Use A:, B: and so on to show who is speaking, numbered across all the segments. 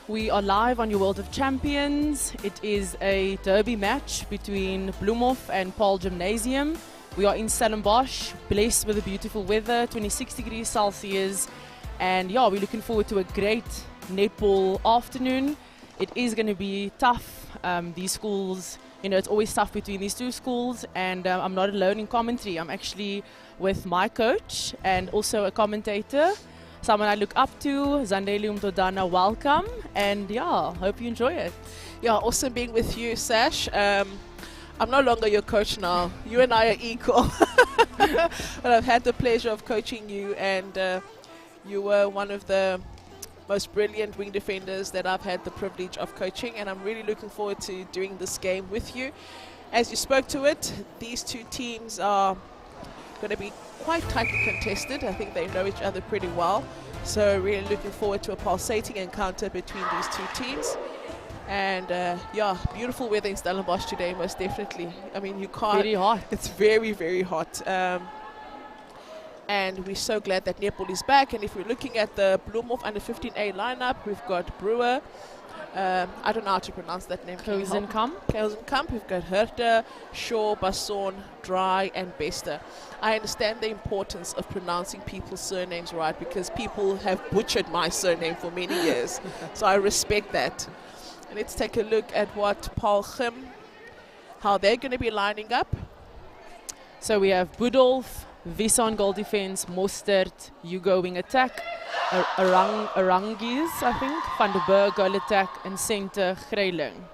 A: We are live on your World of Champions. It is a derby match between Bloemhof and Paarl Gimnasium. We are in Stellenbosch, blessed with the beautiful weather, 26 degrees Celsius. And yeah, we're looking forward to a great netball afternoon. It is going to be tough. These schools, you know, it's always tough between these two schools. And I'm not alone in commentary. I'm actually with my coach and also a commentator, someone I look up to, Zandeli Umdodana. Welcome. And yeah, hope you enjoy it.
B: Yeah, awesome being with you, Sash. I'm no longer your coach now. You and I are equal. But I've had the pleasure of coaching you, and you were one of the most brilliant wing defenders that I've had the privilege of coaching, and I'm really looking forward to doing this game with you. As you spoke to it, these two teams are going to be quite tightly contested. I think they know each other pretty well. So really looking forward to a pulsating encounter between these two teams. And yeah, beautiful weather in Stellenbosch today, most definitely. I mean, you can't...
A: Very hot.
B: It's very, very hot. And we're so glad that netball is back. And if we're looking at the Bloemhof under 15A lineup, we've got Brewer. I don't know how to pronounce that name. Kozenkamp. We've got Herter, Shaw, Basson, Dry, and Bester. I understand the importance of pronouncing people's surnames right, because people have butchered my surname for many years. So I respect that. And let's take a look at what Paarl Gim, how they're going to be lining up.
A: So we have Budolf, Visson goal defense, Mostert, Hugo wing attack, Arangis, I think, Van der Berg goal attack, and center Greiling.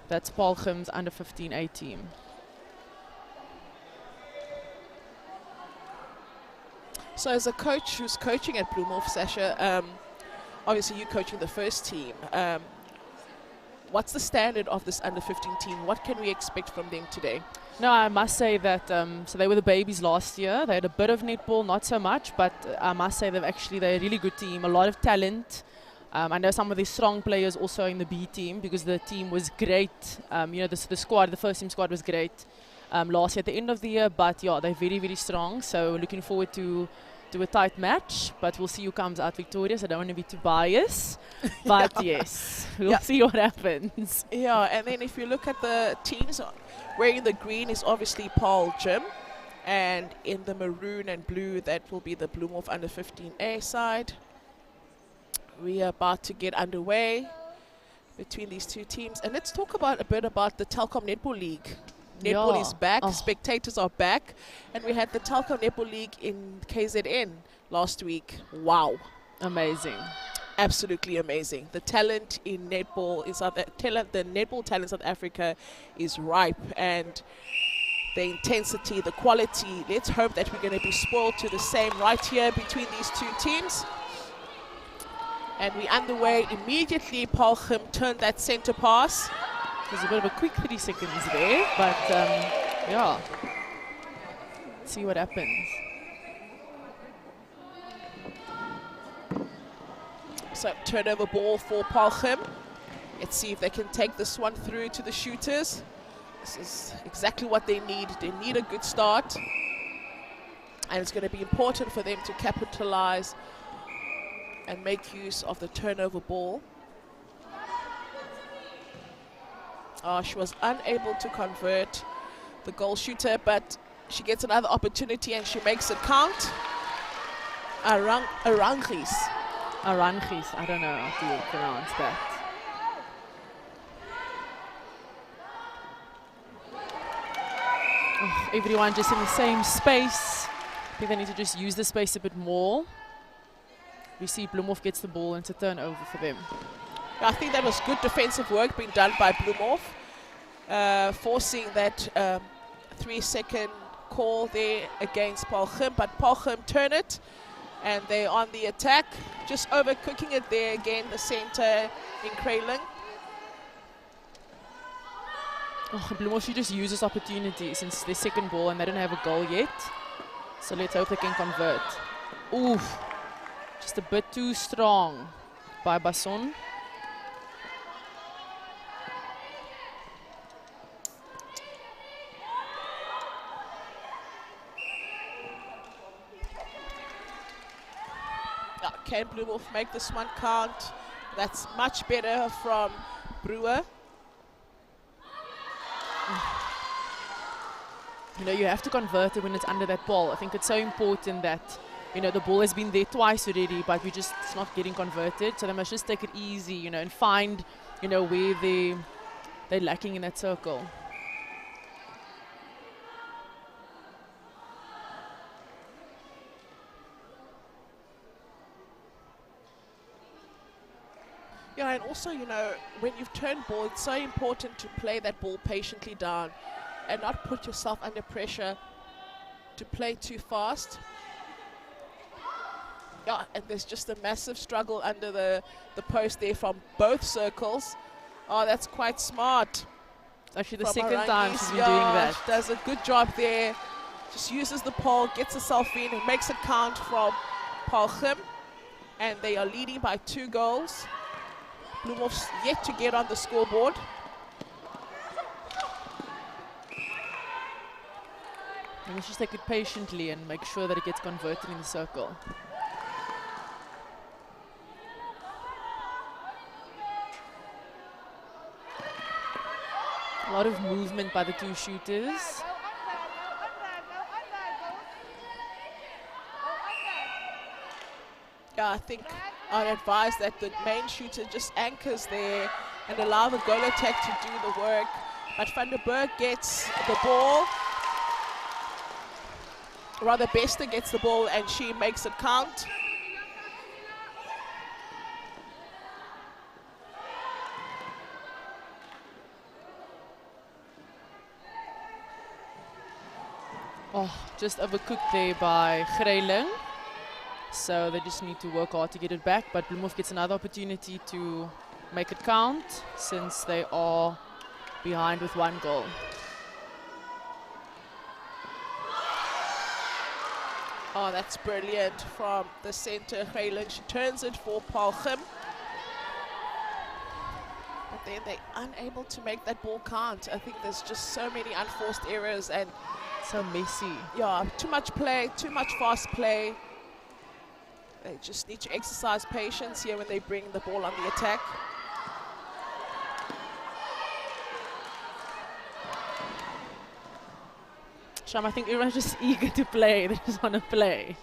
A: That's Paarl Gim's under 15A team.
B: So as a coach who's coaching at Bloemhof, Sasha, obviously you're coaching the first team. What's the standard of this under 15 team? What can we expect from them today?
A: No, I must say that, so they were the babies last year. They had a bit of netball, not so much, but I must say they're a really good team, a lot of talent. I know some of the strong players also in the B team, because the team was great. You know, the first team squad was great last year at the end of the year, but yeah, they're very, very strong. So looking forward to a tight match, but we'll see who comes out victorious. I don't want to be too biased, but yes, we'll see what happens.
B: Yeah, and then if you look at the teams, wearing the green is obviously Paarl Gym, and in the maroon and blue, that will be the Bloemhof under 15A side. We are about to get underway between these two teams, and let's talk a bit about the Telkom Netball League. Netball is back, spectators are back, and we had the Telkom Netball League in KZN last week. Wow.
A: Amazing.
B: Absolutely amazing. The talent in netball the netball talent in South Africa is ripe, and the intensity, the quality, let's hope that we're going to be spoiled to the same right here between these two teams. And we're underway immediately. Paarl Gim turned that center pass.
A: There's a bit of a quick 3 seconds there, but yeah, let's see what happens.
B: So turnover ball for Paarl Gim. Let's see if they can take this one through to the shooters. This is exactly what they need. They need a good start, and it's going to be important for them to capitalize and make use of the turnover ball. She was unable to convert the goal shooter, but she gets another opportunity and she makes it count. Arangis,
A: I don't know how to pronounce that. Oh, everyone just in the same space. I think they need to just use the space a bit more. We see Bloemhof gets the ball and it's a turnover for them.
B: I think that was good defensive work being done by Bloemhof, forcing that 3-second call there against Paarl Gim, but Paarl Gim turn it, and they're on the attack, just overcooking it there again, the center in Krailing.
A: Bloemhof should just use this opportunity since their second ball and they don't have a goal yet. So let's hope they can convert. Oof, just a bit too strong by Basson.
B: Can Bloemhof make this one count? That's much better from Brewer.
A: You know, you have to convert it when it's under that ball. I think it's so important that, you know, the ball has been there twice already, but it's not getting converted. So they must just take it easy, you know, and find, you know, where they're lacking in that circle.
B: Yeah, and also, you know, when you've turned ball, it's so important to play that ball patiently down and not put yourself under pressure to play too fast. Yeah, and there's just a massive struggle under the post there from both circles. Oh, that's quite smart.
A: It's actually the
B: from
A: second time
B: Arangis.
A: she's been doing that.
B: She does a good job there. Just uses the pole, gets herself in, and makes it count from Paarl. And they are leading by 2 goals. Bloemhof's yet to get on the scoreboard.
A: And let's just take it patiently and make sure that it gets converted in the circle. A lot of movement by the 2 shooters.
B: Yeah, I think I'd advise that the main shooter just anchors there and allow the goal attack to do the work. But Van der Berg gets the ball. Rather, Bester gets the ball and she makes it count.
A: Oh, just overcooked there by Greiling. So they just need to work hard to get it back. But Bloemhof gets another opportunity to make it count since they are behind with 1 goal.
B: Oh, that's brilliant from the center, Greiling. She turns it for Paarl. But then they're unable to make that ball count. I think there's just so many unforced errors and
A: so messy.
B: Yeah, too much play, too much fast play. They just need to exercise patience here when they bring the ball on the attack.
A: Sham, I think everyone's just eager to play. They just want to play.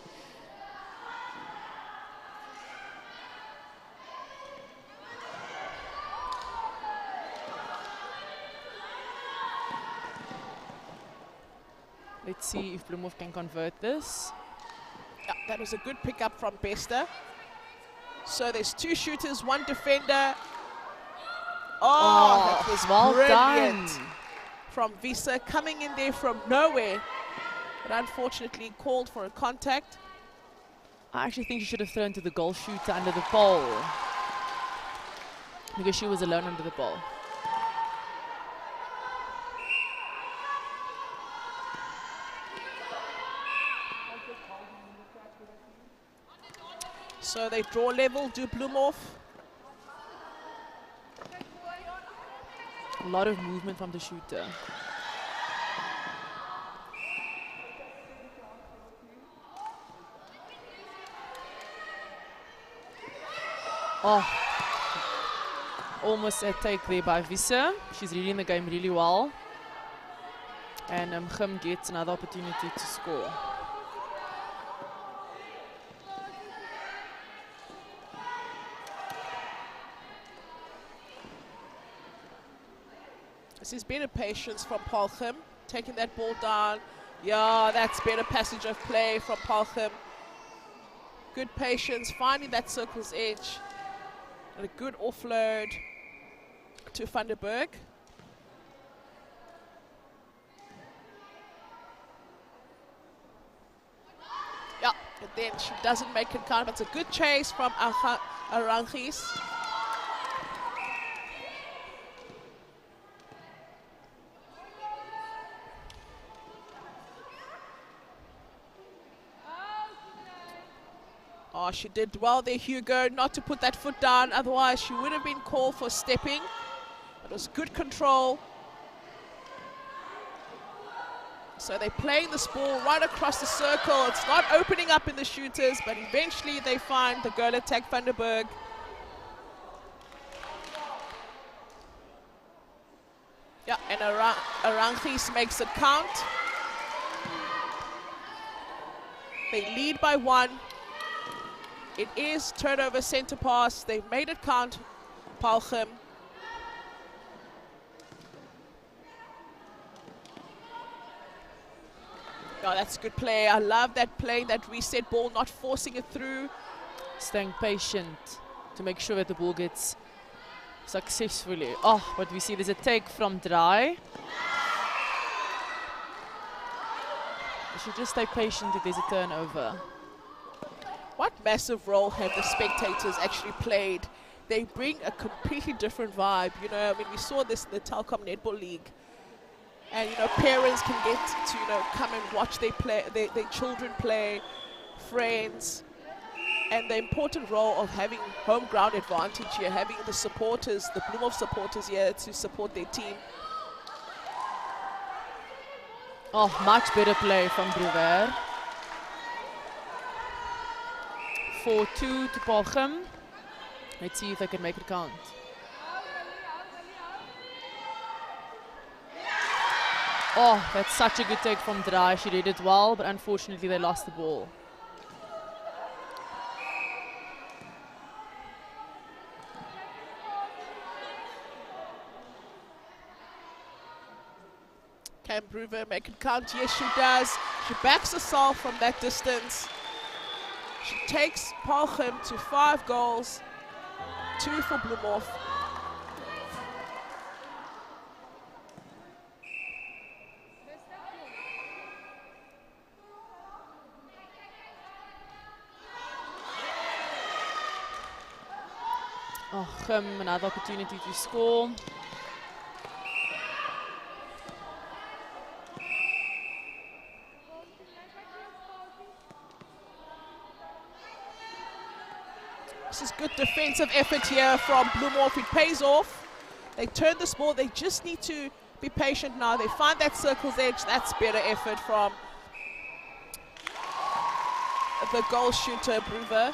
A: Let's see if Bloemhof can convert this.
B: Yeah, that was a good pickup from Bester. So there's 2 shooters, 1 defender. Oh, that was
A: well
B: brilliant
A: done
B: from Visa, coming in there from nowhere, but unfortunately called for a contact.
A: I actually think she should have thrown to the goal shooter under the pole because she was alone under the pole.
B: So they draw level, do Bloemhof.
A: A lot of movement from the shooter. Oh, almost a take there by Visser. She's reading the game really well. And Gim gets another opportunity to score.
B: This is better patience from Paarl, taking that ball down. Yeah, that's better passage of play from Paarl. Good patience, finding that circle's edge. And a good offload to Van der Berg. Yeah, and then she doesn't make it count, but it's a good chase from Arangis. Oh, she did well there, Hugo, not to put that foot down. Otherwise, she would have been called for stepping. It was good control. So they're playing this ball right across the circle. It's not opening up in the shooters, but eventually they find the goal attack, Van der Berg. Arangis makes it count. They lead by 1. It is turnover center pass. They've made it count, Paarl. Oh, that's good play. I love that play, that reset ball, not forcing it through.
A: Staying patient to make sure that the ball gets successfully. Oh, but we see there's a take from Dry. You should just stay patient if there's a turnover.
B: What massive role have the spectators actually played? They bring a completely different vibe. You know, I mean, we saw this in the Telkom Netball League. And, you know, parents can get to, you know, come and watch their children play, friends. And the important role of having home ground advantage here, having the supporters, the Bloemhof supporters here to support their team.
A: Oh, much better play from Brewer. 4-2 to Paarl. Let's see if I can make it count. Oh, that's such a good take from Dry. She did it well, but unfortunately they lost the ball.
B: Can Brewer make it count? Yes, she does. She backs herself from that distance. She takes Paarl to 5 goals, 2 for Bloemhof.
A: Oh, Gim, another opportunity to score.
B: This is good defensive effort here from Bloemhof. It pays off. They turn this ball. They just need to be patient now. They find that circle's edge. That's better effort from the goal shooter, Brewer.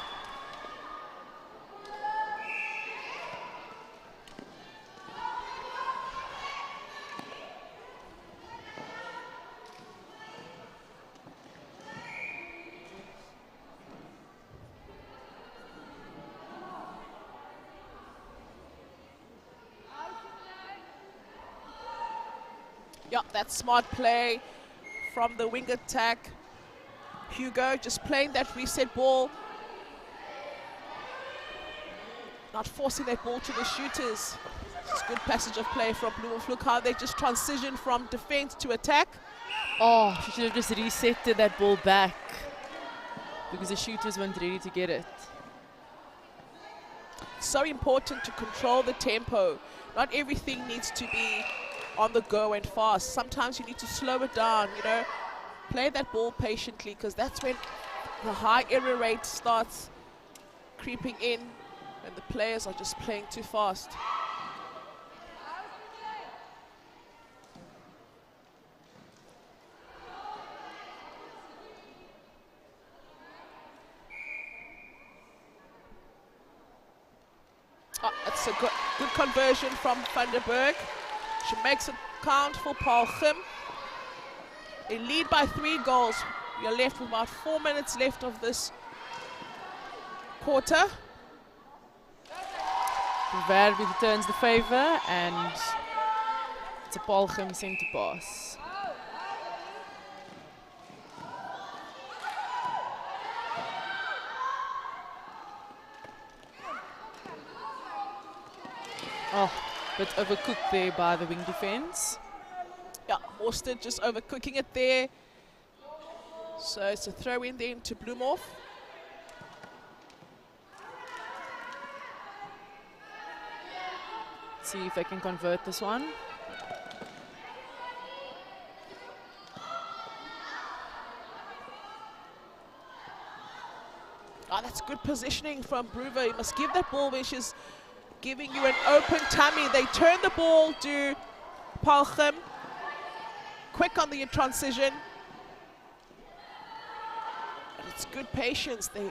B: Yeah, that's smart play from the wing attack. Hugo just playing that reset ball. Not forcing that ball to the shooters. It's good passage of play from Bloemhof. Look how they just transition from defense to attack.
A: Oh, she should have just resetted that ball back because the shooters weren't ready to get it.
B: So important to control the tempo. Not everything needs to be on the go and fast. Sometimes you need to slow it down, you know. Play that ball patiently, because that's when the high error rate starts creeping in and the players are just playing too fast. Oh, that's a good conversion from Van der Berg. She makes it count for Paarl. They lead by 3 goals. You're left with about 4 minutes left of this quarter.
A: Brewer returns the favor, and it's a Paarl center pass. Oh, but overcooked there by the wing defense.
B: Yeah, Orsted just overcooking it there. So it's a throw in there into Bloemhof.
A: See if they can convert this one.
B: Oh, that's good positioning from Brewer. You must give that ball where she's giving you an open tummy. They turn the ball to Paarl. Quick on the transition. And it's good patience. They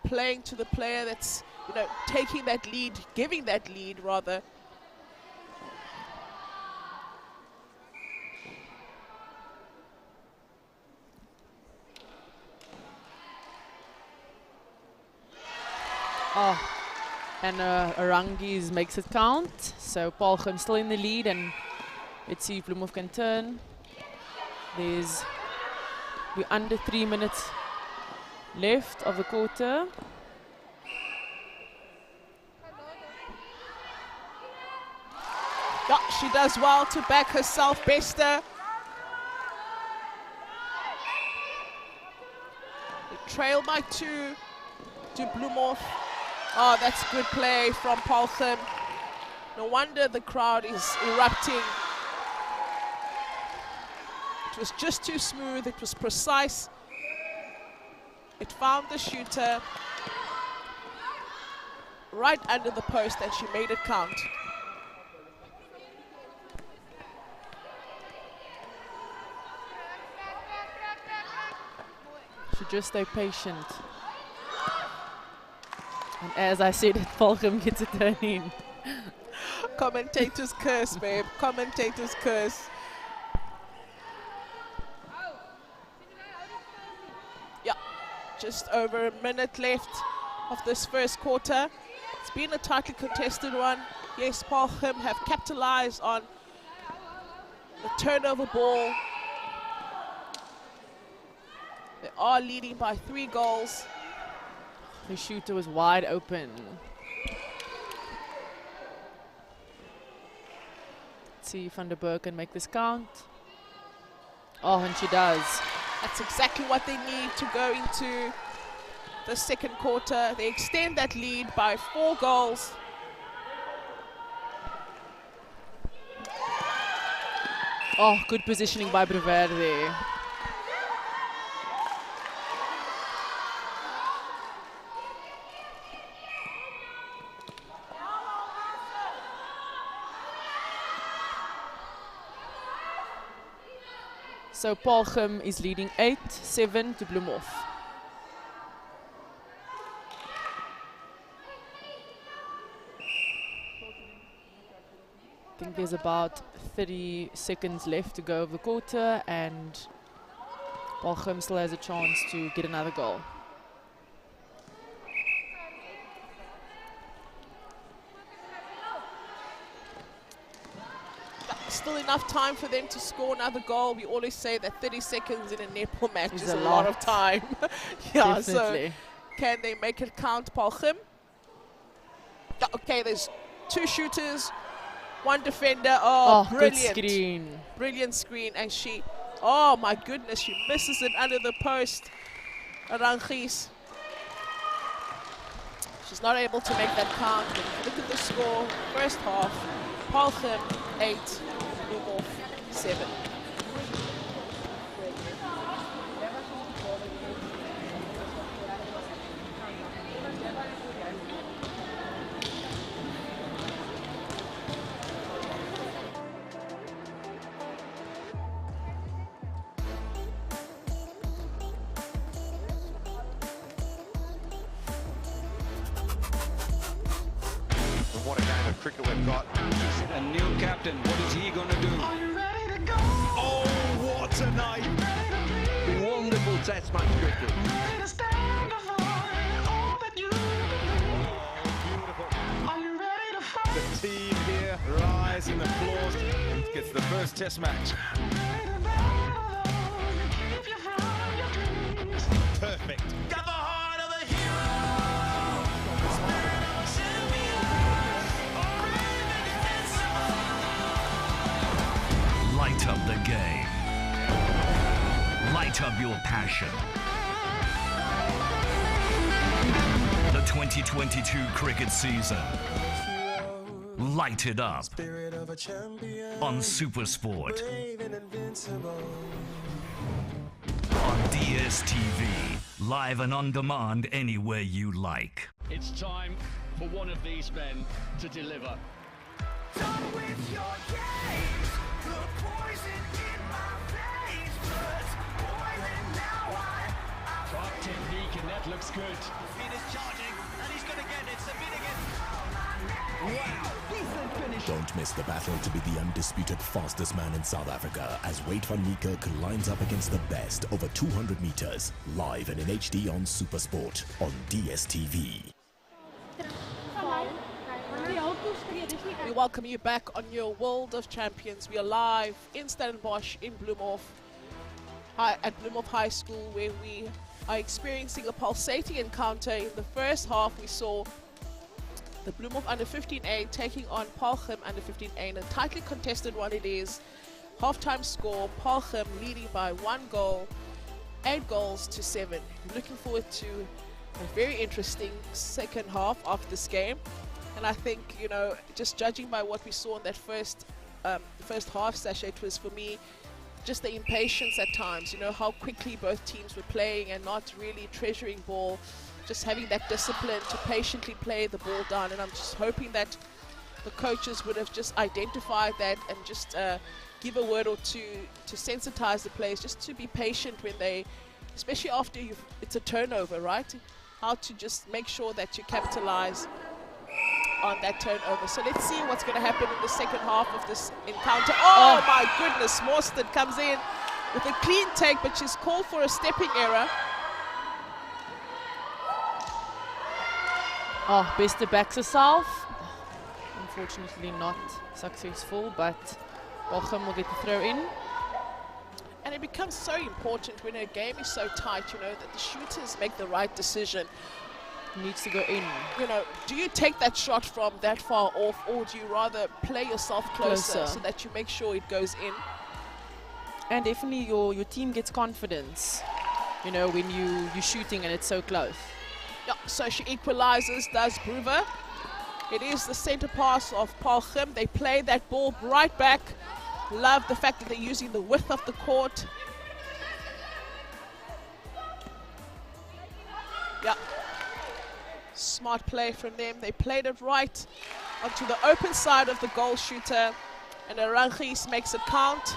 B: playing to the player that's, you know, taking that lead, giving that lead rather.
A: Oh, and Arangis makes it count. So Paarl still in the lead, and let's see if Bloemhof can turn. We're under 3 minutes left of the quarter.
B: Yeah, she does well to back herself, Bester. They trail by 2 to Bloemhof. Oh, that's good play from Paarl. No wonder the crowd is erupting. It was just too smooth, it was precise. It found the shooter right under the post and she made it count.
A: Should just stay patient. And as I said, Paarl gets a turn in.
B: Commentator's curse, babe. Commentator's curse. Yeah, just over a minute left of this first quarter. It's been a tightly contested one. Yes, Paarl have capitalized on the turnover ball. They are leading by 3 goals.
A: The shooter was wide open. Let's see if Van der Berg can make this count. Oh, and she does.
B: That's exactly what they need to go into the second quarter. They extend that lead by 4 goals.
A: Oh, good positioning by Brewer there. So Paarl is leading 8-7 to Bloemhof. I think there's about 30 seconds left to go of the quarter, and Paarl still has a chance to get another goal.
B: Still enough time for them to score another goal. We always say that 30 seconds in a netball match is a lot of time. Yeah,
A: definitely.
B: So can they make it count, Paarl? Okay, there's 2 shooters, 1 defender. Oh, brilliant.
A: Good screen.
B: Brilliant screen. And she, oh my goodness, she misses it under the post. Arangis. She's not able to make that count. But if you look at the score, first half, Paarl 8, Bloemhof 7.
C: What a game of cricket we've got.
D: A new captain, what is he going to do?
C: Are you ready to go? Oh, what a night. Wonderful test match cricket. Ready to stand before all that you do. Beautiful. Are you ready to fight?
E: The team here rise in applause. Gets the first test match.
C: Keep you from your dreams.
E: Perfect.
C: Got the heart of a hero. Spirit of a champion.
F: Light up the game. Light up your passion. The 2022 cricket season. Light it up on SuperSport. On DSTV. Live and on demand anywhere you like.
G: It's time for one of these men to deliver.
C: Done with your games. The poison in my veins. Blood's boiling now.
G: Top technique and that looks good.
C: Feet is charging and he's going to get it. Submitting it. Wow. Decent finish.
H: Don't miss the battle to be the undisputed fastest man in South Africa as Wade van Niekerk lines up against the best over 200 meters. Live and in HD on SuperSport on DSTV.
B: We welcome you back on your World of Champions. We are live in Stellenbosch in Bloemhof, at Bloemhof High School, where we are experiencing a pulsating encounter. In the first half, we saw the Bloemhof under 15A taking on Paarl under 15A, and a tightly contested one it is. Halftime score, Paarl leading by 1 goal, 8 goals to 7. Looking forward to a very interesting second half of this game. And I think, you know, just judging by what we saw in that first half session, it was for me just the impatience at times, you know, how quickly both teams were playing and not really treasuring ball, just having that discipline to patiently play the ball down. And I'm just hoping that the coaches would have just identified that and just give a word or two to sensitize the players, just to be patient when they, especially after it's a turnover, right? How to just make sure that you capitalize on that turnover. So let's see what's going to happen in the second half of this encounter. Oh my goodness, Morsted comes in with a clean take, but she's called for a stepping error.
A: Oh, Bester backs herself. Unfortunately not successful, but Paarl will get the throw in.
B: And it becomes so important when a game is so tight, you know, that the shooters make the right decision.
A: Needs to go in.
B: You know, do you take that shot from that far off, or do you rather play yourself closer so that you make sure it goes in?
A: And definitely your team gets confidence, you know, when you're shooting and it's so close.
B: Yeah, so she equalizes, does Brewer. It is the center pass of Paarl. They play that ball right back. Love the fact that they're using the width of the court. Yeah. Smart play from them. They played it right onto the open side of the goal shooter, and Arangis makes it count.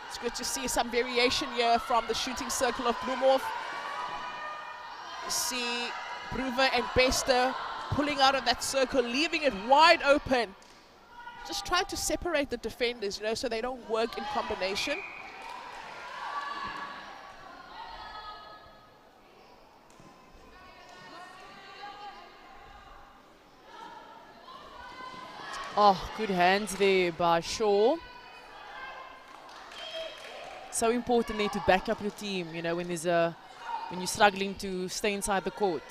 B: It's good to see some variation here from the shooting circle of Bloemhof. You see Brewer and Bester pulling out of that circle, leaving it wide open. Just trying to separate the defenders, you know, so they don't work in combination.
A: Oh, good hands there by Shaw. So important there to back up your team, you know, when you're struggling to stay inside the court.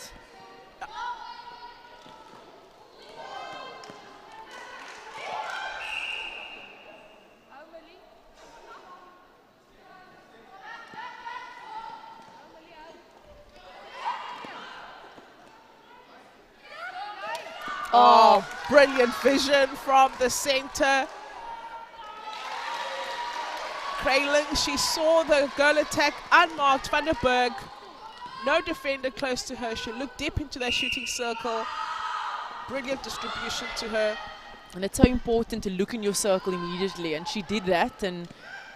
B: Oh, brilliant vision from the center. Krayling, she saw the goal attack unmarked. Van der Berg, no defender close to her. She looked deep into that shooting circle. Brilliant distribution to her.
A: And it's so important to look in your circle immediately, and she did that, and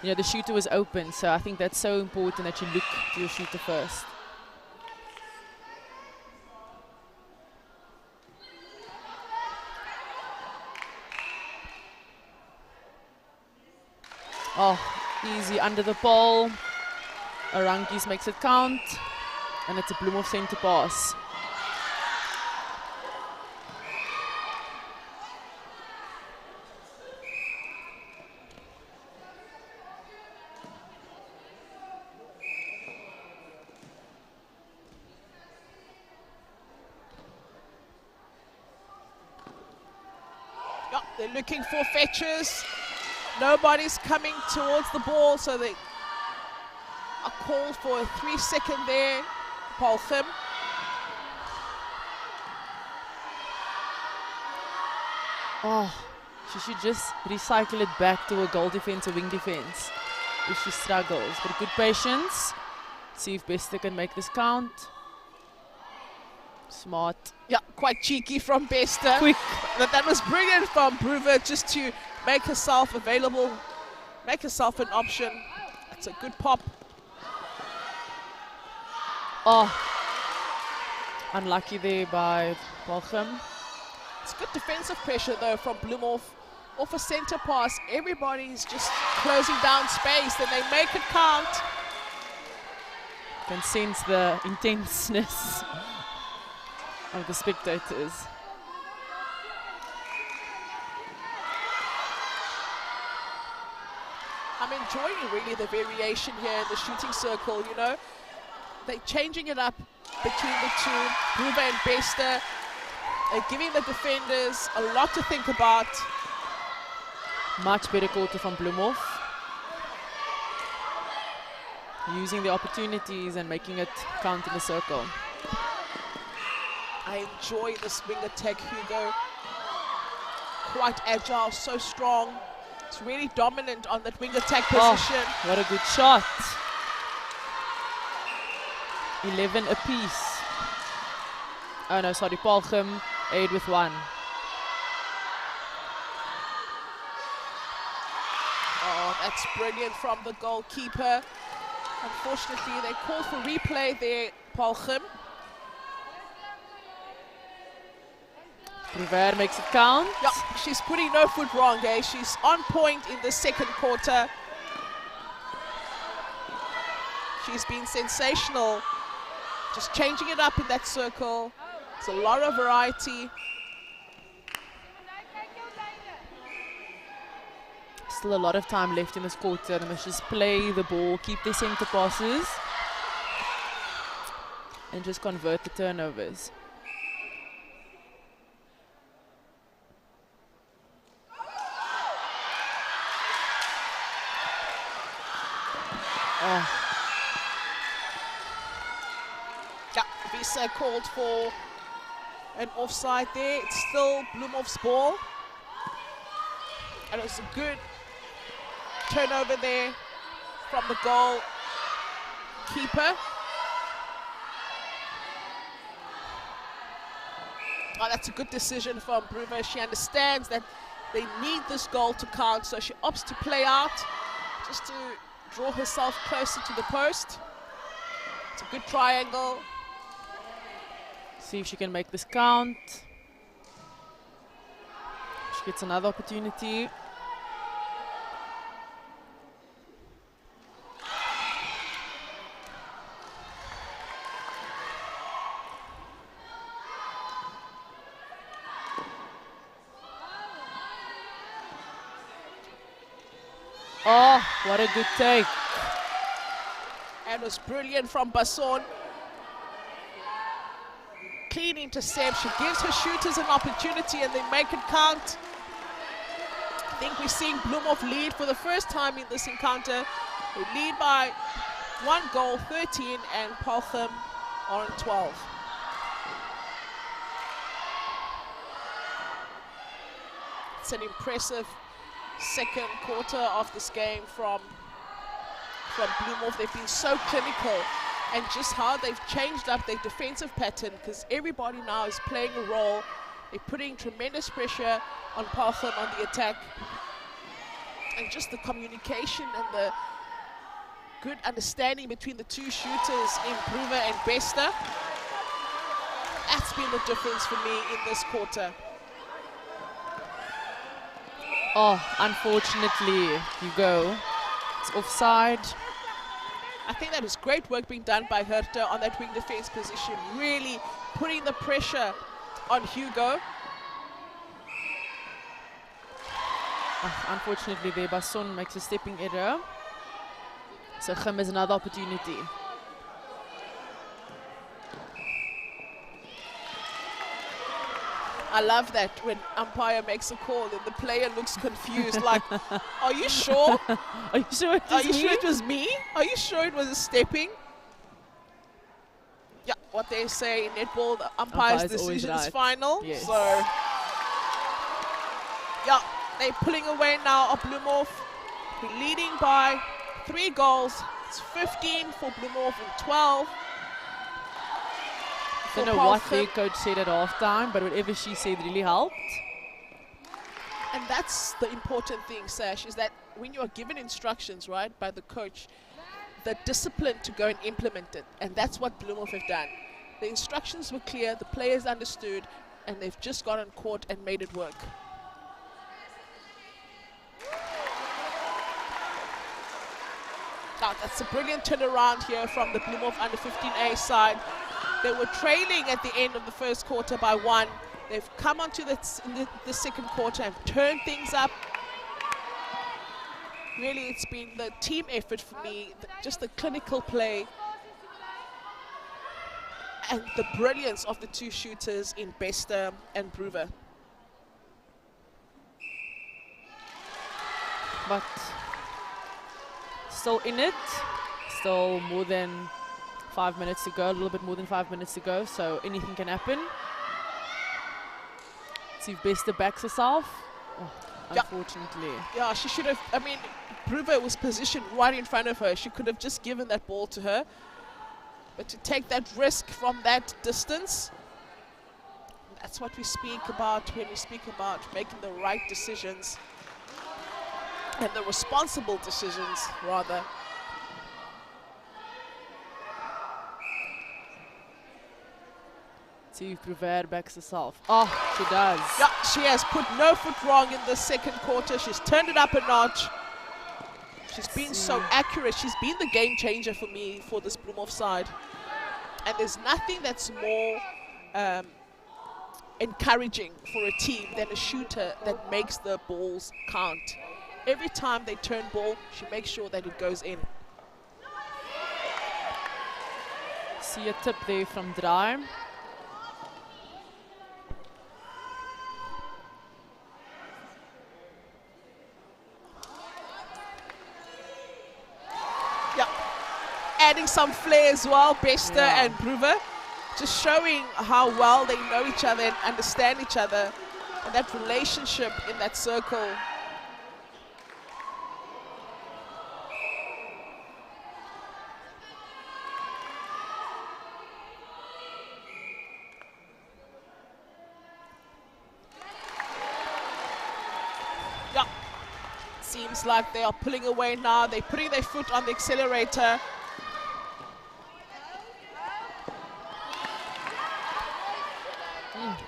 A: you know the shooter was open, so I think that's so important that you look to your shooter first. Oh, easy under the ball. Arangis makes it count, and it's a Bloemhof center pass.
B: Yeah, they're looking for fetchers. Nobody's coming towards the ball, so they are called for a 3-second there. Paarl.
A: Oh, she should just recycle it back to a goal defense or wing defense if she struggles. But good patience. See if Bester can make this count. Smart.
B: Yeah, quite cheeky from Bester.
A: Quick.
B: But that was brilliant from Brewer, just to make herself available, make herself an option. That's a good pop.
A: Oh, unlucky there by Paarl.
B: It's good defensive pressure though from Bloemhof. Off a center pass, everybody's just closing down space, then they make it count.
A: Can sense the intenseness of the spectators.
B: I'm enjoying really the variation here in the shooting circle, you know. They're changing it up between the two, Gruber and Bester. They're giving the defenders a lot to think about.
A: Much better quarter from Bloemhof. Using the opportunities and making it count in the circle.
B: I enjoy this wing attack, Hugo. Quite agile, so strong. It's really dominant on that wing attack position.
A: Oh, what a good shot. 11 apiece. Oh no, sorry, Paarl aid with 1.
B: Oh, that's brilliant from the goalkeeper. Unfortunately, they called for replay there, Paarl.
A: River makes it count.
B: Yeah, she's putting no foot wrong, eh? She's on point in the second quarter. She's been sensational. Just changing it up in that circle. It's a lot of variety.
A: Still a lot of time left in this quarter. They must just play the ball, keep their centre passes, and just convert the turnovers. Oh.
B: Yeah, Visa called for an offside there. It's still Bloemhof's ball. And it's a good turnover there from the goal keeper. Oh, that's a good decision from Bruver. She understands that they need this goal to count, so she opts to play out just to draw herself closer to the post. It's a good triangle.
A: See if she can make this count. She gets another opportunity. Oh, what a good take.
B: And it was brilliant from Basson. Clean intercept. She gives her shooters an opportunity and they make it count. I think we're seeing Bloemhof lead for the first time in this encounter. They lead by 1 goal, 13, and Paarl are on 12. It's an impressive second quarter of this game from Bloemhof. They've been so clinical, and just how they've changed up their defensive pattern, because everybody now is playing a role. They're putting tremendous pressure on Paarl on the attack, and just the communication and the good understanding between the two shooters in Bruver and Bester. That's been the difference for me in this quarter.
A: Oh, unfortunately, Hugo. It's offside.
B: I think that was great work being done by Herta on that wing defense position, really putting the pressure on Hugo.
A: Unfortunately, there, Basson makes a stepping error. So Gim has another opportunity.
B: I love that when umpire makes a call and the player looks confused, like, are you sure?
A: Are you sure it was
B: Are you
A: me?
B: sure it was me? Are you sure it was a stepping? Yeah, what they say in netball, the umpire's decision is
A: right.
B: final.
A: Yes.
B: So, yeah, they're pulling away now of Bloemhof. They're leading by 3 goals. It's 15 for Bloemhof and 12.
A: I don't know what their coach said at halftime, but whatever she said really helped.
B: And that's the important thing, Sash, is that when you are given instructions, right, by the coach, the discipline to go and implement it. And that's what Bloemhof have done. The instructions were clear, the players understood, and they've just got on court and made it work. Now That's a brilliant turnaround here from the Bloemhof under 15A side. They were trailing at the end of the first quarter by 1. They've come onto the second quarter and turned things up. Really, it's been the team effort for me, just the clinical play and the brilliance of the two shooters in Bester and Brewer.
A: But still in it, still more than 5 minutes to go, a little bit more than 5 minutes to go, so anything can happen. See if Bester backs herself. Oh, unfortunately.
B: Yeah, she should have, I mean, Brewer was positioned right in front of her. She could have just given that ball to her. But to take that risk from that distance, that's what we speak about when we speak about making the right decisions. And the responsible decisions, rather.
A: See if Brewer backs herself. Oh, she does.
B: Yeah, she has put no foot wrong in the second quarter. She's turned it up a notch. She's been so accurate. She's been the game changer for me for this Bloemhof side. And there's nothing that's more encouraging for a team than a shooter that makes the balls count. Every time they turn ball, she makes sure that it goes in.
A: See a tip there from Draai.
B: Adding some flair as well, Bester and Brewer, just showing how well they know each other and understand each other, and that relationship in that circle. Yeah, seems like they are pulling away now. They're putting their foot on the accelerator.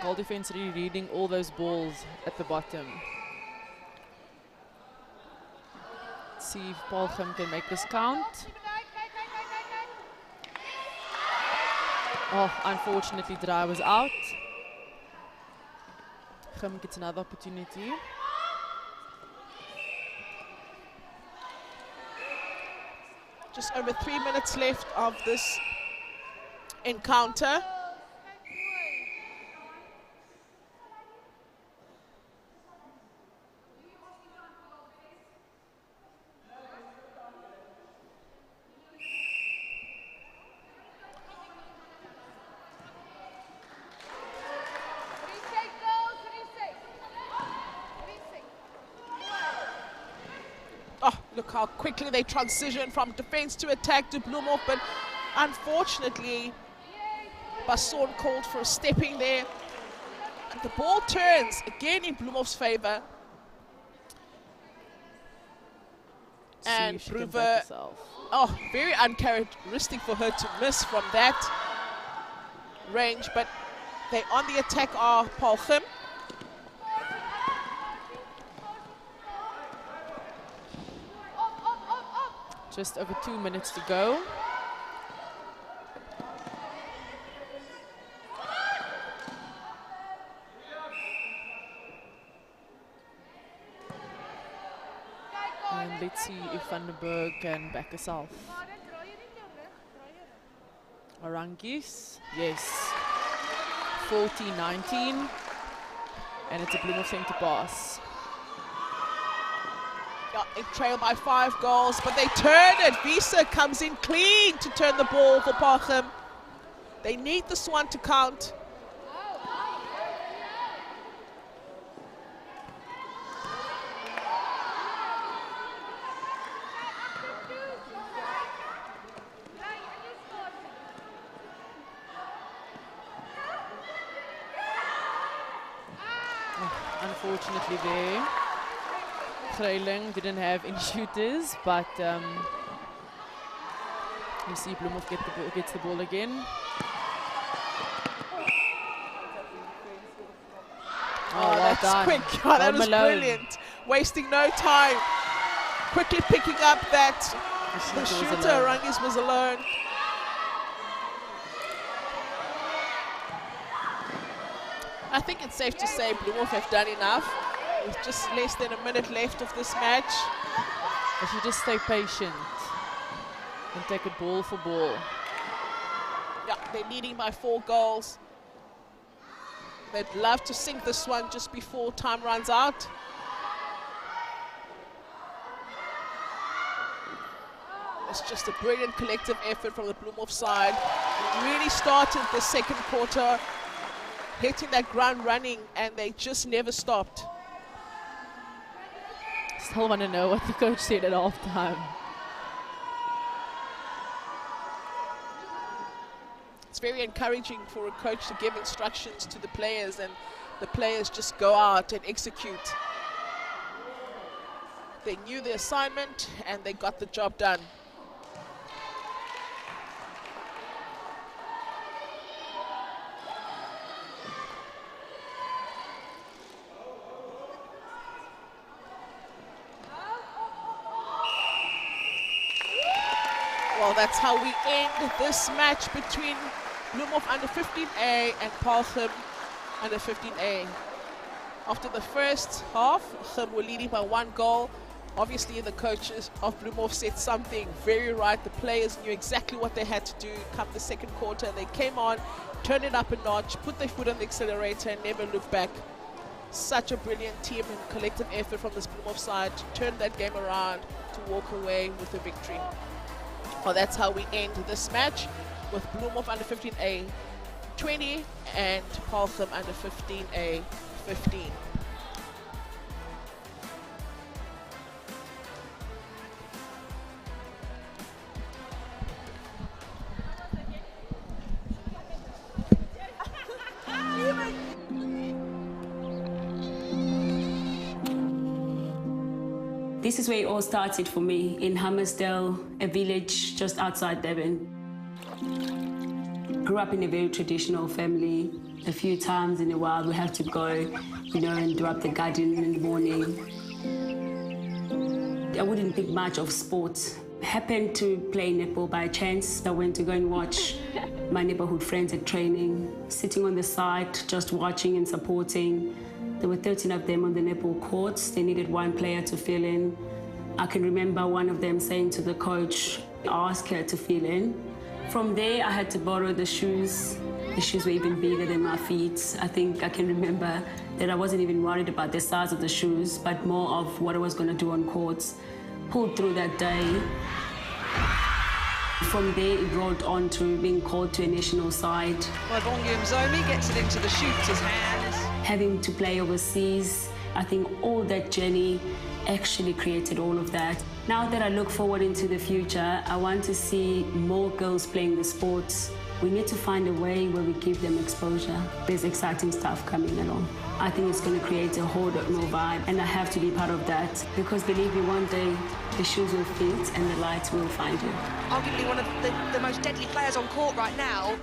A: Goal defense really reading all those balls at the bottom. Let's see if Paarl can make this count. Oh, unfortunately, Draai was out. Gim gets another opportunity.
B: Just over 3 minutes left of this encounter. Look how quickly they transition from defense to attack to Bloemhof, but unfortunately, Basson called for a stepping there. And the ball turns again in Bloemhof's favor. And Brewer, oh, very uncharacteristic for her to miss from that range, but they on the attack are Paarl.
A: Just over 2 minutes to go. And let's see if Van der Berg can back herself. Arangis, yes. 14-19. And it's a Bloemhof center pass.
B: Yeah, they trail by 5 goals, but they turn it. Visa comes in clean to turn the ball for Paarl. They need this one to count.
A: Unfortunately there. Greyling didn't have any shooters, but you see Bloemhof gets the ball again.
B: Oh, that's
A: well
B: quick. Oh, that was brilliant. Wasting no time. Quickly picking up that The shooter, Rangis, was alone. I think it's safe to say Bloemhof have done enough. With just less than a minute left of this match.
A: They should just stay patient and take it ball for ball.
B: Yeah, they're leading by 4 goals. They'd love to sink this one just before time runs out. It's just a brilliant collective effort from the Bloemhof side. Really started the second quarter, hitting that ground running, and they just never stopped.
A: Still want to know what the coach said at halftime.
B: It's very encouraging for a coach to give instructions to the players and the players just go out and execute. They knew the assignment and they got the job done. Well, that's how we end this match between Bloemhof under 15A and Paarl under 15A. After the first half, Gim were leading by 1 goal. Obviously, the coaches of Bloemhof said something very right. The players knew exactly what they had to do come the second quarter. They came on, turned it up a notch, put their foot on the accelerator and never looked back. Such a brilliant team and collective effort from this Bloemhof side to turn that game around, to walk away with a victory. Well, that's how we end this match with Bloemhof under 15A 20 and Paarl under 15A 15.
I: This is where it all started for me, in Hammersdale, a village just outside Durban. Grew up in a very traditional family. A few times in a while we have to go, and do up the garden in the morning. I wouldn't think much of sports. Happened to play netball by chance. I went to go and watch my neighborhood friends at training, sitting on the side, just watching and supporting. There were 13 of them on the netball courts. They needed 1 player to fill in. I can remember one of them saying to the coach, ask her to fill in. From there, I had to borrow the shoes. The shoes were even bigger than my feet. I think I can remember that I wasn't even worried about the size of the shoes, but more of what I was going to do on courts. Pulled through that day. From there, it rolled on to being called to a national side.
J: Well, Zoli gets it into the shooter's hands.
I: Having to play overseas, I think all that journey actually created all of that. Now that I look forward into the future, I want to see more girls playing the sports. We need to find a way where we give them exposure. There's exciting stuff coming along. I think it's going to create a whole lot more vibe, and I have to be part of that, because believe me, one day the shoes will fit and the lights will find you.
J: Arguably one of the most deadly players on court right now.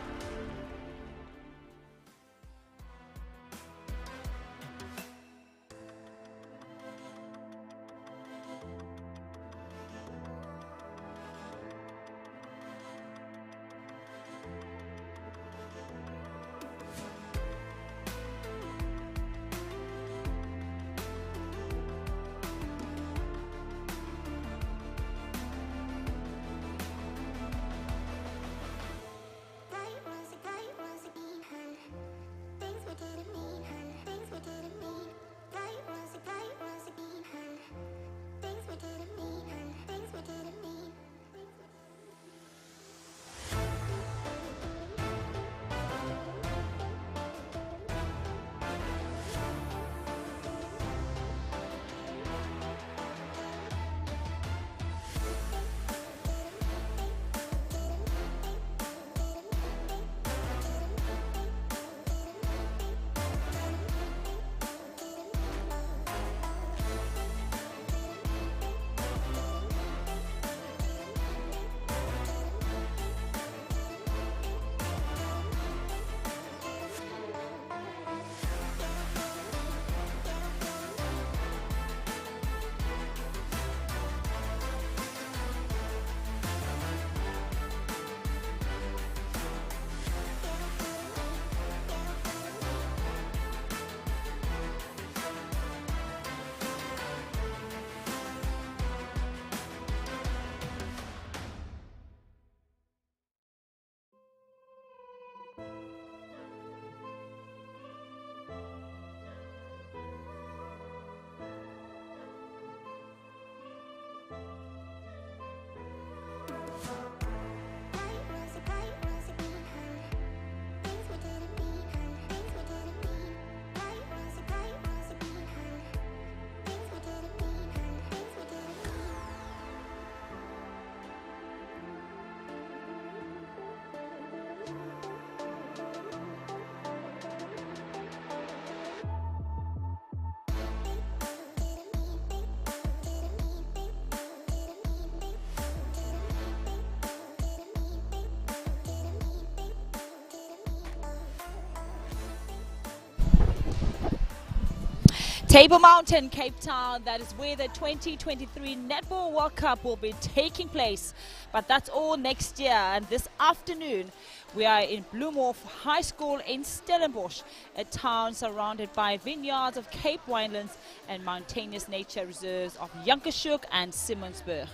K: Table Mountain, Cape Town. That is where the 2023 Netball World Cup will be taking place. But that's all next year. And this afternoon, we are in Bloemhof High School in Stellenbosch, a town surrounded by vineyards of Cape Winelands and mountainous nature reserves of Jonkershoek and Simmonsburg.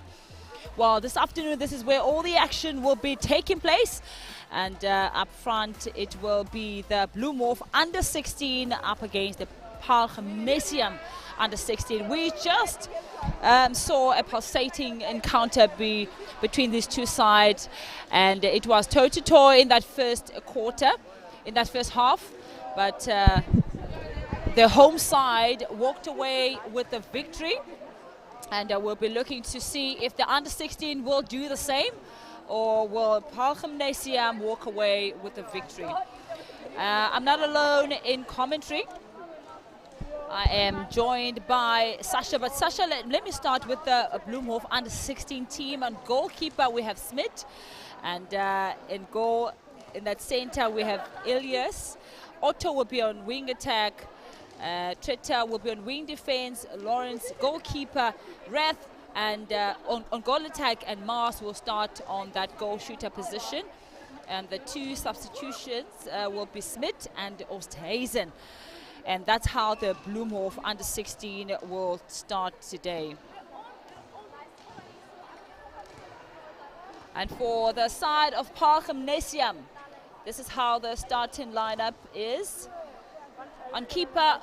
K: Well, this afternoon, this is where all the action will be taking place. And up front, it will be the Bloemhof under-16 up against the Paarl Gimnasium under-16. We just saw a pulsating encounter between these two sides, and it was toe-to-toe in that first quarter, in that first half. But the home side walked away with the victory, and we'll be looking to see if the under-16 will do the same, or will Paarl Gimnasium walk away with the victory. I'm not alone in commentary. I am joined by Sasha, but Sasha, let me start with the Bloemhof under-16 team. On goalkeeper, we have Smit, and in goal, in that center, we have Ilias. Otto will be on wing attack. Tretta will be on wing defense. Lawrence, goalkeeper. Rath, and on goal attack, and Mars will start on that goal shooter position. And the two substitutions will be Smit and Oosthuizen. And that's how the Bloemhof under-16 will start today. And for the side of Paarl Gimnasium, this is how the starting lineup is. On keeper,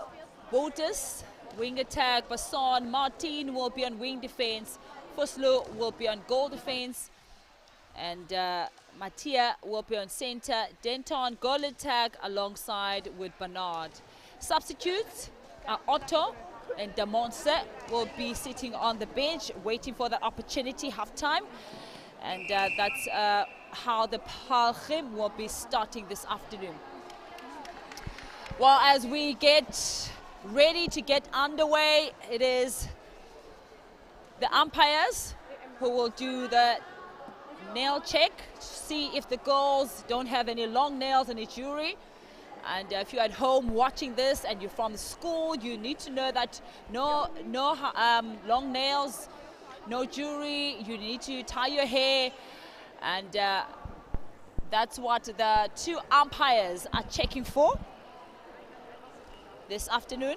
K: Botus, wing attack, Basson, Martin will be on wing defense, Fuslo will be on goal defense, and Mattia will be on center, Denton goal attack alongside with Bernard. Substitutes are Otto and Damonse will be sitting on the bench waiting for the opportunity halftime, and that's how the Paarl Gim will be starting this afternoon. Well, as we get ready to get underway, it is the umpires who will do the nail check to see if the goals don't have any long nails in its jury. And if you're at home watching this and you're from the school, you need to know that no long nails, no jury, you need to tie your hair. And that's what the two umpires are checking for this afternoon.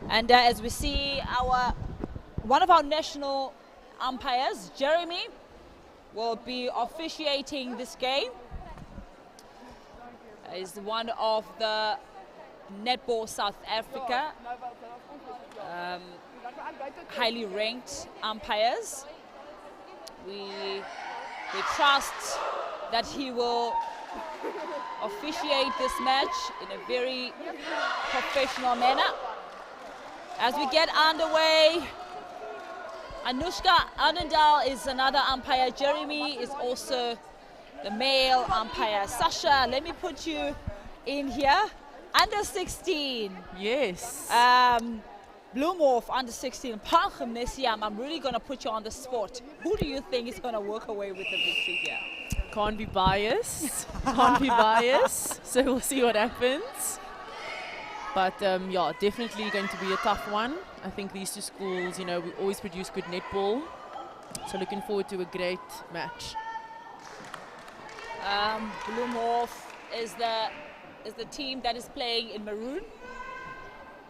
K: And as we see, one of our national umpires, Jeremy, will be officiating this game. Is one of the Netball South Africa highly ranked umpires. We trust that he will officiate this match in a very professional manner. As we get underway, Anushka Anandal is another umpire. Jeremy is also the male umpire. Sasha, let me put you in here. Under-16.
A: Yes.
K: Bloemhof, under-16. Paarl Gimnasium, I'm really going to put you on the spot. Who do you think is going to walk away with the victory here?
A: Can't be biased. Can't be biased. So we'll see what happens. But yeah, definitely going to be a tough one. I think these two schools, we always produce good netball. So looking forward to a great match.
K: Bloemhof is the team that is playing in maroon.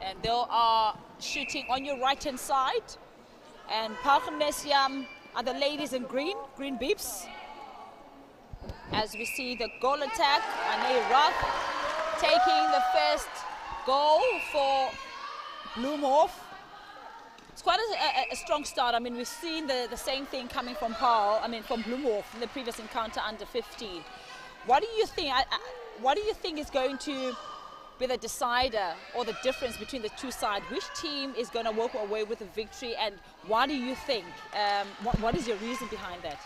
K: And they are shooting on your right-hand side. And Paarl Gimnasium are the ladies in green beeps. As we see the goal attack, Anne Ruff taking the first goal for Bloemhof. It's quite a strong start. I mean, we've seen the same thing coming from from Bloemhof in the previous encounter under 15. What do you think? What do you think is going to be the decider or the difference between the two sides? Which team is going to walk away with a victory, and what do you think? What is your reason behind that?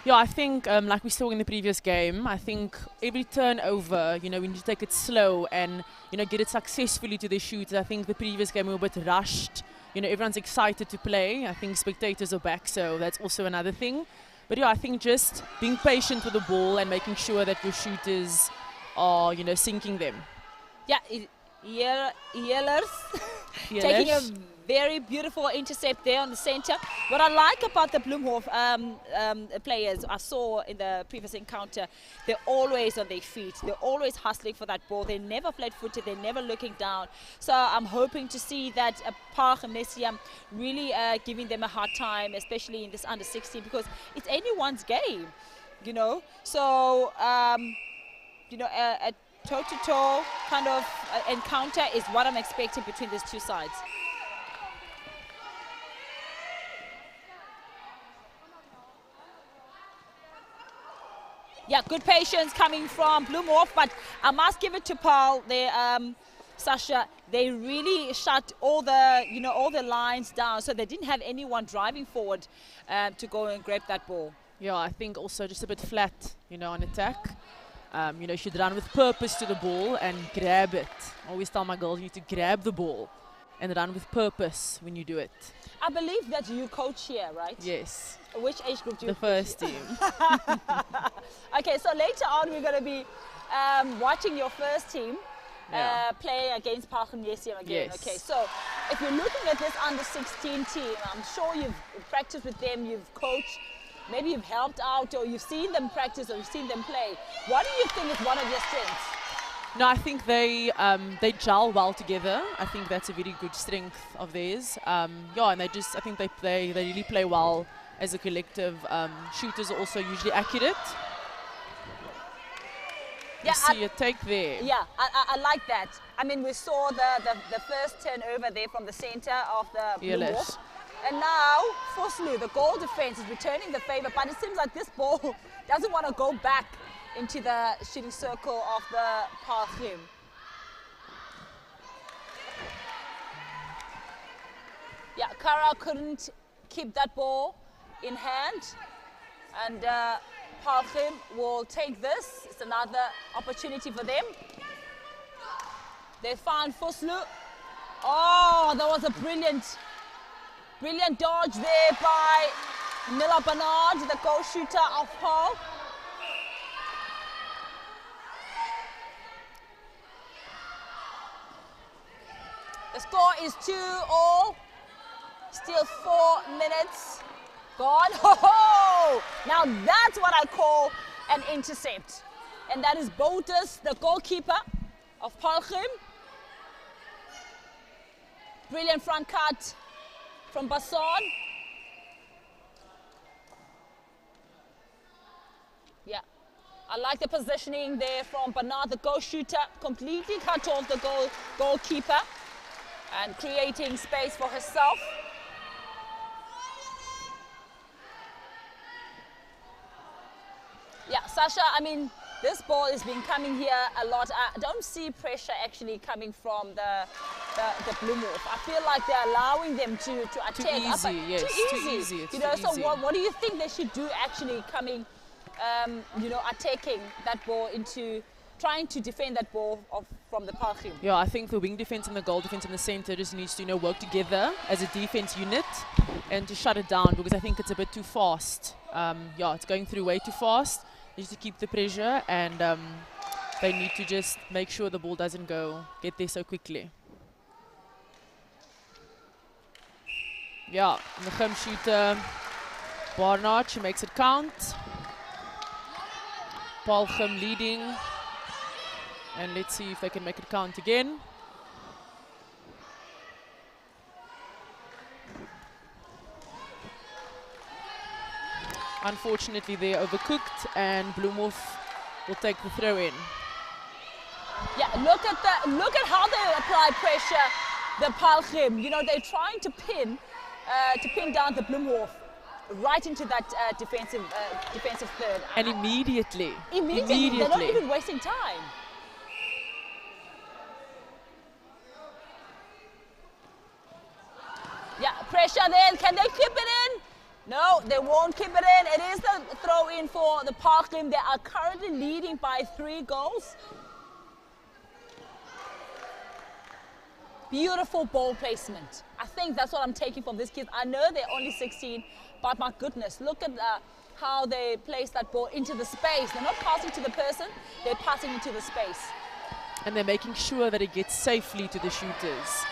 A: Yeah, I think, like we saw in the previous game, I think every turnover, we need to take it slow and, get it successfully to the shooters. I think the previous game we were a bit rushed. Everyone's excited to play. I think spectators are back, so that's also another thing. But yeah, I think just being patient with the ball and making sure that your shooters are, you know, sinking them.
K: Yeah, Yellers taking a very beautiful intercept there on the center. What I like about the Bloemhof players I saw in the previous encounter, they're always on their feet. They're always hustling for that ball. They're never flat-footed. They're never looking down. So I'm hoping to see that Paarl Gimnasium really giving them a hard time, especially in this under-16, because it's anyone's game, you know. So, you know, a toe-to-toe kind of encounter is what I'm expecting between these two sides. Yeah, good patience coming from Bloemhof, but I must give it to Paarl. They, Sasha, they really shut all the, you know, all the lines down, so they didn't have anyone driving forward to go and grab that ball.
A: Yeah, I think also just a bit flat, you know, on attack. You know, you should run with purpose to the ball and grab it. I always tell my girls, you need to grab the ball and run with purpose when you do it.
K: I believe that you coach here, right?
A: Yes.
K: Which age group do you
A: The first team.
K: Okay, so later on we're going to be watching your first team play against Paarl Gimnasium again.
A: Yes.
K: Okay, so if you're looking at this under-16 team, I'm sure you've practiced with them, you've coached, maybe you've helped out, or you've seen them practice, or you've seen them play. What do you think is one of your strengths?
A: No, I think they gel well together. I think that's a very good strength of theirs. Yeah, and I think they really play well as a collective. Shooters are also usually accurate.
K: Yeah,
A: you see a take there.
K: Yeah, I like that. I mean, we saw the first turnover there from the center of the Bloemhof. And now, Foslu, the goal defense, is returning the favor, but it seems like this ball doesn't want to go back into the shooting circle of the Paarl Gim. Yeah, Kara couldn't keep that ball in hand, and Paarl Gim will take this. It's another opportunity for them. They found Foslu. Oh, that was a brilliant dodge there by Miller Bernard, the goal shooter of Paarl. The score is 2-2. Still 4 minutes gone. Ho-ho! Now that's what I call an intercept. And that is Botus, the goalkeeper of Paarl Gim. Brilliant front cut from Basson. Yeah, I like the positioning there from Bernard, the goal shooter, completely cut off the goalkeeper and creating space for herself. Yeah, Sasha, I mean, this ball has been coming here a lot. I don't see pressure actually coming from the Bloemhof. I feel like they're allowing them to attack.
A: Too easy, yes. Too easy. It's
K: you know,
A: too
K: so
A: easy.
K: what do you think they should do actually coming, you know, attacking that ball into, trying to defend that ball from the Paarl Gim?
A: Yeah, I think the wing defense and the goal defense in the center just needs to, you know, work together as a defense unit and to shut it down, because I think it's a bit too fast. Yeah, it's going through way too fast. They need to keep the pressure, and they need to just make sure the ball doesn't get there so quickly. Yeah, and the Gim shooter, Barnard, she makes it count. Paarl Gim leading. And let's see if they can make it count again. Unfortunately, they're overcooked, and Bloemhof will take the throw in.
K: Yeah, look at how they apply pressure, the Paarl Gim. You know, they're trying to pin down the Bloemhof right into that defensive third.
A: And immediately.
K: They're not even wasting time. Yeah, pressure there. Can they keep it in? No, they won't keep it in. It is the throw in for the Paarl Gim. They are currently leading by 3 goals. Beautiful ball placement. I think that's what I'm taking from this kid. I know they're only 16, but my goodness, look at how they place that ball into the space. They're not passing to the person, they're passing into the space.
A: And they're making sure that it gets safely to the shooters.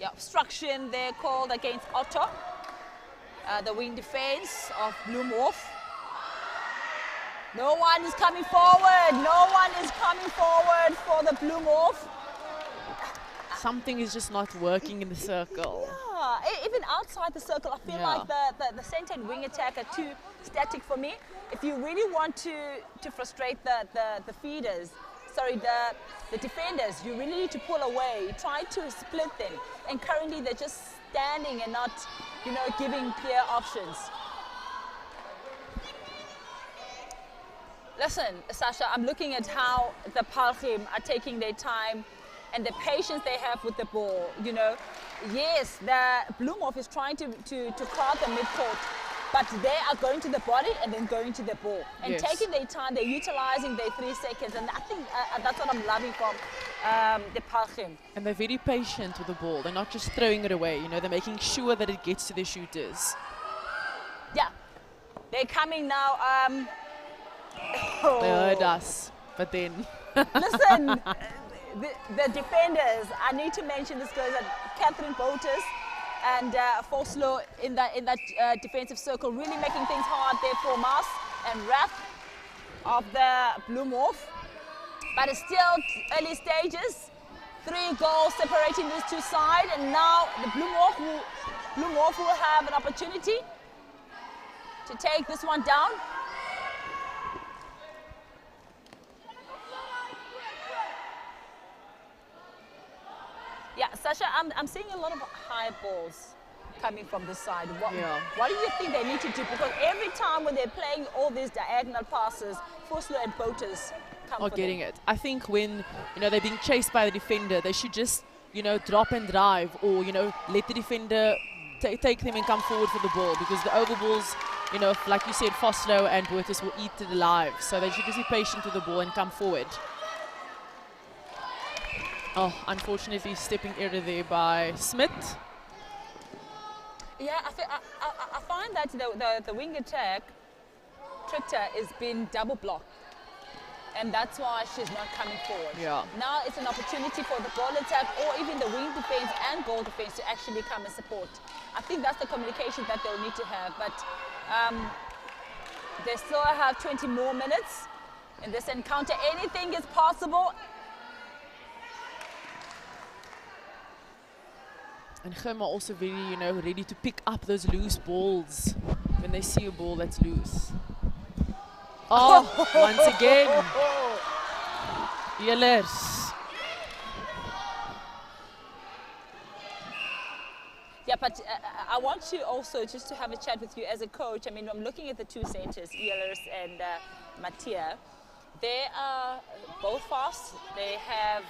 K: Yeah, obstruction they're called against Otto. The wing defense of Bloemhof. No one is coming forward. No one is coming forward for the Bloemhof.
A: Something is just not working in the circle.
K: Yeah, even outside the circle, I feel like the center and wing attack are too static for me. If you really want to frustrate the feeders, sorry, the defenders, you really need to pull away, try to split them. And currently they're just standing and not, giving clear options. Listen, Sasha, I'm looking at how the Paarl are taking their time and the patience they have with the ball. Yes, the Bloemhof is trying to crowd the midcourt, but they are going to the body and then going to the ball and taking their time. They're utilizing their 3 seconds, and I think that's what I'm loving from the Paarl.
A: And they're very patient with the ball. They're not just throwing it away. They're making sure that it gets to the shooters.
K: Yeah, they're coming now.
A: They heard us, but then.
K: Listen, the defenders, I need to mention this girl, Catherine Botus and Foslo in that defensive circle, really making things hard there for Mas and Rath of the Bloemhof. But it's still early stages. 3 goals separating these two sides, and now the Bloemhof will have an opportunity to take this one down. Yeah, Sasha, I'm seeing a lot of high balls coming from this side. What do you think they need to do? Because every time when they're playing all these diagonal passes, Foslo and Botus come for
A: getting
K: them.
A: it. I think when they're being chased by the defender, they should just drop and drive, or let the defender take them and come forward for the ball, because the over balls, like you said, Foslo and Botus will eat it alive. So they should just be patient with the ball and come forward. Oh, unfortunately, stepping error there by Smith.
K: Yeah, I find that the wing attack, Trichter, is being double blocked. And that's why she's not coming forward.
A: Yeah.
K: Now it's an opportunity for the ball attack or even the wing defense and goal defense to actually come and support. I think that's the communication that they'll need to have. But they still have 20 more minutes in this encounter. Anything is possible.
A: And Gim are also very, ready to pick up those loose balls when they see a ball that's loose. Oh, once again. Yellers.
K: Yeah, but I want you also just to have a chat with you as a coach. I mean, I'm looking at the 2 centers, Yellers and Mattia. They are both fast. They have...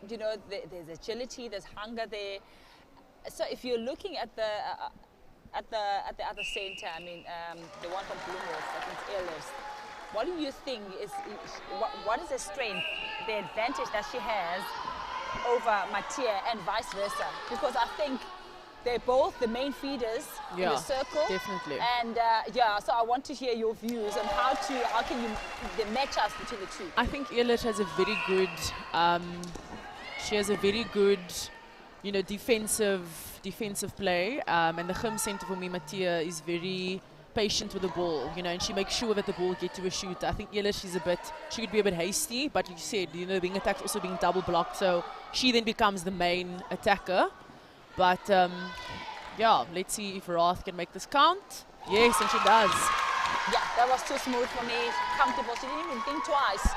K: there's agility, there's hunger there. So if you're looking at the other center, I mean, the one from Bloemhof, I think it's Ehlers. What do you think what is the strength, the advantage that she has over Mattia and vice versa? Because I think they're both the main feeders in the circle.
A: Definitely.
K: And so I want to hear your views on how can you the matchups between the two.
A: I think Ehlers has a very good. She has a very good, defensive play. And the Gim center for me, Mattia, is very patient with the ball, and she makes sure that the ball gets to a shooter. I think Ehlers, she could be a bit hasty, but like you said, the wing attack's also being double blocked, so she then becomes the main attacker. But let's see if Rath can make this count. Yes, and she does.
K: Yeah, that was too smooth for me. Comfortable. She didn't even think twice.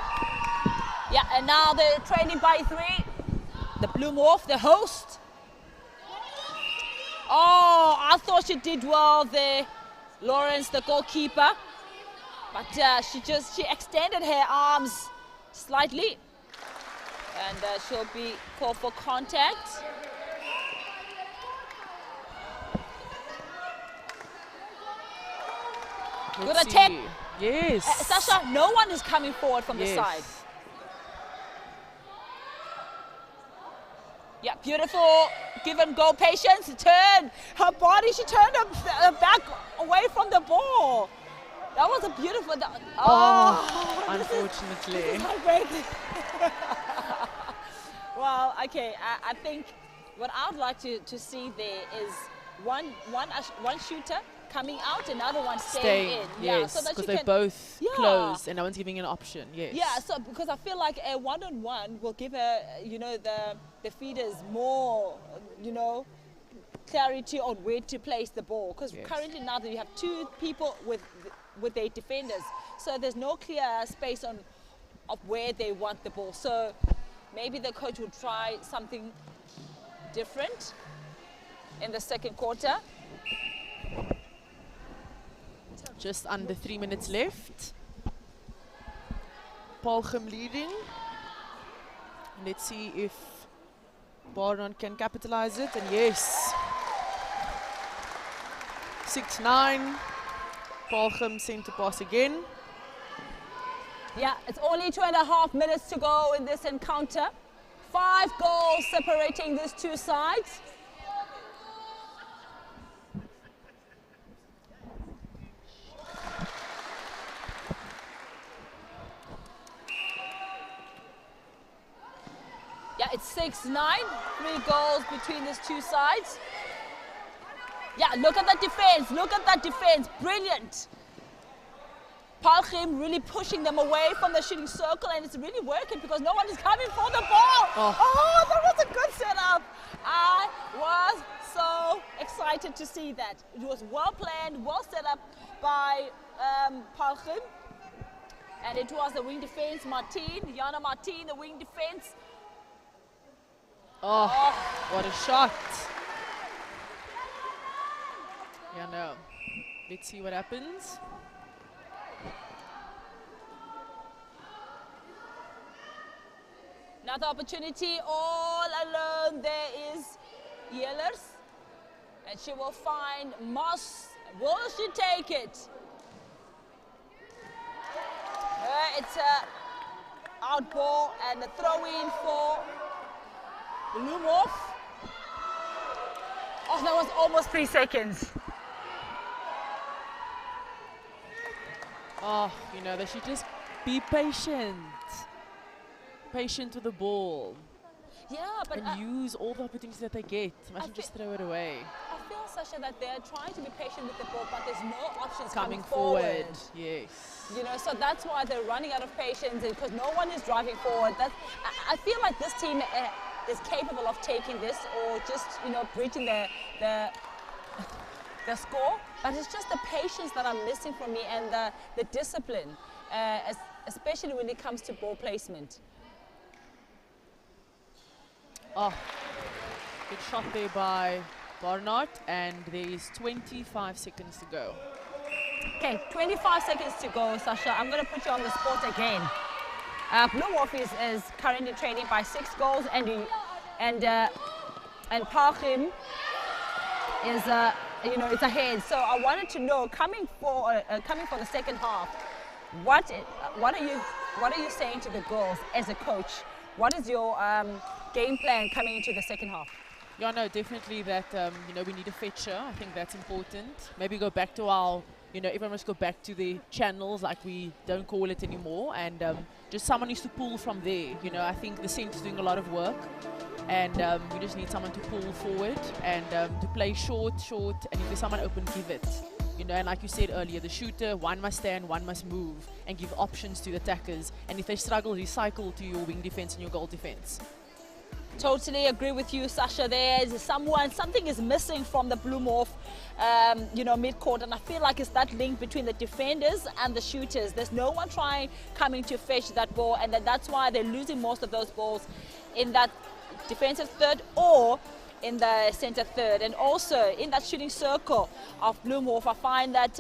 K: Yeah, and now they're trailing by 3. The Bloemhof, the host. Oh, I thought she did well there, Lawrence, the goalkeeper. But she extended her arms slightly. And she'll be called for contact. Good attempt.
A: Yes.
K: Sasha, no one is coming forward from the side. Yeah, beautiful. Give and go patience. Turn her body. She turned her back away from the ball. That was a beautiful.
A: Unfortunately.
K: This is heartbreaking. Well, okay. I think what I'd like to see there is one shooter coming out, another one staying in.
A: Yes,
K: so that
A: because
K: you
A: they're both
K: Yeah.
A: closed and no one's giving an option. Yes.
K: Yeah, so because I feel like a one-on-one will give the feeders more, clarity on where to place the ball. Because currently now that you have two people with their defenders, so there's no clear space of where they want the ball. So maybe the coach will try something different in the second quarter.
A: Just under 3 minutes left. Paarl leading. Let's see if Baron can capitalize it. And yes. 6-9. Paarl sent to pass again.
K: Yeah, it's only 2.5 minutes to go in this encounter. 5 goals separating these two sides. Yeah, it's 6-9, 3 goals between these two sides. Yeah, look at that defense, brilliant. Paarl really pushing them away from the shooting circle, and it's really working because no one is coming for the ball. Oh, that was a good setup. I was so excited to see that. It was well planned, well set up by Paarl. And it was the wing defense, Jana Martin, the wing defense.
A: Oh, what a shot. Yeah, no. Let's see what happens.
K: Another opportunity all alone. There is Yellers. And she will find Moss. Will she take it? It's a out ball and a throw in for Bloemhof. Oh, that was almost 3 seconds.
A: Oh, they should just be patient. Patient with the ball.
K: Yeah, but
A: and use all the opportunities that they get. Mustn't just throw it away.
K: I feel, Sasha, that they're trying to be patient with the ball, but there's no options
A: coming
K: forward.
A: Yes.
K: So that's why they're running out of patience, because no one is driving forward. I feel like this team is capable of taking this or just, breaching the score. But it's just the patience that I'm missing from me and the discipline, especially when it comes to ball placement.
A: Oh, good shot there by Barnard, and there is 25 seconds to go.
K: Okay, 25 seconds to go, Sasha. I'm going to put you on the spot again. Bloemhof is currently trailing by 6 goals, and Paarl is it's ahead. So I wanted to know, coming for the second half, what are you saying to the girls as a coach? What is your game plan coming into the second half?
A: Yeah, no, definitely that, we need a fetcher. I think that's important. Maybe go back to our, everyone must go back to the channels, like we don't call it anymore. And just someone needs to pull from there. I think the center's doing a lot of work. And we just need someone to pull forward and to play short. And if there's someone open, give it. And like you said earlier, the shooter, one must stand, one must move, and give options to the attackers. And if they struggle, recycle to your wing defense and your goal defense.
K: Totally agree with you, Sasha. Something is missing from the Bloemhof, mid-court, and I feel like it's that link between the defenders and the shooters. There's no one coming to fetch that ball, and that's why they're losing most of those balls in that defensive third or in the center third. And also in that shooting circle of Bloemhof, I find that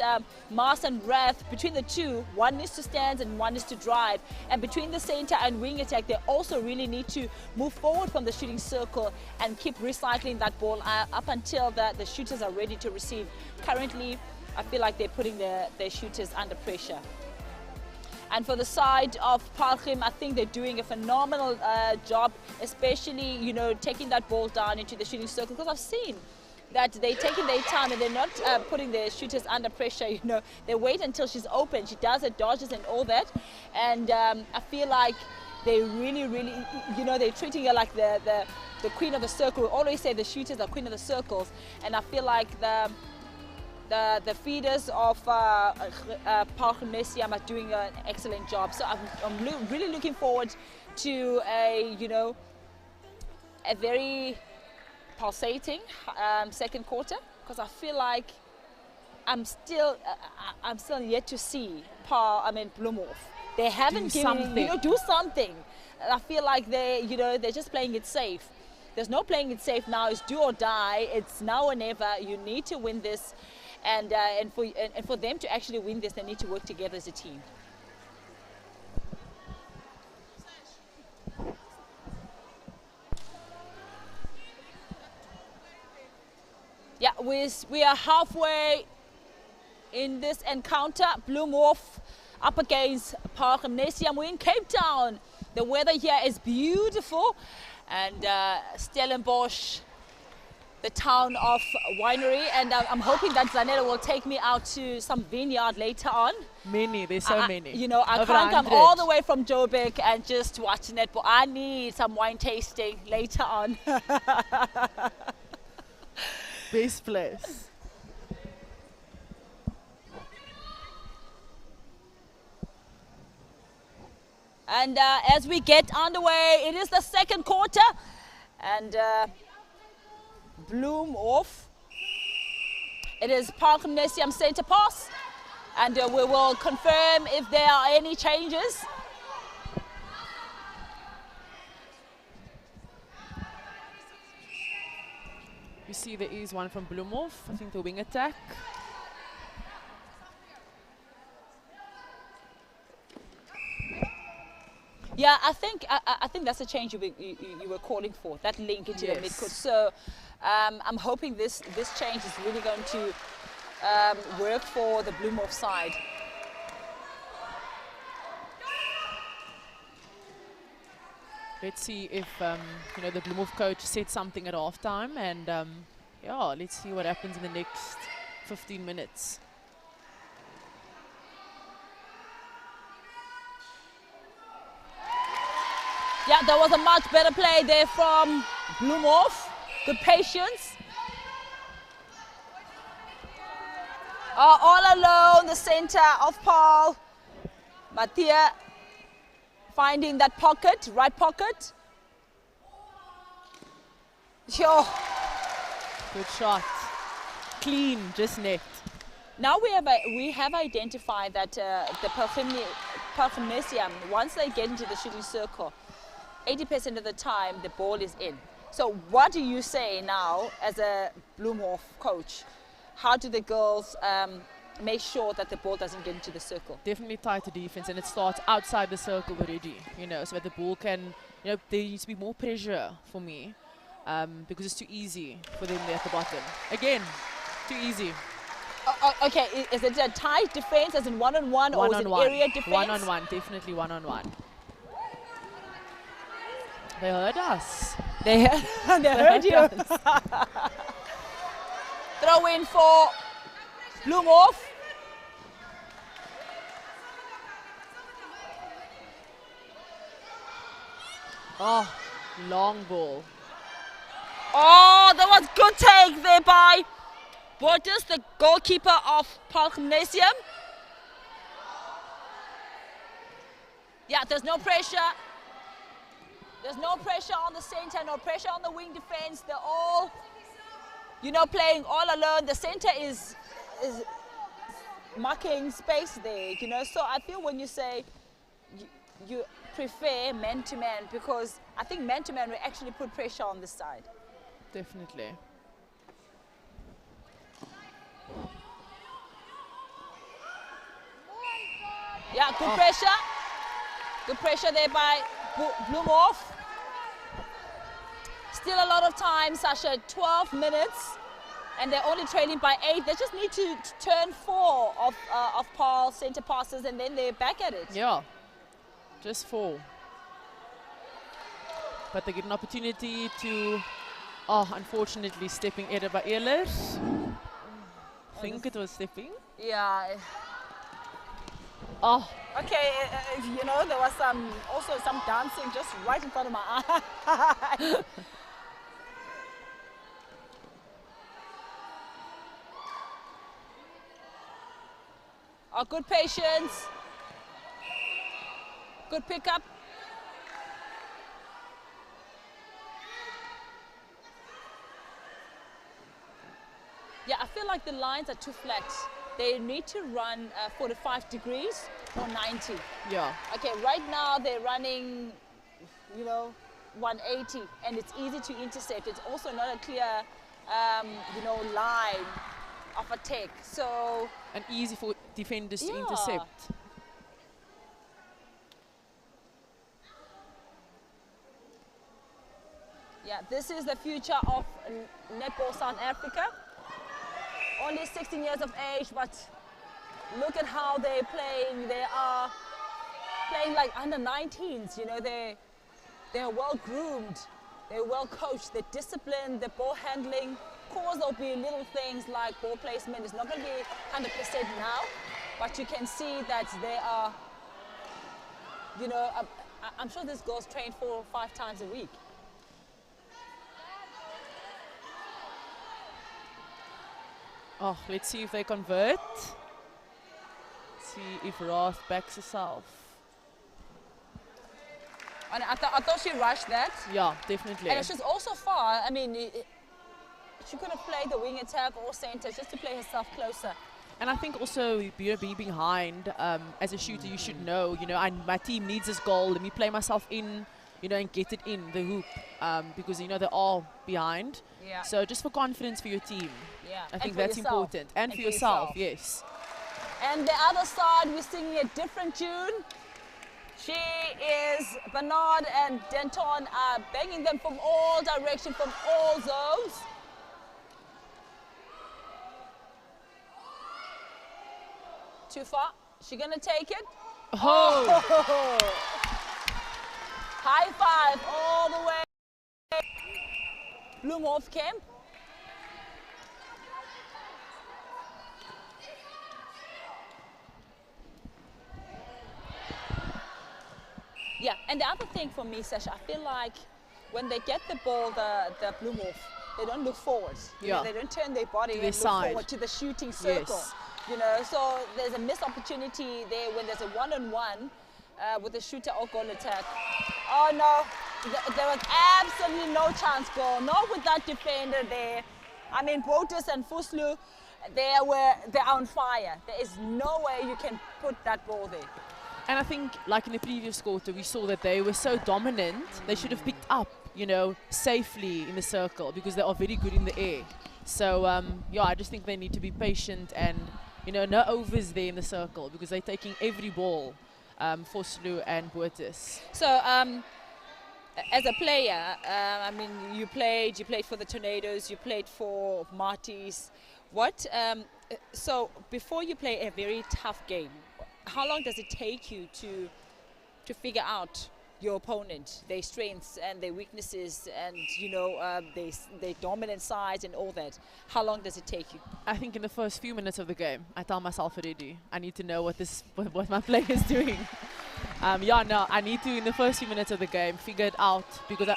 K: Mars and Rath, between the two, one needs to stand and one needs to drive. And between the center and wing attack, they also really need to move forward from the shooting circle and keep recycling that ball up until the shooters are ready to receive. Currently, I feel like they're putting their shooters under pressure. And for the side of Paarl, I think they're doing a phenomenal job, especially, you know, taking that ball down into the shooting circle, because I've seen that they're taking their time and they're not putting their shooters under pressure. You know, they wait until she's open. She does her dodges and all that. And I feel like they really, you know, they're treating her like the queen of the circle. We always say the shooters are queen of the circles. And I feel like the feeders of Paarl Gimnasium are doing an excellent job. So I'm really looking forward to a a very pulsating second quarter, because I feel like I'm still yet to see Bloemhof. They haven't do something. I feel like they're just playing it safe. There's no playing it safe now. It's do or die. It's now or never. You need to win this, and for them to actually win this, they need to work together as a team. Yeah, we are halfway in this encounter. Bloemhof up against Paarl Gimnasium. We're in Cape Town. The weather here is beautiful, and Stellenbosch, the town of winery, and I'm hoping that Zanella will take me out to some vineyard later on.
A: There's so many.
K: You know, I can't come all the way from Joburg and just watch netball. I need some wine tasting later on.
A: Best place.
K: And as we get underway, it is the second quarter, and Bloemhof. It is Paarl Gimnasium center pass, and we will confirm if there are any changes.
A: You see there is one from Bloemhof, I think the wing attack.
K: Yeah, I think that's a change you were calling for, that link into the midcourt. So I'm hoping this change is really going to work for the Bloemhof side.
A: Let's see if the Bloemhof coach said something at halftime, and yeah, let's see what happens in the next 15 minutes.
K: Yeah, that was a much better play there from Bloemhof. Good patience. All alone, the center of Paarl. Mattia finding that pocket, right pocket. Sure.
A: Good shot. Clean, just net.
K: Now we have identified that the Paarl Gimnasium, once they get into the shooting circle, 80% of the time the ball is in. So what do you say now as a Bloemhof coach? How do the girls make sure that the ball doesn't get into the circle?
A: Definitely tighter defense, and it starts outside the circle already, so that the ball can, there needs to be more pressure for me, because it's too easy for them there at the bottom. Again, too easy.
K: Okay, is it a tight defense as in one-on-one, or is it area defense?
A: One-on-one, definitely one-on-one. They heard us.
K: They heard you. Throw in for Bloemhof.
A: Oh, long ball.
K: Oh, that was good take there by Bortus, the goalkeeper of Paarl Gimnasium. Yeah, there's no pressure. There's no pressure on the center, no pressure on the wing defense. They're all, playing all alone. The center is marking space there, So I feel when you say you prefer man-to-man, because I think man-to-man will actually put pressure on this side.
A: Definitely.
K: Yeah, good pressure. Good pressure there by Bloemhof. Still a lot of time, Sasha, 12 minutes. and they're only trailing by 8. They just need to turn 4 of Paarl center passes, and then they're back at it.
A: Yeah, just 4. But they get an opportunity to, unfortunately, stepping eerder by Ehlers. I think it was stepping.
K: Yeah.
A: Oh.
K: Okay, you know, there was also some dancing just right in front of my eye. Oh, good patience. Good pickup. Yeah, I feel like the lines are too flat. They need to run 45 degrees or 90.
A: Yeah.
K: Okay, right now they're running, you know, 180, and it's easy to intercept. It's also not a clear, you know, line of attack. So.
A: And easy for defenders to intercept.
K: Yeah, this is the future of netball South Africa. Only 16 years of age, but look at how they're playing. They are playing like under 19s. You know, they're well groomed, they're well coached, they're disciplined, the ball handling. Of course, there'll be little things like ball placement. It's not going to be 100% now, but you can see that they are. You know, I'm sure these girls train 4 or 5 times a week.
A: Oh, let's see if they convert. See if Roth backs herself.
K: And I thought she rushed that.
A: Yeah, definitely.
K: And she's also far. I mean, she could have played the wing attack or center just to play herself closer.
A: And I think also be behind as a shooter, you should know, you know, my team needs this goal. Let me play myself in, you know, and get it in the hoop because, you know, they're all behind.
K: Yeah.
A: So just for confidence for your team.
K: Yeah.
A: I think that's important. And for yourself, yes.
K: And the other side, we're singing a different tune. She is Bernard and Denton are banging them from all directions, from all zones. Too far. She gonna take it?
A: Oh!
K: High five all the way. Bloemhof camp. Yeah, and the other thing for me, Sasha, I feel like when they get the ball, the Bloemhof, they don't look forward. You know, they don't turn their body and look forward to the shooting circle.
A: Yes.
K: You know, so there's a missed opportunity there when there's a one-on-one with the shooter or goal attack. Oh no, there was absolutely no chance goal. Not with that defender there. I mean, Botus and Fuslu, they're on fire. There is no way you can put that ball there.
A: And I think, like in the previous quarter, we saw that they were so dominant, they should have picked up, you know, safely in the circle because they are very good in the air. So, yeah, I just think they need to be patient and, you know, no overs there in the circle because they're taking every ball, Foslu and Botus.
K: So, as a player, I mean, you played for the Tornadoes, you played for Marties. So, before you play a very tough game, how long does it take you to figure out your opponent, their strengths and their weaknesses, and you know their dominant sides and all that? How long does it take you?
A: I think in the first few minutes of the game, I tell myself already, I need to know what my player is doing. I need to in the first few minutes of the game figure it out because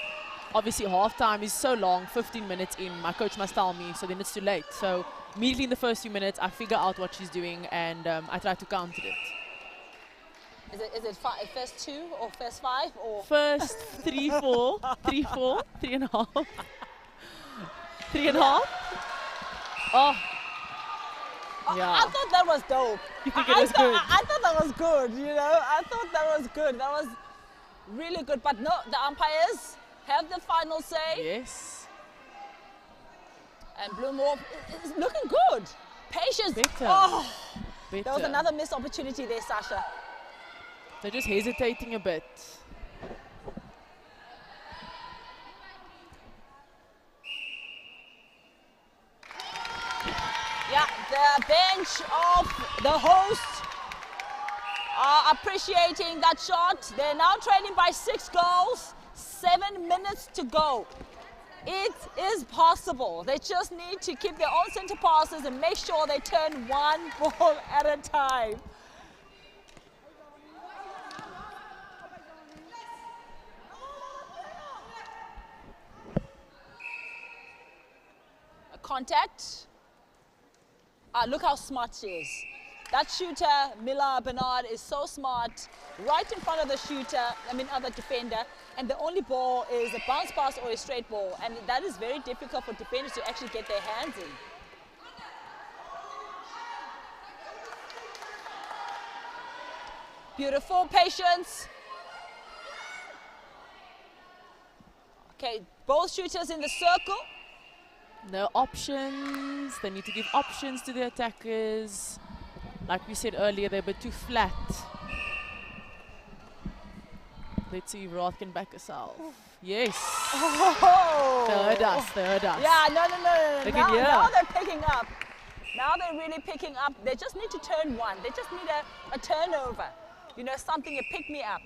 A: obviously halftime is so long, 15 minutes in. My coach must tell me, so then it's too late. So immediately in the first few minutes, I figure out what she's doing and I try to counter it.
K: Is it first 2 or first 5 or?
A: First 3, 4, 3, 4, 3.5. 3.5. Oh. Yeah.
K: I thought that was dope.
A: You think it was good?
K: I thought that was good, you know. I thought that was good. That was really good. But no, the umpires have the final say.
A: Yes.
K: And Bloemhof is looking good. Patience.
A: Better.
K: Oh.
A: Better.
K: There was another missed opportunity there, Sasha.
A: They're just hesitating a bit.
K: Yeah, the bench of the host are appreciating that shot. They're now trailing by 6 goals, 7 minutes to go. It is possible. They just need to keep their own center passes and make sure they turn one ball at a time. A contact. Look how smart she is. That shooter, Mila Bernard, is so smart, right in front of the shooter, other defender, and the only ball is a bounce pass or a straight ball, and that is very difficult for defenders to actually get their hands in. Beautiful, patience. Okay, both shooters in the circle.
A: No options. They need to give options to the attackers. Like we said earlier, they're a bit too flat. Let's see if Roth can back herself. Yes.
K: Oh.
A: They heard us.
K: Yeah, no. Now they're picking up. Now they're really picking up. They just need to turn one. They just need a turnover. You know, something, a pick me up.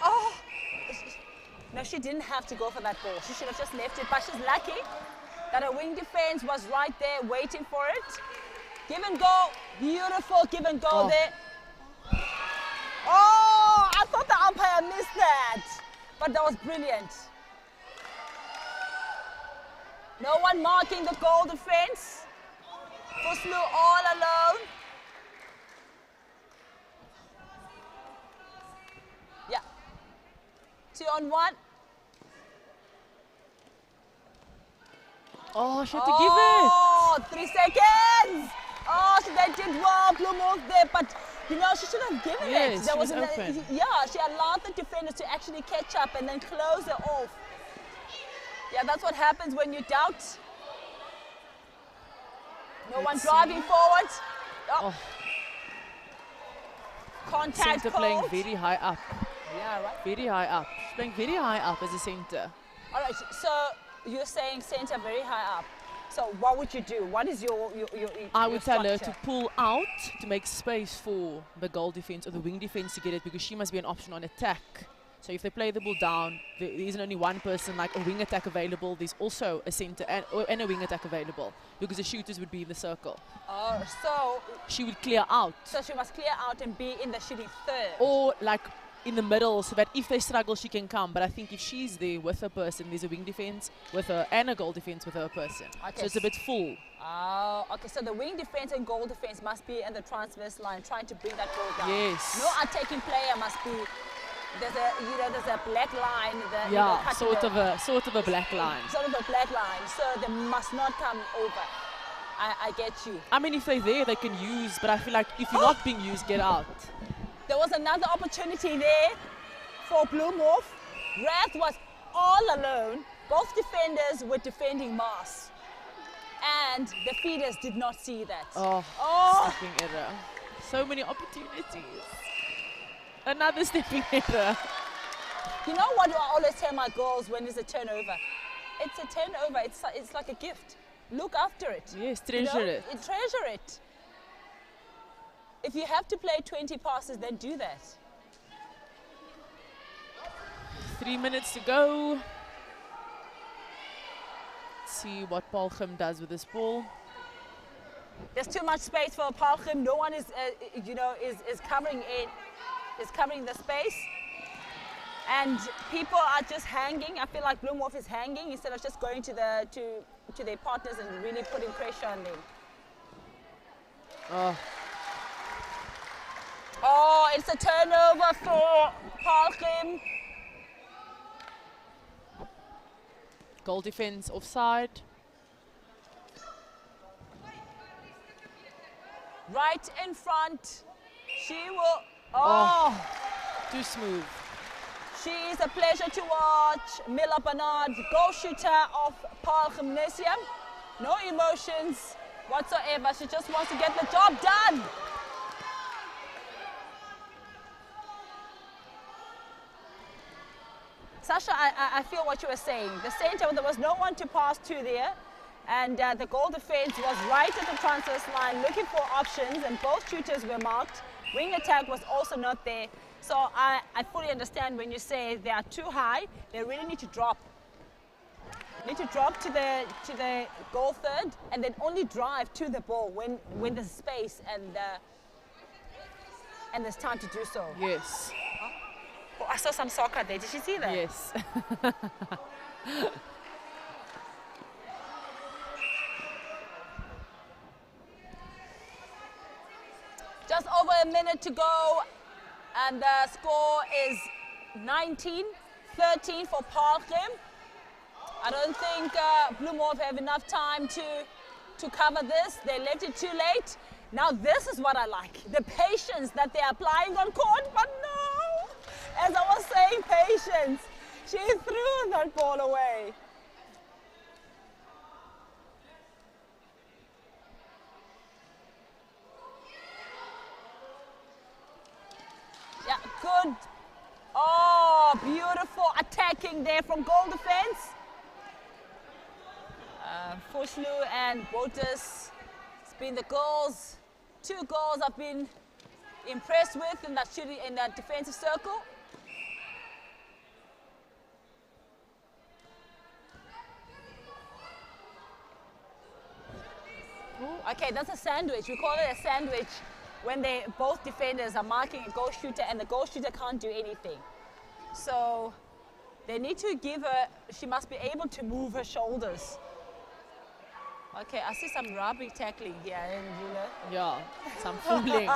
K: Oh. No, she didn't have to go for that ball. She should have just left it, but she's lucky that her wing defense was right there waiting for it. Give and go, beautiful give and go there. Oh, I thought the umpire missed that, but that was brilliant. No one marking the goal defense. Fuslu all alone. Yeah. 2 on 1.
A: Oh, she had to give it.
K: Oh, 3 seconds. Oh, so they did well, Bloemhof there, but you know, she should have given it.
A: There was open.
K: Yeah, she allowed the defenders to actually catch up and then close it off. Yeah, that's what happens when you doubt. No one driving forward. Oh. Contact
A: Centre
K: called.
A: playing very high up.
K: Yeah, right.
A: Very high up. She's playing very high up as a centre.
K: All right, so you're saying centre very high up. So what would you do? What is your
A: I would tell her
K: structure?
A: to pull out to make space for the goal defense or the wing defense to get it, because she must be an option on attack. So if they play the ball down, there isn't only one person like a wing attack available. There's also a centre and a wing attack available, because the shooters would be in the circle.
K: Oh, so
A: she would clear out.
K: So she must clear out and be in the shooting third.
A: Or like in the middle, so that if they struggle, she can come. But I think if she's there with a person, there's a wing defense with her and a goal defense with her person. Okay. So it's a bit full.
K: Oh, okay. So the wing defense and goal defense must be in the transverse line, trying to bring that ball down.
A: Yes.
K: No attacking player must be. There's a black line.
A: Yeah, sort of a black line.
K: Sort of a black line. So they must not come over. I get you.
A: I mean, if they're there, they can use. But I feel like if you're not being used, get out.
K: There was another opportunity there for Bloemhof. Rath was all alone. Both defenders were defending Mars. And the feeders did not see that.
A: Oh. Stepping error. So many opportunities. Another stepping error.
K: You know what I always tell my girls when it's a turnover? It's a turnover. It's like a gift. Look after it.
A: Yes, treasure it.
K: Treasure it. If you have to play 20 passes, then do that.
A: 3 minutes to go. Let's see what Paarl does with this ball.
K: There's too much space for Paarl. No one is, is covering it. Is covering the space, and people are just hanging. I feel like Bloemhof is hanging instead of just going to their partners and really putting pressure on them. Oh, it's a turnover for Paarl.
A: Goal defense offside.
K: Right in front. She will. Oh,
A: too smooth.
K: She is a pleasure to watch. Mila Bernard, goal shooter of Paarl Gimnasium. No emotions whatsoever. She just wants to get the job done. Sasha, I feel what you were saying. The center, there was no one to pass to there. And the goal defense was right at the transverse line looking for options, and both shooters were marked. Wing attack was also not there. So I fully understand when you say they are too high, they really need to drop. Need to drop to the goal third and then only drive to the ball when there's space and there's time to do so.
A: Yes.
K: Oh, I saw some soccer there. Did you see that?
A: Yes.
K: Just over a minute to go, and the score is 19-13 for Paarl. I don't think Bloemhof have enough time to cover this. They left it too late. Now this is what I like, the patience that they're applying on court, but no! As I was saying, patience. She threw that ball away. Yeah, good. Oh, beautiful attacking there from goal defense. Foslu and Botus, it's been the goals, 2 goals I've been impressed with in that defensive circle. Ooh, okay, that's a sandwich. We call it a sandwich when both defenders are marking a goal shooter and the goal shooter can't do anything. So they need to give her, she must be able to move her shoulders. Okay, I see some rugby tackling here, Julia.
A: Yeah, some fumbling.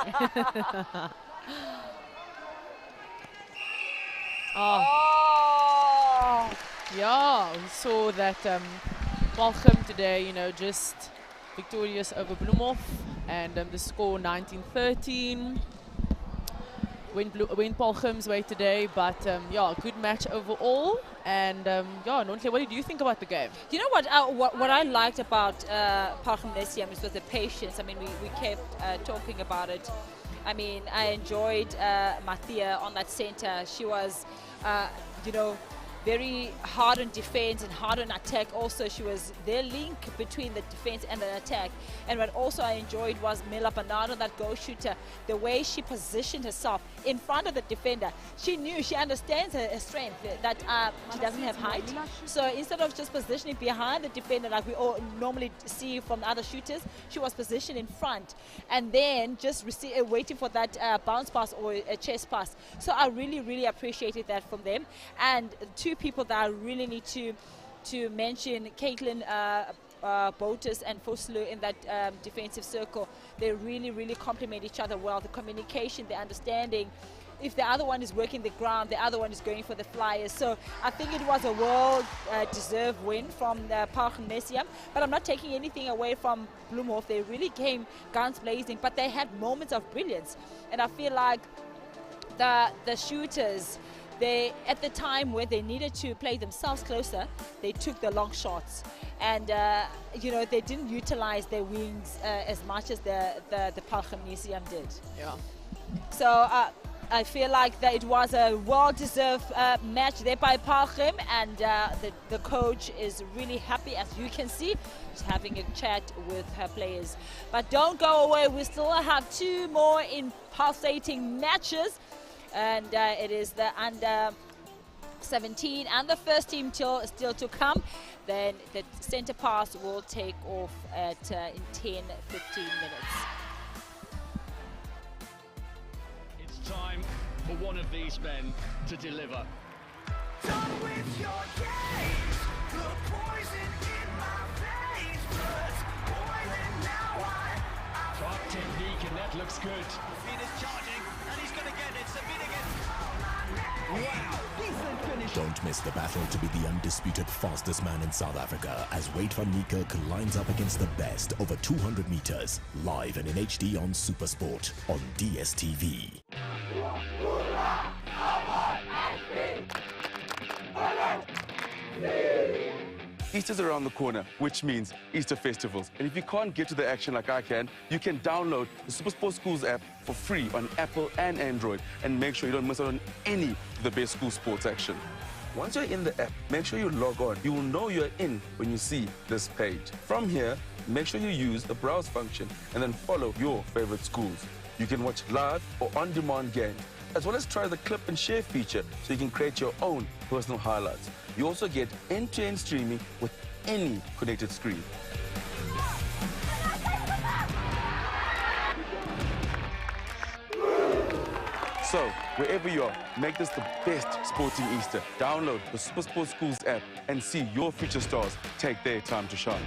K: Oh.
A: Yeah, we saw that Bloemhof today, you know, just victorious over Bloemhof, and the score 19-13. Went Bloemhof's way today, but yeah, good match overall. And yeah, Nontle, what did you think about the game?
K: You know what I liked about Paarl Gimnasium was the patience. I mean, we kept talking about it. I mean, I enjoyed Mathia on that center. She was, you know, very hard on defense and hard on attack. Also, she was their link between the defense and the attack. And what also I enjoyed was Mila Bernardo, that goal shooter, the way she positioned herself in front of the defender. She knew, she understands her strength, that she doesn't have height. So instead of just positioning behind the defender like we all normally see from the other shooters, she was positioned in front and then just waiting for that bounce pass or a chest pass. So I really, really appreciated that from them. And 2 people that I really need to mention, Caitlin Botus and Foslu in that defensive circle. They really, really complement each other well. The communication, the understanding. If the other one is working the ground, the other one is going for the flyers. So I think it was a well-deserved win from Paarl Gimnasium. But I'm not taking anything away from Bloemhof. They really came guns blazing, but they had moments of brilliance. And I feel like the shooters, they, at the time where they needed to play themselves closer, they took the long shots. And, you know, they didn't utilize their wings as much as the Paarl Gimnasium did.
A: Yeah.
K: So I feel like that it was a well-deserved match there by Paarl Gim, and the coach is really happy, as you can see. She's having a chat with her players. But don't go away, we still have 2 more in pulsating matches. And it is the under 17 and the first team still to come. Then the center pass will take off at in 10-15 minutes.
G: It's time for one of these men to deliver.
C: Done with your games, the poison in my veins, blood's boiling now.
G: Sharp technique, and that looks good.
C: Sabina's charging, and he's going to get it. Sabina gets... Wow, decent finish.
H: Don't miss the battle to be the undisputed fastest man in South Africa as Wade van Niekerk lines up against the best over 200 meters, live and in HD on SuperSport on DSTV.
L: Easter's around the corner, which means Easter festivals. And if you can't get to the action like I can, you can download the SuperSport Schools app for free on Apple and Android, and make sure you don't miss out on any of the best school sports action. Once you're in the app, make sure you log on. You will know you're in when you see this page. From here, make sure you use the browse function and then follow your favorite schools. You can watch live or on-demand games, as well as try the clip and share feature so you can create your own personal highlights. You also get end-to-end streaming with any connected screen. So, wherever you are, make this the best sporting Easter. Download the SuperSport Schools app and see your future stars take their time to shine.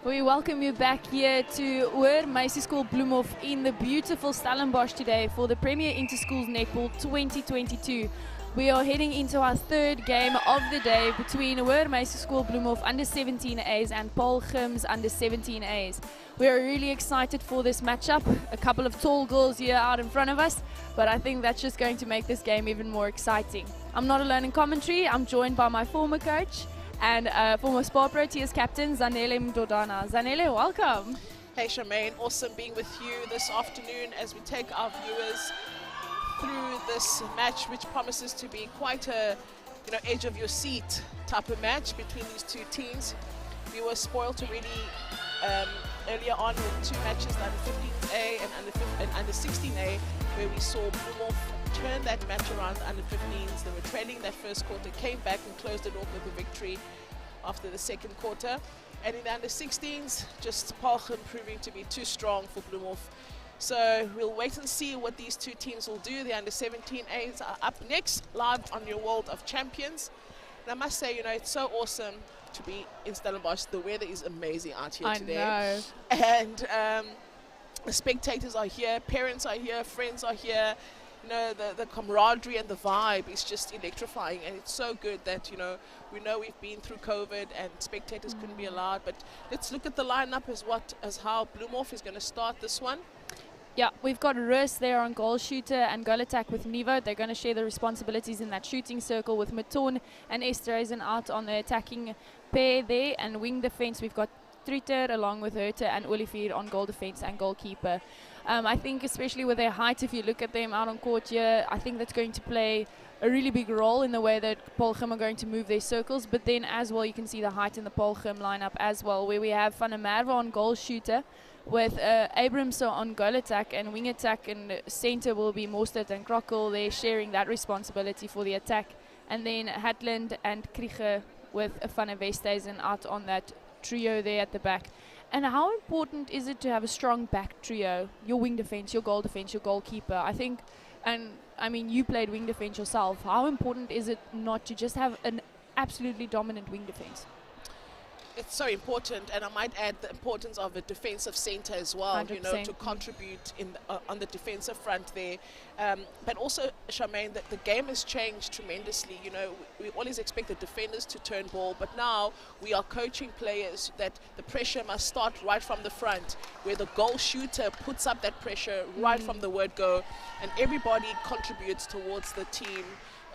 M: We welcome you back here to Hoër Meisie School Bloemhof in the beautiful Stellenbosch today for the Premier Interschools Netball 2022. We are heading into our third game of the day between Hoër Meisie School Bloemhof under 17As and Paarl Gim's under 17As. We are really excited for this matchup. A couple of tall girls here out in front of us, but I think that's just going to make this game even more exciting. I'm not alone in commentary. I'm joined by my former coach and former Spar Proteas captain, Zanele Mdodana. Zanele, welcome.
B: Hey Charmaine, awesome being with you this afternoon as we take our viewers through this match, which promises to be quite a edge of your seat type of match between these two teams. We were spoiled already earlier on with two matches, the under 15A and under 16A, where we saw Bloemhof turn that match around the under 15s. They were trailing that first quarter, came back and closed it off with a victory after the second quarter. And in the under 16s, just Paarl proving to be too strong for Bloemhof. So we'll wait and see what these two teams will do. The under 17As are up next, live on your World of Champions. And I must say, it's so awesome to be in Stellenbosch. The weather is amazing out here today.
M: I know.
B: And the spectators are here, parents are here, friends are here. The camaraderie and the vibe is just electrifying, and it's so good that we know we've been through COVID and spectators couldn't be allowed. But let's look at the lineup as how Bloemhof is going to start this one.
M: Yeah, we've got Rus there on goal shooter and goal attack with Nivo. They're going to share the responsibilities in that shooting circle with Maton and Esterhuizen out on the attacking pair there. And wing defense, we've got Triter along with Herter and Olivier on goal defense and goalkeeper. I think especially with their height, if you look at them out on court here, I think that's going to play a really big role in the way that Paarl Gim are going to move their circles. But then as well, you can see the height in the Paarl Gim lineup as well, where we have Van der Merwe on goal shooter, with Abramson on goal attack and wing attack, and center will be Mostert and Krokkel. They're sharing that responsibility for the attack. And then Hatland and Krieger with Van der Westhuizen out on that trio there at the back. And how important is it to have a strong back trio? Your wing defense, your goal defense, your goalkeeper. I think, and I mean, you played wing defense yourself. How important is it not to just have an absolutely dominant wing defense?
B: It's so important, and I might add the importance of a defensive center as well,
M: 100%.
B: To contribute on the defensive front there. But also, Charmaine, that the game has changed tremendously. We always expect the defenders to turn ball, but now we are coaching players that the pressure must start right from the front, where the goal shooter puts up that pressure right from the word go, and everybody contributes towards the team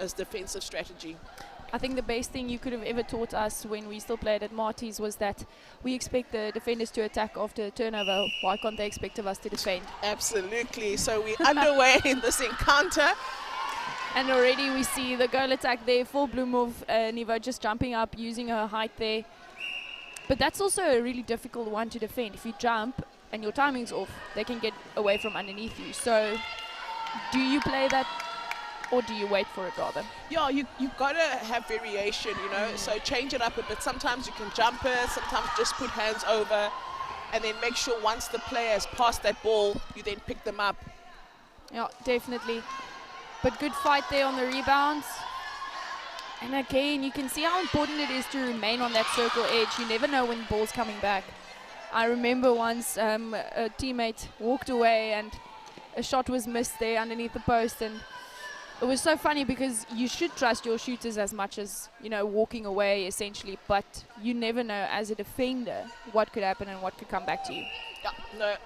B: as defensive strategy.
M: I think the best thing you could have ever taught us when we still played at Marty's was that we expect the defenders to attack after a turnover. Why can't they expect of us to defend?
B: Absolutely. So we're underway in this encounter.
M: And already we see the goal attack there for Bloemhof. Nivo just jumping up, using her height there. But that's also a really difficult one to defend. If you jump and your timing's off, they can get away from underneath you. So do you play that or do you wait for it rather?
B: Yeah, you gotta have variation, you know, so change it up a bit. Sometimes you can jump it, sometimes just put hands over, and then make sure once the player has passed that ball, you then pick them up.
M: Yeah, definitely. But good fight there on the rebounds. And again, you can see how important it is to remain on that circle edge. You never know when the ball's coming back. I remember once a teammate walked away and a shot was missed there underneath the post, and it was so funny because you should trust your shooters as much as, you know, walking away essentially, but you never know as a defender what could happen and what could come back to you.
B: Yeah, no,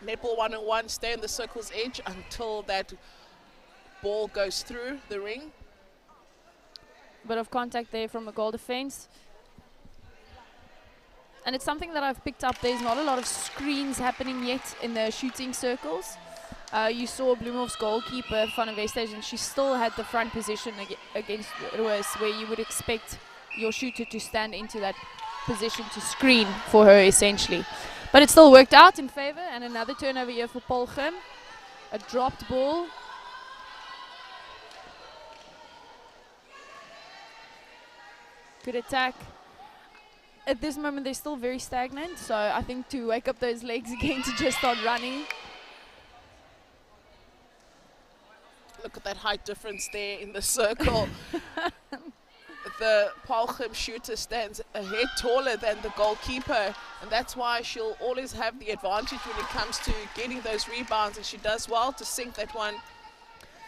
B: netball 1-on-1, stay on the circle's edge until that ball goes through the ring.
M: Bit of contact there from the goal defense. And it's something that I've picked up. There's not a lot of screens happening yet in the shooting circles. You saw Bloemhof's goalkeeper, Van der Westhuizen, and she still had the front position against Roos, where you would expect your shooter to stand into that position to screen for her, essentially. But it still worked out in favor, and another turnover here for Paarl. A dropped ball. Good attack. At this moment, they're still very stagnant, so I think to wake up those legs again to just start running.
B: Look at that height difference there in the circle. The Paarl shooter stands a head taller than the goalkeeper, and that's why she'll always have the advantage when it comes to getting those rebounds, and she does well to sink that one.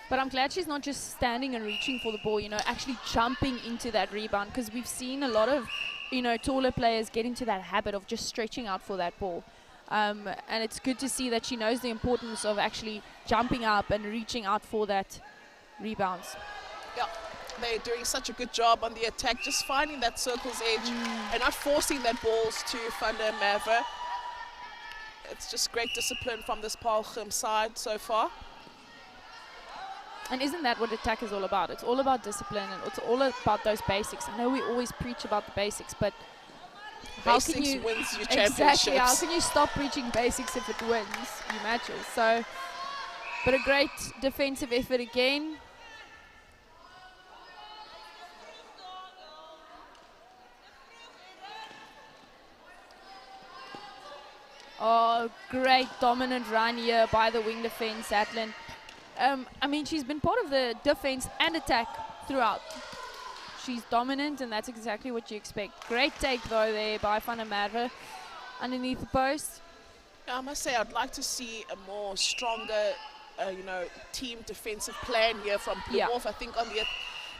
M: But I'm glad she's not just standing and reaching for the ball, you know, actually jumping into that rebound, because we've seen a lot of, you know, taller players get into that habit of just stretching out for that ball. And it's good to see that she knows the importance of actually jumping up and reaching out for that rebounds.
B: Yeah, they're doing such a good job on the attack, just finding that circle's edge and not forcing that balls to Van der Merwe. It's just great discipline from this Paarl side so far.
M: And isn't that what attack is all about? It's all about discipline, and it's all about those basics. I know we always preach about the basics, but how can you
B: wins your championships.
M: Exactly, how can you stop preaching basics if it wins you matches? So, but a great defensive effort again. Oh, great dominant run here by the wing defense, Atlin. I mean, she's been part of the defense and attack throughout. She's dominant, and that's exactly what you expect. Great take, though, there by Van der Merwe underneath the post.
B: I must say, I'd like to see a more stronger, you know, team defensive plan here from Bloemhof. I think on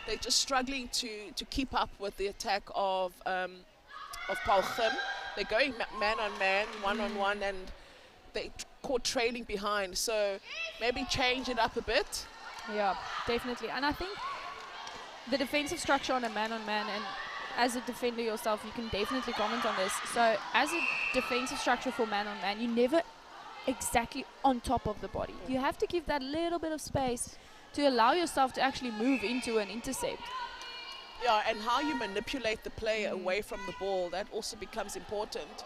B: they're just struggling to keep up with the attack of Paarl. They're going man on man, one on one, and they caught trailing behind. So maybe change it up a bit.
M: Yeah, definitely. And I think the defensive structure on a man-on-man, and as a defender yourself, you can definitely comment on this. So as a defensive structure for man-on-man, you're never exactly on top of the body. You have to give that little bit of space to allow yourself to actually move into an intercept.
B: Yeah, and how you manipulate the player away from the ball, that also becomes important.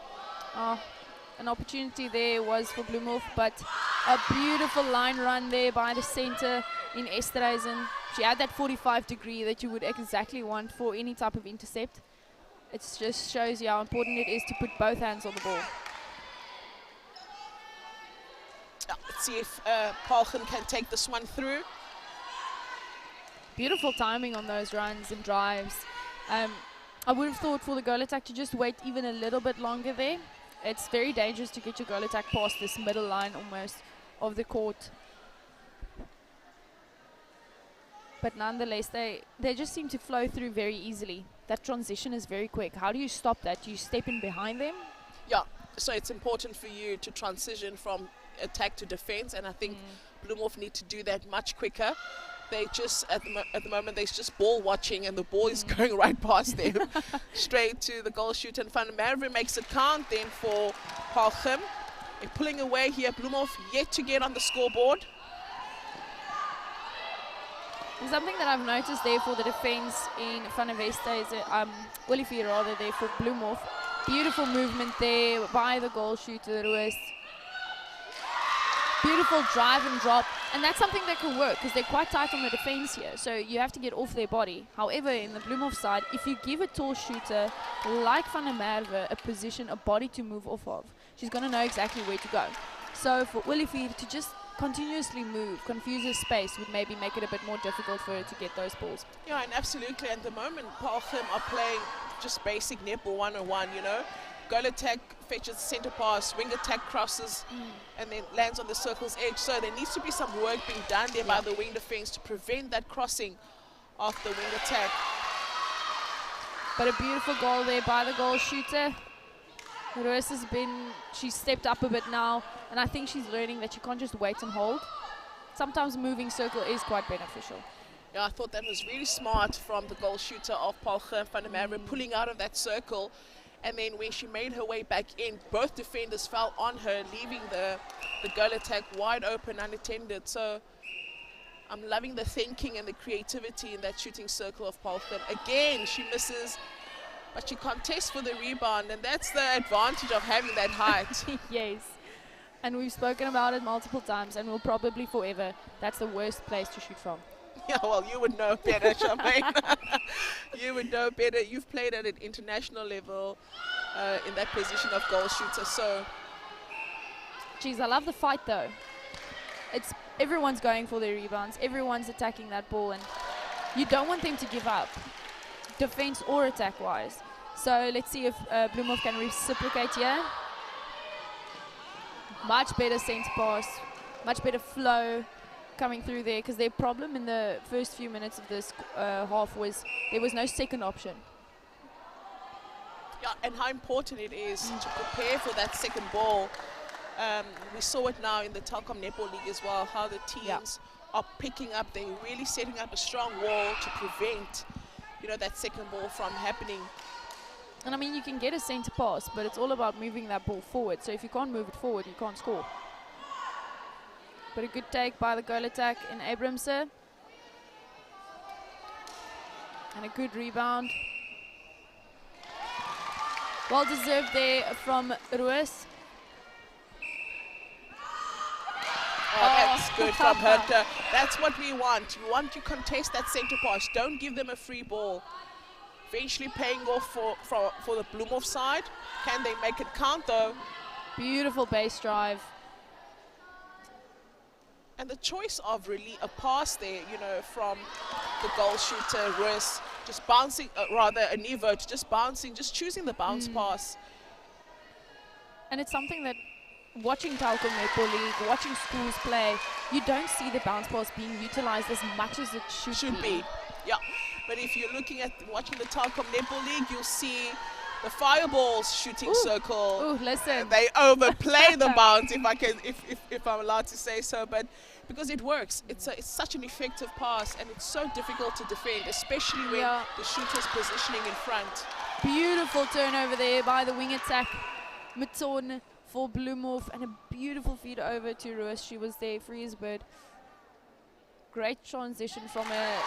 M: An opportunity there was for Bloemhof, but a beautiful line run there by the center in Esterhuizen. She had that 45 degree that you would exactly want for any type of intercept. It just shows you how important it is to put both hands on the ball.
B: Let's see if Paarl can take this one through.
M: Beautiful timing on those runs and drives. I would have thought for the goal attack to just wait even a little bit longer there. It's very dangerous to get your goal attack past this middle line almost of the court. But nonetheless, they just seem to flow through very easily. That transition is very quick. How do you stop that? Do you step in behind them?
B: Yeah, so it's important for you to transition from attack to defense, and I think Bloemhof need to do that much quicker. They just, at the moment, they're just ball watching, and the ball is going right past them, straight to the goal shooter. And Van der Merwe makes it count then for Paarl. They're pulling away here. Bloemhof yet to get on the scoreboard.
M: And something that I've noticed there for the defense in Van der Westhuizen, Olivier rather, there for Bloemhof. Beautiful movement there by the goal shooter, Roos. Beautiful drive and drop, and that's something that can work because they're quite tight on the defense here, so you have to get off their body. However, in the Bloemhof side, if you give a tall shooter like Van der Merwe a position, a body to move off of, she's going to know exactly where to go. So for Olivier to just continuously move, confuse her space, would maybe make it a bit more difficult for her to get those balls.
B: Yeah, and absolutely. At the moment, Paarl are playing just basic netball 101, you know. Goal attack fetches centre pass, wing attack crosses, and then lands on the circle's edge. So there needs to be some work being done there by the wing defence to prevent that crossing of the wing attack.
M: But a beautiful goal there by the goal shooter. Roos has she's stepped up a bit now, and I think she's learning that you can't just wait and hold. Sometimes moving circle is quite beneficial.
B: Yeah, I thought that was really smart from the goal shooter of Paarl Van der Merwe, pulling out of that circle. And then when she made her way back in, both defenders fell on her, leaving the goal attack wide open, unattended. So I'm loving the thinking and the creativity in that shooting circle of Paarl. Again, she misses, but she contests for the rebound, and that's the advantage of having that height.
M: Yes, and we've spoken about it multiple times, and will probably forever. That's the worst place to shoot from.
B: Yeah, well, you would know better, Charmaine. You would know better. You've played at an international level in that position of goal shooter. So,
M: geez, I love the fight though. Everyone's going for their rebounds. Everyone's attacking that ball, and you don't want them to give up, defense or attack-wise. So let's see if Bloemhof can reciprocate here. Much better centre pass, much better flow coming through there, because their problem in the first few minutes of this half was there was no second option.
B: Yeah, and how important it is to prepare for that second ball. We saw it now in the Telkom Netball League as well, how the teams are picking up, they're really setting up a strong wall to prevent, you know, that second ball from happening.
M: And I mean, you can get a centre pass, but it's all about moving that ball forward. So if you can't move it forward, you can't score. But a good take by the goal attack in Abramson. And a good rebound. Well deserved there from Roos.
B: Oh, that's good from her. That's what we want. You want to contest that centre pass. Don't give them a free ball. Eventually paying off for the Bloemhof side. Can they make it count though?
M: Beautiful base drive.
B: And the choice of really a pass there, you know, from the goal shooter, Roos, just bouncing, rather a Nivert, just bouncing, just choosing the bounce pass.
M: And it's something that watching Telkom Netball League, watching schools play, you don't see the bounce pass being utilized as much as it should be.
B: Yeah, but if you're looking at watching the Telkom Netball League, you'll see the fireballs shooting circle.
M: Ooh, listen.
B: They overplay the bounce, if I'm allowed to say so, but because it works. It's such an effective pass, and it's so difficult to defend, especially when the shooter's positioning in front.
M: Beautiful turnover there by the wing attack. Maton for Bloemhof, and a beautiful feed over to Roos. She was there, free as a bird. Great transition from a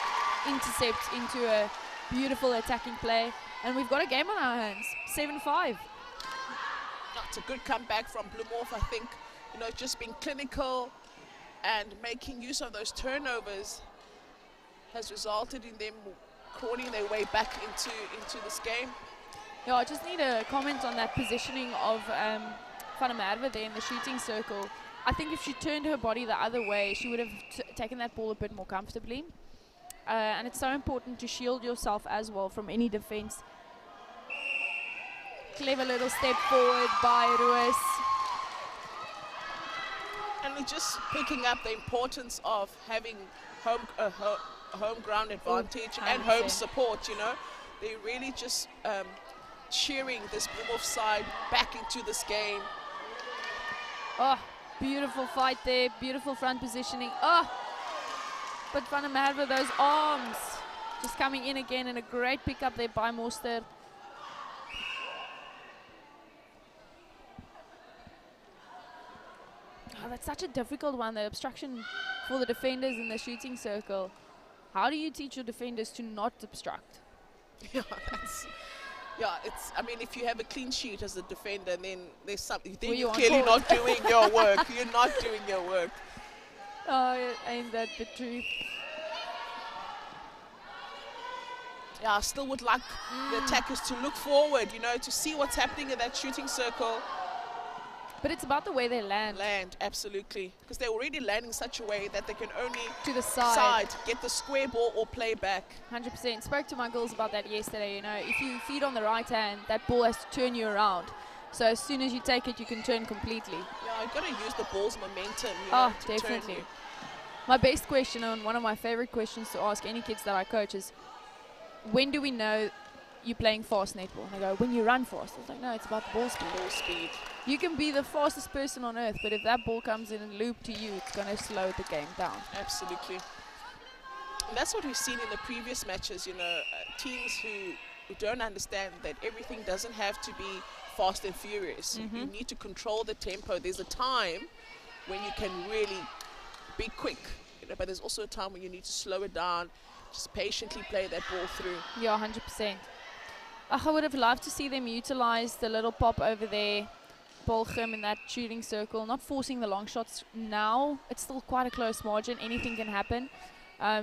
M: intercept into a beautiful attacking play. And we've got a game on our hands, 7-5.
B: That's a good comeback from Bloemhof, I think. You know, just being clinical and making use of those turnovers has resulted in them crawling their way back into this game.
M: Yeah, I just need a comment on that positioning of Van der Merwe there in the shooting circle. I think if she turned her body the other way, she would have taken that ball a bit more comfortably. And it's so important to shield yourself as well from any defense. Clever little step forward by Roos.
B: And we're just picking up the importance of having home ground advantage and home support, you know. They're really just cheering this Bloemhof side back into this game.
M: Oh, beautiful fight there, beautiful front positioning. Oh, but Van der Merwe, those arms just coming in again, and a great pickup there by Moster. Oh, that's such a difficult one, the obstruction for the defenders in the shooting circle. How do you teach your defenders to not obstruct?
B: Yeah, Yeah, it's. I mean, if you have a clean sheet as a defender, then there's something. Then
M: Well,
B: you're
M: you're on
B: clearly
M: court.
B: not doing your work. You're not doing your work.
M: Oh, ain't that the truth?
B: Yeah, I still would like the attackers to look forward, you know, to see what's happening in that shooting circle.
M: But it's about the way they land.
B: Land, absolutely. Because they're already landing such a way that they can only
M: To the side.
B: get the square ball or play back.
M: 100%. Spoke to my girls about that yesterday. You know, if you feed on the right hand, that ball has to turn you around. So as soon as you take it, you can turn completely.
B: Yeah, you've got to use the ball's momentum, you
M: Oh,
B: know, to turn
M: definitely.
B: you.
M: My best question, and one of my favorite questions to ask any kids that I coach is, when do we know you're playing fast netball? And they go, when you run fast. I was like, no, it's about the ball speed.
B: Ball speed.
M: You can be the fastest person on earth, but if that ball comes in and loop to you, it's going to slow the game down.
B: Absolutely. And that's what we've seen in the previous matches, you know, teams who don't understand that everything doesn't have to be fast and furious. You need to control the tempo. There's a time when you can really be quick, you know, but there's also a time when you need to slow it down, just patiently play that ball through.
M: Yeah, 100%. I would have loved to see them utilize the little pop over there, Bloemhof in that shooting circle, not forcing the long shots now. It's still quite a close margin. Anything can happen.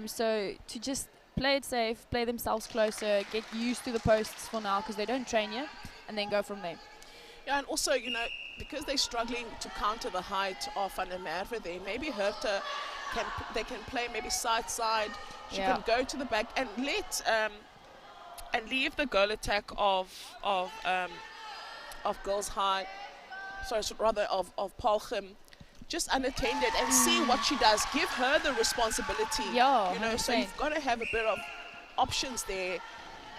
M: So to just play it safe, play themselves closer, get used to the posts for now because they don't train yet, and then go from there.
B: Yeah, and also, you know, because they're struggling to counter the height of Van der Merwe there, maybe Herta they can play maybe side. She can go to the back and let and leave the goal attack of Girls High, sorry, so rather of Paarl just unattended and see what she does. Give her the responsibility.
M: Yeah,
B: you know, so
M: 100%.
B: you've got to have a bit of options there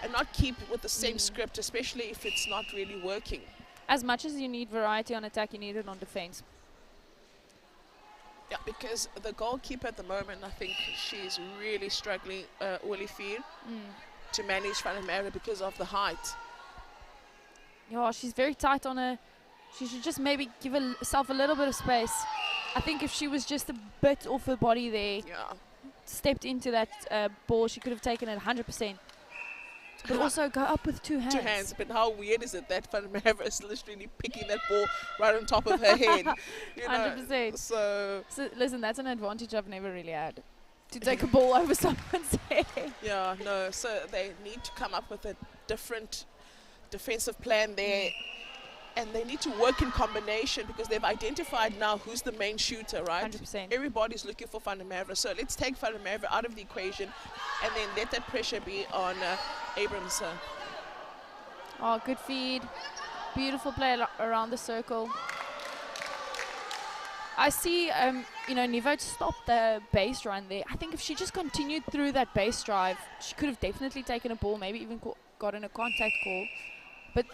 B: and not keep with the same script, especially if it's not really working.
M: As much as you need variety on attack, you need it on defense.
B: Yeah, because the goalkeeper at the moment, I think she's really struggling, Olivia, to manage Van der Merwe because of the height.
M: Yeah, she's very tight on her. She should just maybe give herself a little bit of space. I think if she was just a bit off her body there, stepped into that ball, she could have taken it 100%. But also go up with two hands.
B: Two hands, but how weird is it that Van der Merwe is literally picking that ball right on top of her head? You know?
M: 100%.
B: So
M: listen, that's an advantage I've never really had. To take a ball over someone's head.
B: Yeah, no, so they need to come up with a different defensive plan there. And they need to work in combination because they've identified now who's the main shooter, right?
M: 100%.
B: Everybody's looking for Van der Merwe. So let's take Van der Merwe out of the equation and then let that pressure be on Abrams.
M: Oh, good feed. Beautiful play around the circle. I see, you know, Nivo stopped the base run there. I think if she just continued through that base drive, she could have definitely taken a ball, maybe even gotten a contact call. But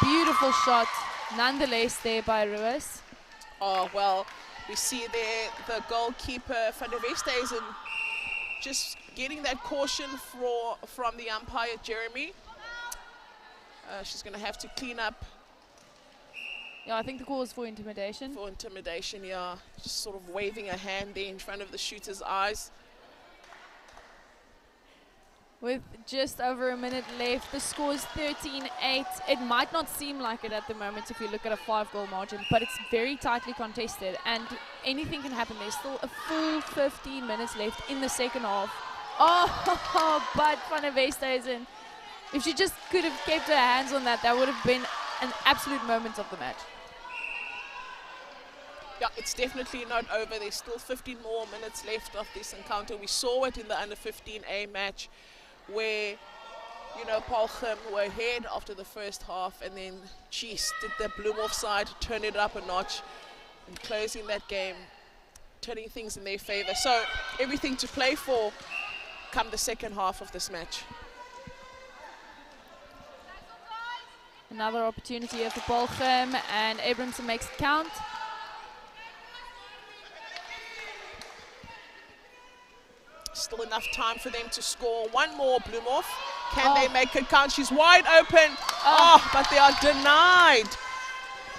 M: beautiful shot, nonetheless, there by Ruiz.
B: Oh, well, we see there the goalkeeper, Van der Westhuizen, just getting that caution from the umpire, Jeremy. She's going to have to clean up.
M: Yeah, I think the call is for intimidation.
B: For intimidation, yeah. Just sort of waving a hand there in front of the shooter's eyes.
M: With just over a minute left, the score is 13-8. It might not seem like it at the moment if you look at a 5-goal margin, but it's very tightly contested and anything can happen. There's still a full 15 minutes left in the second half. Oh, but Van der Westhuizen, if she just could have kept her hands on that, that would have been an absolute moment of the match.
B: Yeah, it's definitely not over. There's still 15 more minutes left of this encounter. We saw it in the under 15A match, where, you know, Paarl were ahead after the first half, and then, geez, did the Bloemhof side turn it up a notch and closing that game, turning things in their favor. So everything to play for come the second half of this match.
M: Another opportunity here for Paarl, and Abramson makes it count.
B: Still enough time for them to score one more, Bloemhof. Can they make it count? She's wide open. Oh, but they are denied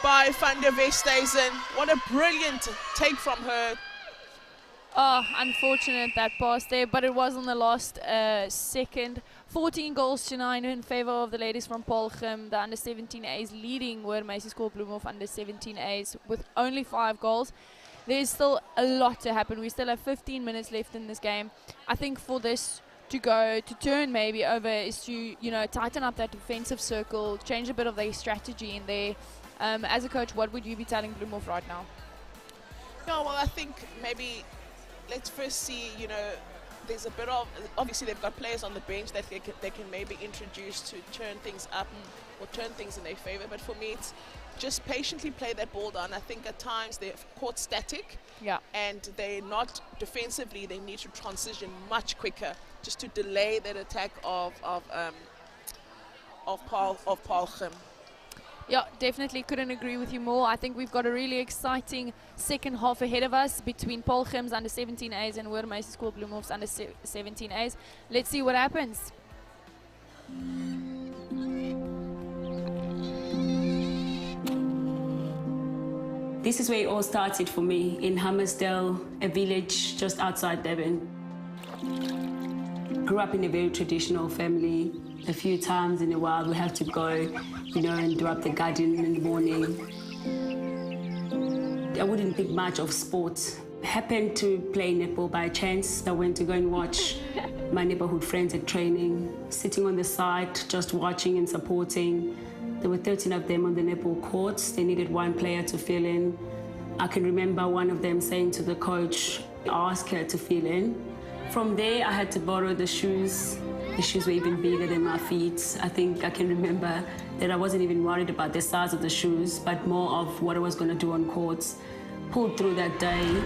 B: by Van der Westhuizen. What a brilliant take from her.
M: Oh, unfortunate that pass there, but it was on the last second. 14 goals to 9 in favor of the ladies from Paarl. The under 17As leading were Macy's School Bloemhof under 17As with only 5 goals. There's still a lot to happen. We still have 15 minutes left in this game. I think for this to turn maybe over is to, you know, tighten up that defensive circle, change a bit of their strategy in there. As a coach, what would you be telling Bloemhof right now?
B: No, well, I think maybe let's first see, you know, there's a bit of, obviously they've got players on the bench that they can maybe introduce to turn things up or turn things in their favor. But for me, it's just patiently play that ball down. I think at times they're caught static, and they're not defensively. They need to transition much quicker just to delay that attack of Paarl.
M: Yeah, definitely couldn't agree with you more. I think we've got a really exciting second half ahead of us between Paarl under 17As and Macy's School Bloemhof's under 17As. Let's see what happens.
I: This is where it all started for me, in Hammersdale, a village just outside Durban. Grew up in a very traditional family. A few times in a while we have to go, you know, and do up the garden in the morning. I wouldn't think much of sports. Happened to play netball by chance. I went to go and watch my neighborhood friends at training, sitting on the side, just watching and supporting. There were 13 of them on the netball courts. They needed one player to fill in. I can remember one of them saying to the coach, ask her to fill in. From there, I had to borrow the shoes. The shoes were even bigger than my feet. I think I can remember that I wasn't even worried about the size of the shoes, but more of what I was going to do on courts. Pulled through that day.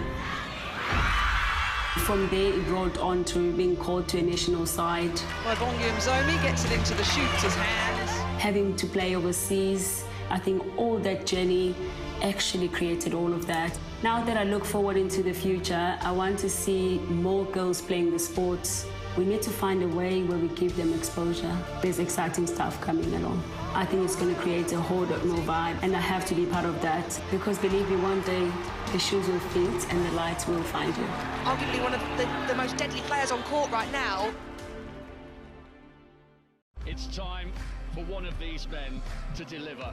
I: From there, it rolled on to being called to a national side.
J: Zomi gets it into the shooter's hands.
I: Having to play overseas, I think all that journey actually created all of that. Now that I look forward into the future, I want to see more girls playing the sports. We need to find a way where we give them exposure. There's exciting stuff coming along. I think it's going to create a whole lot more vibe, and I have to be part of that, because believe me, one day the shoes will fit and the lights will find you.
J: Arguably one of the most deadly players on court right now.
G: It's time for one of these men to deliver.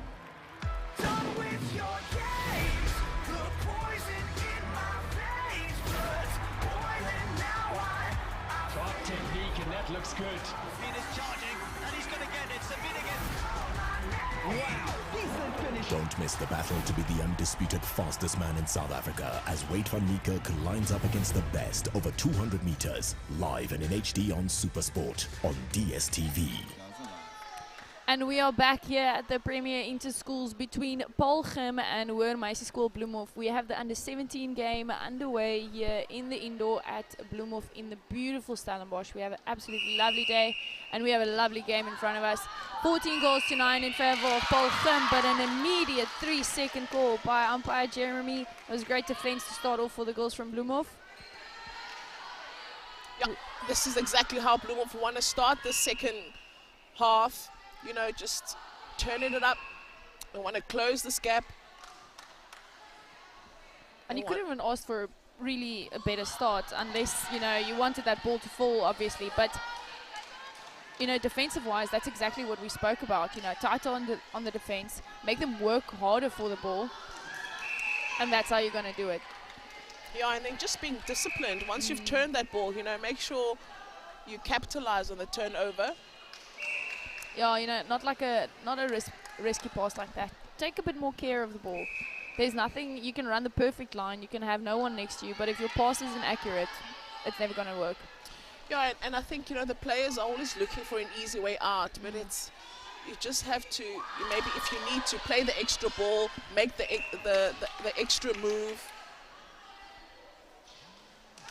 C: Done with your games, the poison in my veins, blood's boiling now.
D: Top technique, and that looks good.
C: Sabina's charging, and he's going to get it. Sabina gets... Wow, decent finish.
H: Don't miss the battle to be the undisputed fastest man in South Africa as Wade van Niekerk lines up against the best over 200 meters, live and in HD on SuperSport on DSTV.
M: And we are back here at the Premier Interschools between Paarl and Macy's School Bloemhof. We have the under-17 game underway here in the indoor at Bloemhof in the beautiful Stellenbosch. We have an absolutely lovely day, and we have a lovely game in front of us. 14 goals to 9 in favor of Paarl, but an immediate 3-second call by umpire Jeremy. It was great defense to start off for the girls from Bloemhof.
B: Yeah, this is exactly how Bloemhof want to start the second half. You know, just turning it up. We want to close this gap.
M: And you could have even asked for really a better start, unless, you know, you wanted that ball to fall, obviously. But, you know, defensive-wise, that's exactly what we spoke about. You know, tighter on the defense, make them work harder for the ball, and that's how you're going to do it.
B: Yeah, and then just being disciplined. Once you've turned that ball, you know, make sure you capitalize on the turnover.
M: Yeah, you know, not a risky pass like that. Take a bit more care of the ball. There's nothing, you can run the perfect line, you can have no one next to you, but if your pass isn't accurate, it's never going to work.
B: Yeah, and I think, you know, the players are always looking for an easy way out, but it's, you just have to, maybe if you need to, play the extra ball, make the extra move.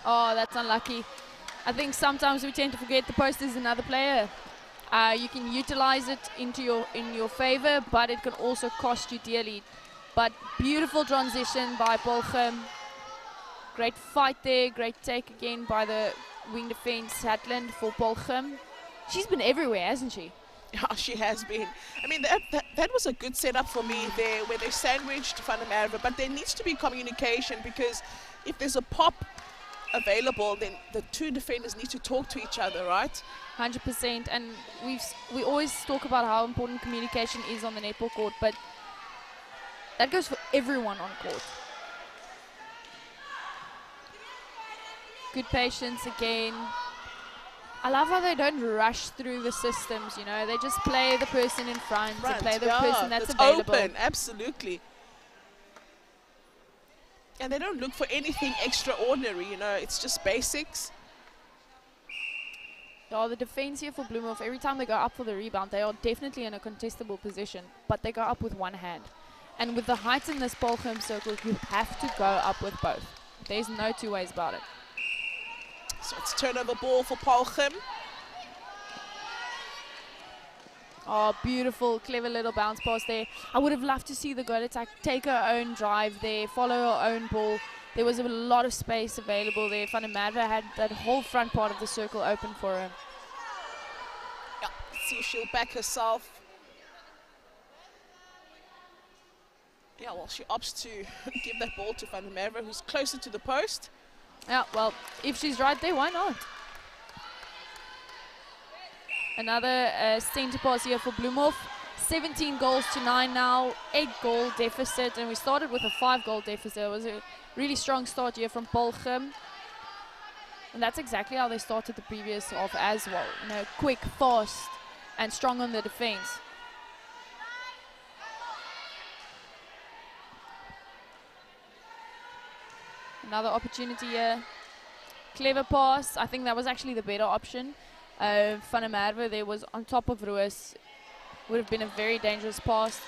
M: Oh, that's unlucky. I think sometimes we tend to forget the post is another player. You can utilize it in your favor, but it can also cost you dearly. But beautiful transition by Paarl. Great fight there, great take again by the wing defense Hatland for Paarl. She's been everywhere, hasn't she?
B: Yeah, she has been. I mean, that was a good setup for me there, where they sandwiched Van der Merwe, but there needs to be communication, because if there's a pop available, then the two defenders need to talk to each other, right?
M: 100%. And we always talk about how important communication is on the netball court, but that goes for everyone on court. Good patience again. I love how they don't rush through the systems, you know. They just play the person in front and play the person that's available.
B: Open, absolutely. And they don't look for anything extraordinary, you know. It's just basics.
M: The defense here for Bloemhof, every time they go up for the rebound, they are definitely in a contestable position, but they go up with one hand. And with the height in this Paarl circle, you have to go up with both. There's no two ways about it.
B: So it's turnover ball for Paarl.
M: Oh, beautiful, clever little bounce pass there. I would have loved to see the goal attack take her own drive there, follow her own ball. There was a lot of space available there. Van der Merwe had that whole front part of the circle open for her.
B: Yeah, see if she'll back herself. Yeah, well, she opts to give that ball to Van der Merwe, who's closer to the post.
M: Yeah, well, if she's right there, why not? Another center pass here for Bloemhof. 17 goals to 9 now, 8-goal deficit, and we started with a 5-goal deficit. It was a really strong start here from Paarl. And that's exactly how they started the previous half as well. You know, quick, fast, and strong on the defense. Another opportunity here. Clever pass. I think that was actually the better option. Van der Merwe there was on top of Roos. Would have been a very dangerous pass.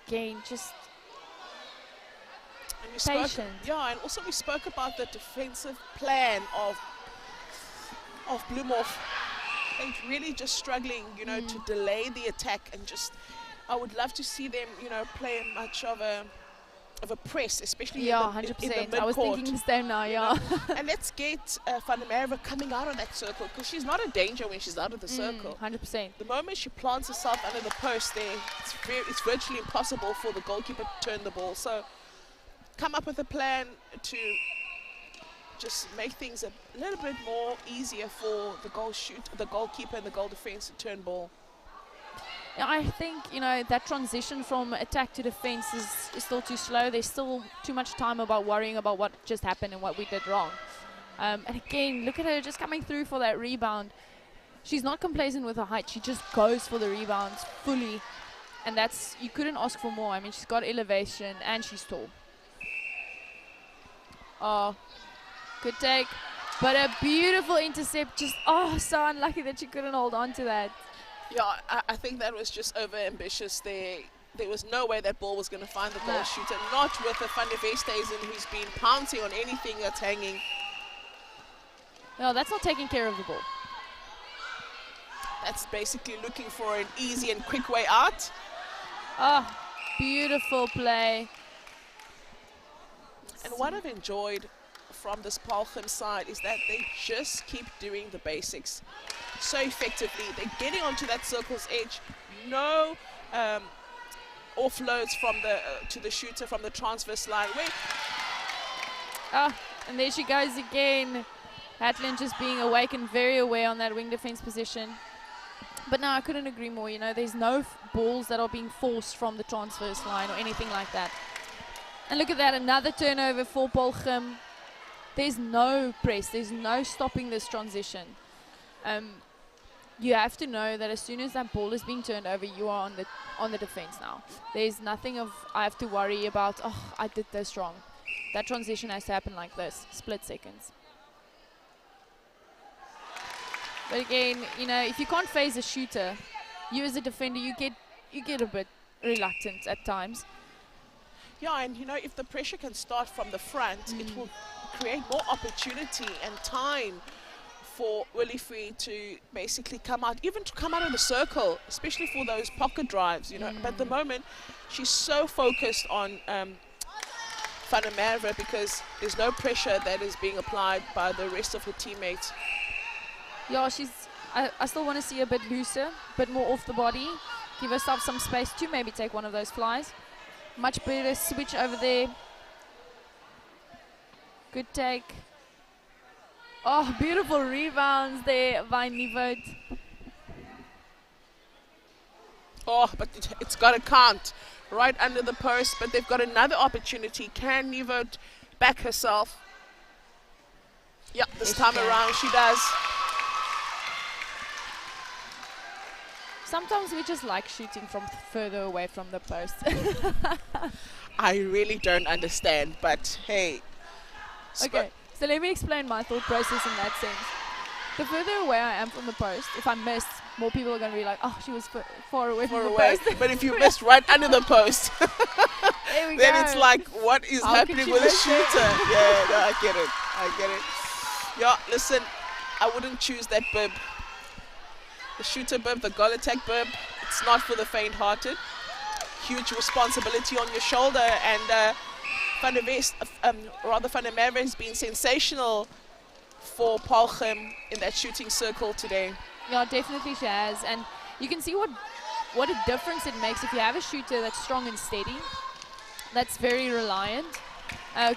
M: Again, just patience.
B: Yeah, and also we spoke about the defensive plan of Bloemhof. They're really just struggling, you know, to delay the attack, and just I would love to see them, you know, play much of a press, especially in the
M: 100%.
B: mid-court.
M: I was thinking the same now, yeah.
B: And let's get Van der Merwe coming out of that circle, because she's not a danger when she's out of the circle.
M: 100%.
B: The moment she plants herself under the post there, it's virtually impossible for the goalkeeper to turn the ball. So come up with a plan to just make things a little bit more easier for the goalkeeper and the goal defense to turn ball.
M: I think, you know, that transition from attack to defense is still too slow. There's still too much time about worrying about what just happened and what we did wrong. And again, look at her just coming through for that rebound. She's not complacent with her height. She just goes for the rebounds fully. And that's, you couldn't ask for more. I mean, she's got elevation and she's tall. Oh, good take. But a beautiful intercept. Just, oh, so unlucky that she couldn't hold on to that.
B: Yeah, I think that was just over-ambitious there. There was no way that ball was going to find the goal shooter, not with the Van der Westhuizen who's been pouncing on anything that's hanging.
M: No, that's not taking care of the ball.
B: That's basically looking for an easy and quick way out.
M: Oh, beautiful play.
B: And what I've enjoyed from this Paarl side is that they just keep doing the basics so effectively. They're getting onto that circle's edge. No offloads from to the shooter from the transverse line.
M: And there she goes again. Hatlin just being awake and very aware on that wing defense position. But no, I couldn't agree more. You know, there's no balls that are being forced from the transverse line or anything like that. And look at that, another turnover for Paarl. There's no press. There's no stopping this transition. You have to know that as soon as that ball is being turned over, you are on the defense now. There's nothing of I have to worry about, oh, I did this wrong. That transition has to happen like this, split seconds. But again, you know, if you can't phase a shooter, you as a defender, you get a bit reluctant at times.
B: Yeah, and you know, if the pressure can start from the front, it will create more opportunity and time for Willifree to basically come out, even to come out of the circle, especially for those pocket drives, you know. But at the moment, she's so focused on Van der Merwe because there's no pressure that is being applied by the rest of her teammates.
M: Yeah, I still want to see a bit looser, a bit more off the body, give herself some space to maybe take one of those flies. Much better switch over there. Good take. Oh, beautiful rebounds there by Nivert.
B: Oh, but it's got to count right under the post, but they've got another opportunity. Can Nivert back herself? Yeah, this time around she does.
M: Sometimes we just like shooting from further away from the post.
B: I really don't understand, but hey.
M: Okay, so let me explain my thought process in that sense. The further away I am from the post, if I miss, more people are going to be like, oh, she was far away from the post.
B: But if you missed right under the post, then
M: go.
B: it's like, what is
M: How
B: happening with a shooter? Yeah, no, I get it. I get it. Yeah, listen, I wouldn't choose that bib. The shooter bib, the goal attack bib, it's not for the faint-hearted. Huge responsibility on your shoulder, and Van der Merwe has been sensational for Paarl in that shooting circle today.
M: Yeah, definitely she has. And you can see what a difference it makes if you have a shooter that's strong and steady, that's very reliant.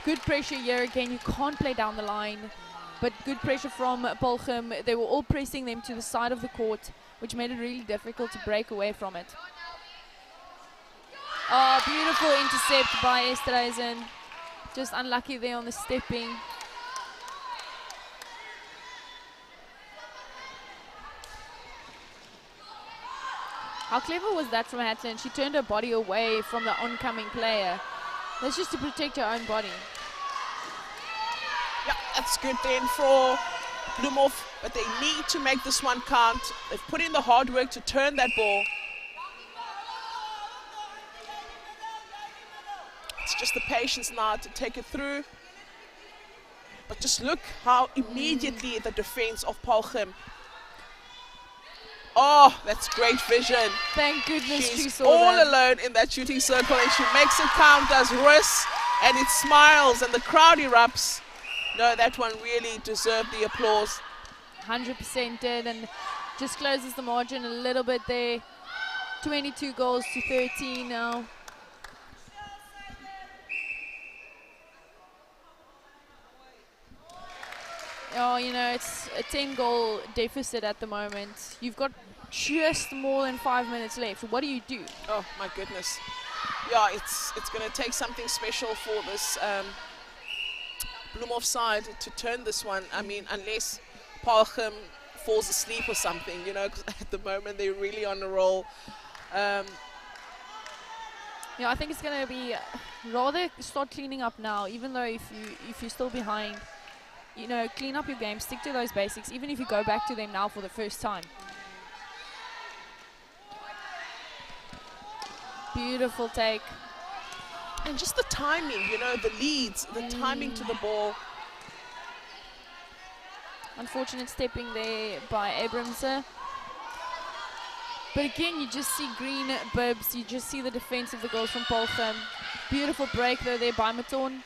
M: Good pressure here again, you can't play down the line, but good pressure from Paarl. They were all pressing them to the side of the court, which made it really difficult to break away from it. Oh, beautiful intercept by Esterhuizen. Just unlucky there on the stepping. How clever was that from Hatton? She turned her body away from the oncoming player. That's just to protect her own body.
B: Yeah, that's good then for Bloemhof, but they need to make this one count. They've put in the hard work to turn that ball. It's just the patience now to take it through. But just look how immediately the defense of Paarl. Oh, that's great vision.
M: Thank goodness she
B: She's
M: saw
B: all
M: that.
B: alone in that shooting circle, and she makes it count, does Rus, and it smiles, and the crowd erupts. No, that one really deserved the applause.
M: 100% did, and just closes the margin a little bit there. 22 goals to 13 now. Oh, you know, it's a 10-goal deficit at the moment. You've got just more than 5 minutes left. What do you do?
B: Oh, my goodness. Yeah, it's going to take something special for this Bloemhof side to turn this one. I mean, unless Paarl falls asleep or something, you know, because at the moment they're really on a roll.
M: Yeah, I think it's going to be rather start cleaning up now, even though if you're still behind, you know, clean up your game, stick to those basics, even if you go back to them now for the first time. Beautiful take.
B: And just the timing, you know, the leads, the timing to the ball.
M: Unfortunate stepping there by Abramser. But again, you just see green bibs, you just see the defense of the goals from Paarl. Beautiful break though there by Maton.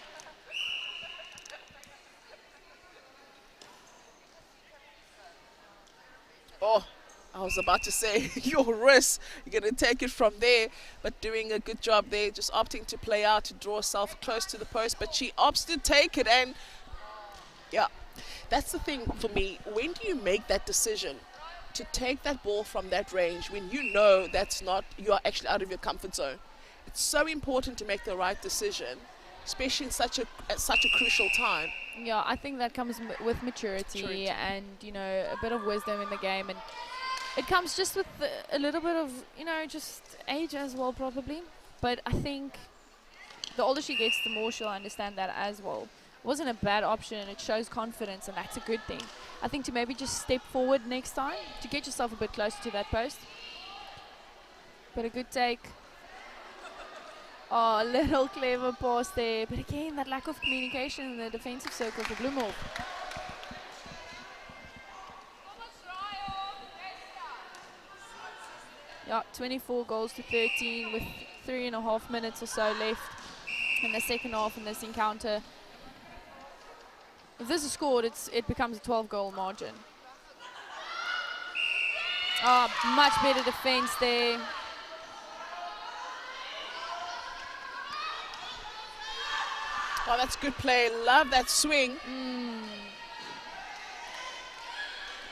B: Oh, I was about to say, your Rus, you're going to take it from there, but doing a good job there, just opting to play out, to draw herself close to the post, but she opts to take it, and yeah, that's the thing for me. When do you make that decision to take that ball from that range when you know that's not, you are actually out of your comfort zone? It's so important to make the right decision, especially in at such a crucial time.
M: Yeah, I think that comes with maturity and, you know, a bit of wisdom in the game, and it comes just with a little bit of, you know, just age as well probably. But I think the older she gets, the more she'll understand that as well. It wasn't a bad option, and it shows confidence, and that's a good thing. I think to maybe just step forward next time to get yourself a bit closer to that post. But a good take. Oh, a little clever pass there. But again, that lack of communication in the defensive circle for Bloemhof. Yeah, 24 goals to 13 with 3.5 minutes or so left in the second half in this encounter. If this is scored, it becomes a 12-goal margin. Oh, much better defense there.
B: Oh, that's good play. Love that swing.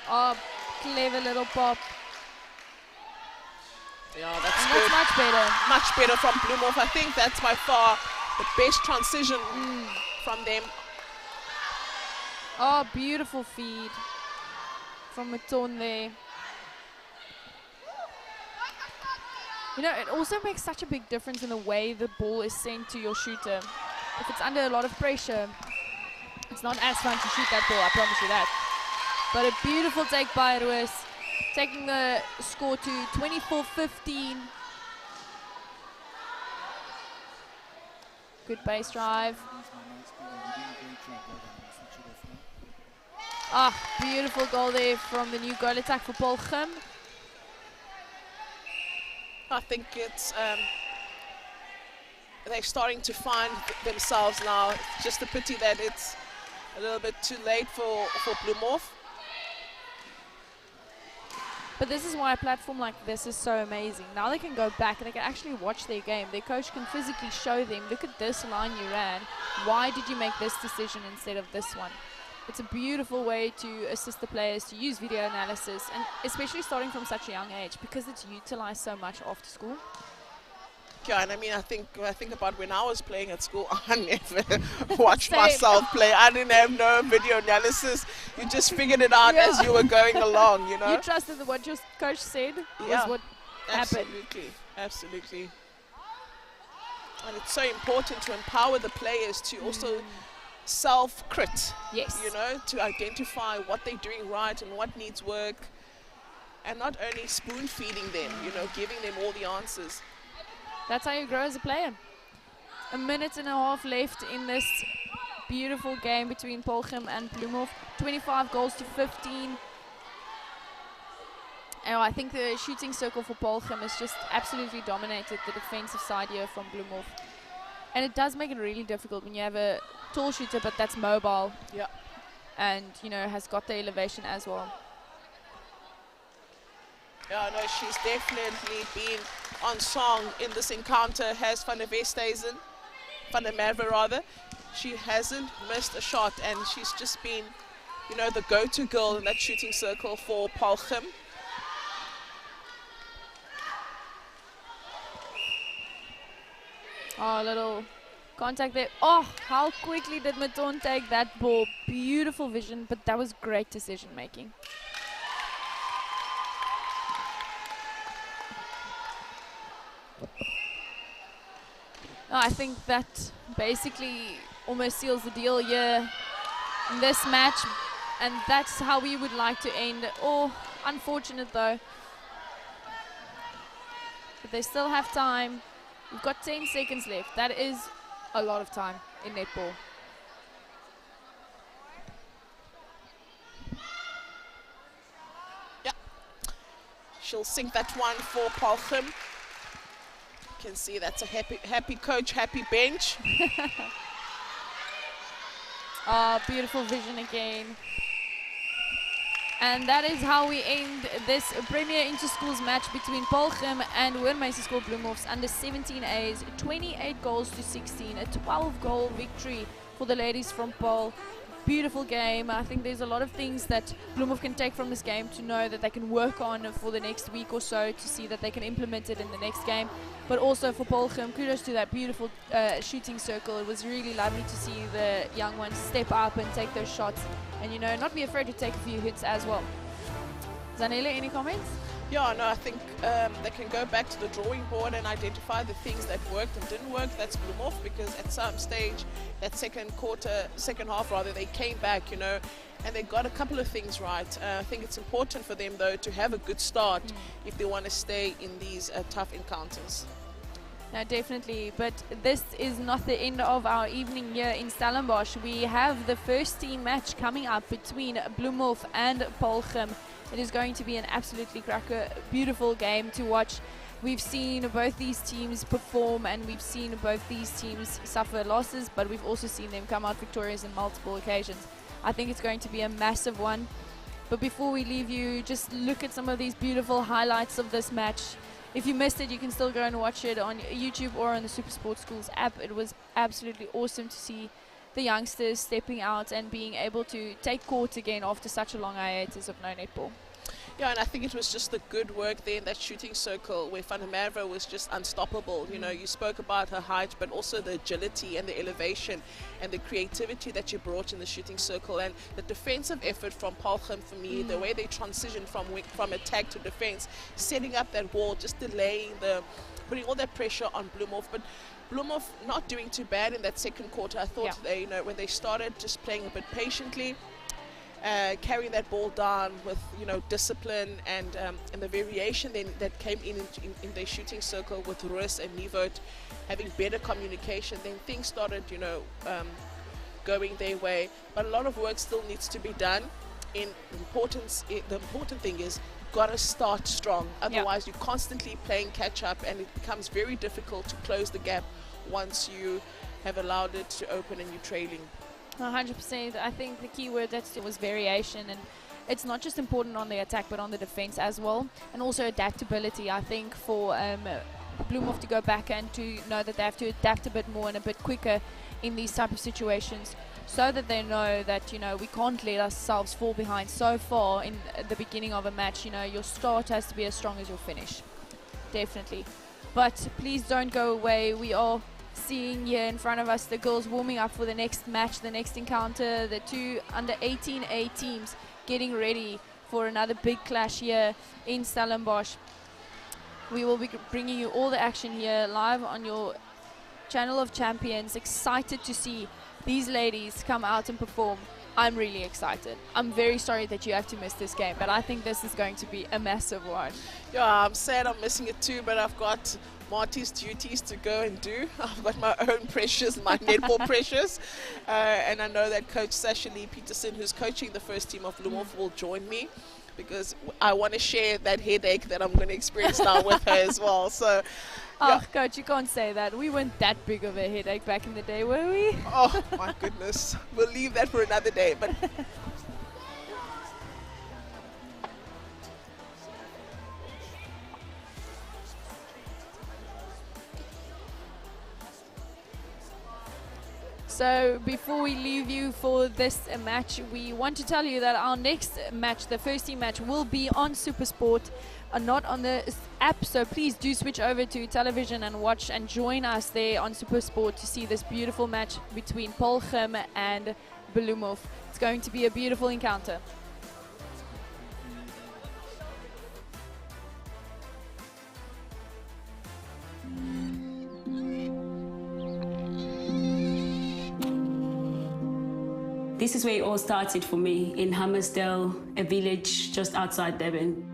M: Oh, clever little pop.
B: Yeah, that's
M: And
B: good.
M: that's much better.
B: Much better from Bloemhof. I think that's by far the best transition from them.
M: Oh, beautiful feed from Maton there. You know, it also makes such a big difference in the way the ball is sent to your shooter. If it's under a lot of pressure, it's not as fun to shoot that ball, I promise you that. But a beautiful take by Ruiz, taking the score to 24-15. Good base drive. Ah, beautiful goal there from the new goal attack for Paarl.
B: I think it's they're starting to find themselves now. It's just a pity that it's a little bit too late for Bloemhof.
M: But this is why a platform like this is so amazing. Now they can go back and they can actually watch their game. Their coach can physically show them, look at this line you ran. Why did you make this decision instead of this one? It's a beautiful way to assist the players to use video analysis, and especially starting from such a young age, because it's utilized so much after school.
B: Yeah, and I mean, I think about when I was playing at school, I never watched myself play. I didn't have no video analysis. You just figured it out as you were going along, you know.
M: You trusted that what your coach said was what happened.
B: Absolutely. And it's so important to empower the players to also self-crit.
M: Yes.
B: You know, to identify what they're doing right and what needs work. And not only spoon-feeding them, you know, giving them all the answers.
M: That's how you grow as a player. A minute and a half left in this beautiful game between Paarl and Bloemhof. 25 goals to 15. And I think the shooting circle for Paarl has just absolutely dominated the defensive side here from Bloemhof. And it does make it really difficult when you have a tall shooter, but that's mobile.
B: Yeah.
M: And, you know, has got the elevation as well.
B: Yeah, no, she's definitely been on song in this encounter, has Van der Merwe rather. She hasn't missed a shot, and she's just been, you know, the go-to girl in that shooting circle for Paarl.
M: Oh, little contact there. Oh, how quickly did Maton take that ball. Beautiful vision, but that was great decision making. I think that basically almost seals the deal here in this match, and that's how we would like to end. Oh, unfortunate though. But they still have time. We've got 10 seconds left. That is a lot of time in netball.
B: Yeah. She'll sink that one for Paarl. You can see that's a happy coach, happy bench.
M: Beautiful vision again. And that is how we end this Premier Interschools match between Paarl and Hoërmeister School Bloemhof's under 17A's. 28 goals to 16, a 12-goal victory for the ladies from Paarl. Beautiful game. I think there's a lot of things that Bloemhof can take from this game to know that they can work on for the next week or so, to see that they can implement it in the next game. But also for Paarl, kudos to that beautiful shooting circle. It was really lovely to see the young ones step up and take those shots, and, you know, not be afraid to take a few hits as well. Zanele, any comments?
B: Yeah, no, I think they can go back to the drawing board and identify the things that worked and didn't work. That's Bloemhof, because at some stage, that second half rather, they came back, you know, and they got a couple of things right. I think it's important for them, though, to have a good start if they want to stay in these tough encounters.
M: No, definitely. But this is not the end of our evening here in Stellenbosch. We have the first team match coming up between Bloemhof and Paarl. It is going to be an absolutely cracker, beautiful game to watch. We've seen both these teams perform, and we've seen both these teams suffer losses, but we've also seen them come out victorious in multiple occasions. I think it's going to be a massive one. But before we leave you, just look at some of these beautiful highlights of this match. if you missed it, you can still go and watch it on YouTube or on the SuperSport Schools app. It was absolutely awesome to see the youngsters stepping out and being able to take court again after such a long hiatus of no netball.
B: Yeah, and I think it was just the good work there in that shooting circle where Van der Merwe was just unstoppable. You know, you spoke about her height, but also the agility and the elevation and the creativity that you brought in the shooting circle, and the defensive effort from Paarl for me, the way they transitioned from attack to defense, setting up that wall, just delaying putting all that pressure on Bloemhof. But Bloemhof not doing too bad in that second quarter. I thought they, you know, when they started just playing a bit patiently, carrying that ball down with, you know, discipline and the variation then that came in their shooting circle with Rus and Nivert having better communication, then things started, you know, going their way. But a lot of work still needs to be done. The important thing is got to start strong. Otherwise, you're constantly playing catch up, and it becomes very difficult to close the gap once you have allowed it to open and you're trailing.
M: 100%. I think the key word that was variation, and it's not just important on the attack but on the defense as well, and also adaptability. I think for Bloemhof to go back and to know that they have to adapt a bit more and a bit quicker in these type of situations, so that they know that, you know, we can't let ourselves fall behind so far in the beginning of a match. You know, your start has to be as strong as your finish, definitely. But please don't go away. We are seeing here in front of us the girls warming up for the next match, the next encounter, the two under 18A teams getting ready for another big clash here in Stellenbosch. We will be bringing you all the action here live on your channel of champions. Excited to see these ladies come out and perform. I'm really excited. I'm very sorry that you have to miss this game, but I think this is going to be a massive one.
B: Yeah, I'm sad I'm missing it too, but I've got Marty's duties to go and do. I've got my own pressures, my netball pressures, and I know that Coach Sasha Lee Peterson, who's coaching the first team of Bloemhof, will join me, because I want to share that headache that I'm going to experience now with her as well. So,
M: oh, Coach, you can't say that. We weren't that big of a headache back in the day, were we?
B: Oh, my goodness. We'll leave that for another day. But
M: so before we leave you for this match, we want to tell you that our next match, the first team match, will be on SuperSport, not on the app. So please do switch over to television and watch and join us there on SuperSport to see this beautiful match between Paarl and Bloemhof. It's going to be a beautiful encounter.
I: This is where it all started for me, in Hammersdale, a village just outside Durban.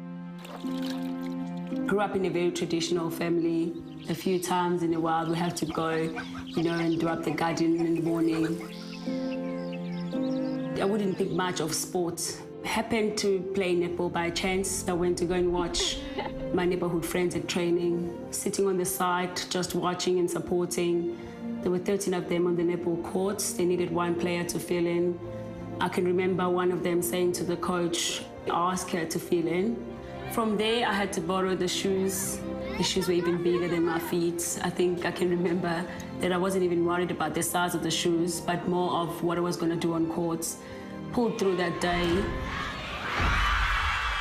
I: Grew up in a very traditional family. A few times in a while we have to go, you know, and do up the garden in the morning. I wouldn't think much of sports. Happened to play netball by chance. I went to go and watch my neighborhood friends at training, sitting on the side, just watching and supporting. There were 13 of them on the netball courts. They needed one player to fill in. I can remember one of them saying to the coach, ask her to fill in. From there, I had to borrow the shoes. The shoes were even bigger than my feet. I think I can remember that I wasn't even worried about the size of the shoes, but more of what I was going to do on courts. Pulled through that day.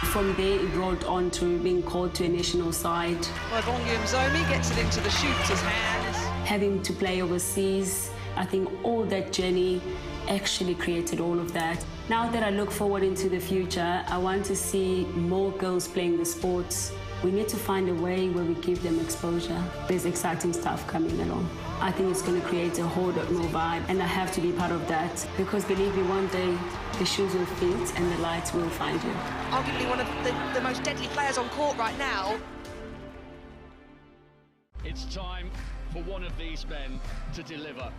I: From there, it rolled on to being called to a national side.
J: Volume Zomi gets it into the shooter's hands.
I: Having to play overseas, I think all that journey actually created all of that. Now that I look forward into the future, I want to see more girls playing the sports. We need to find a way where we give them exposure. There's exciting stuff coming along. I think it's going to create a whole lot more vibe, and I have to be part of that, because believe me, one day the shoes will fit and the lights will find you.
J: Arguably one of the most deadly players on court right now.
G: It's time for one of these men to deliver.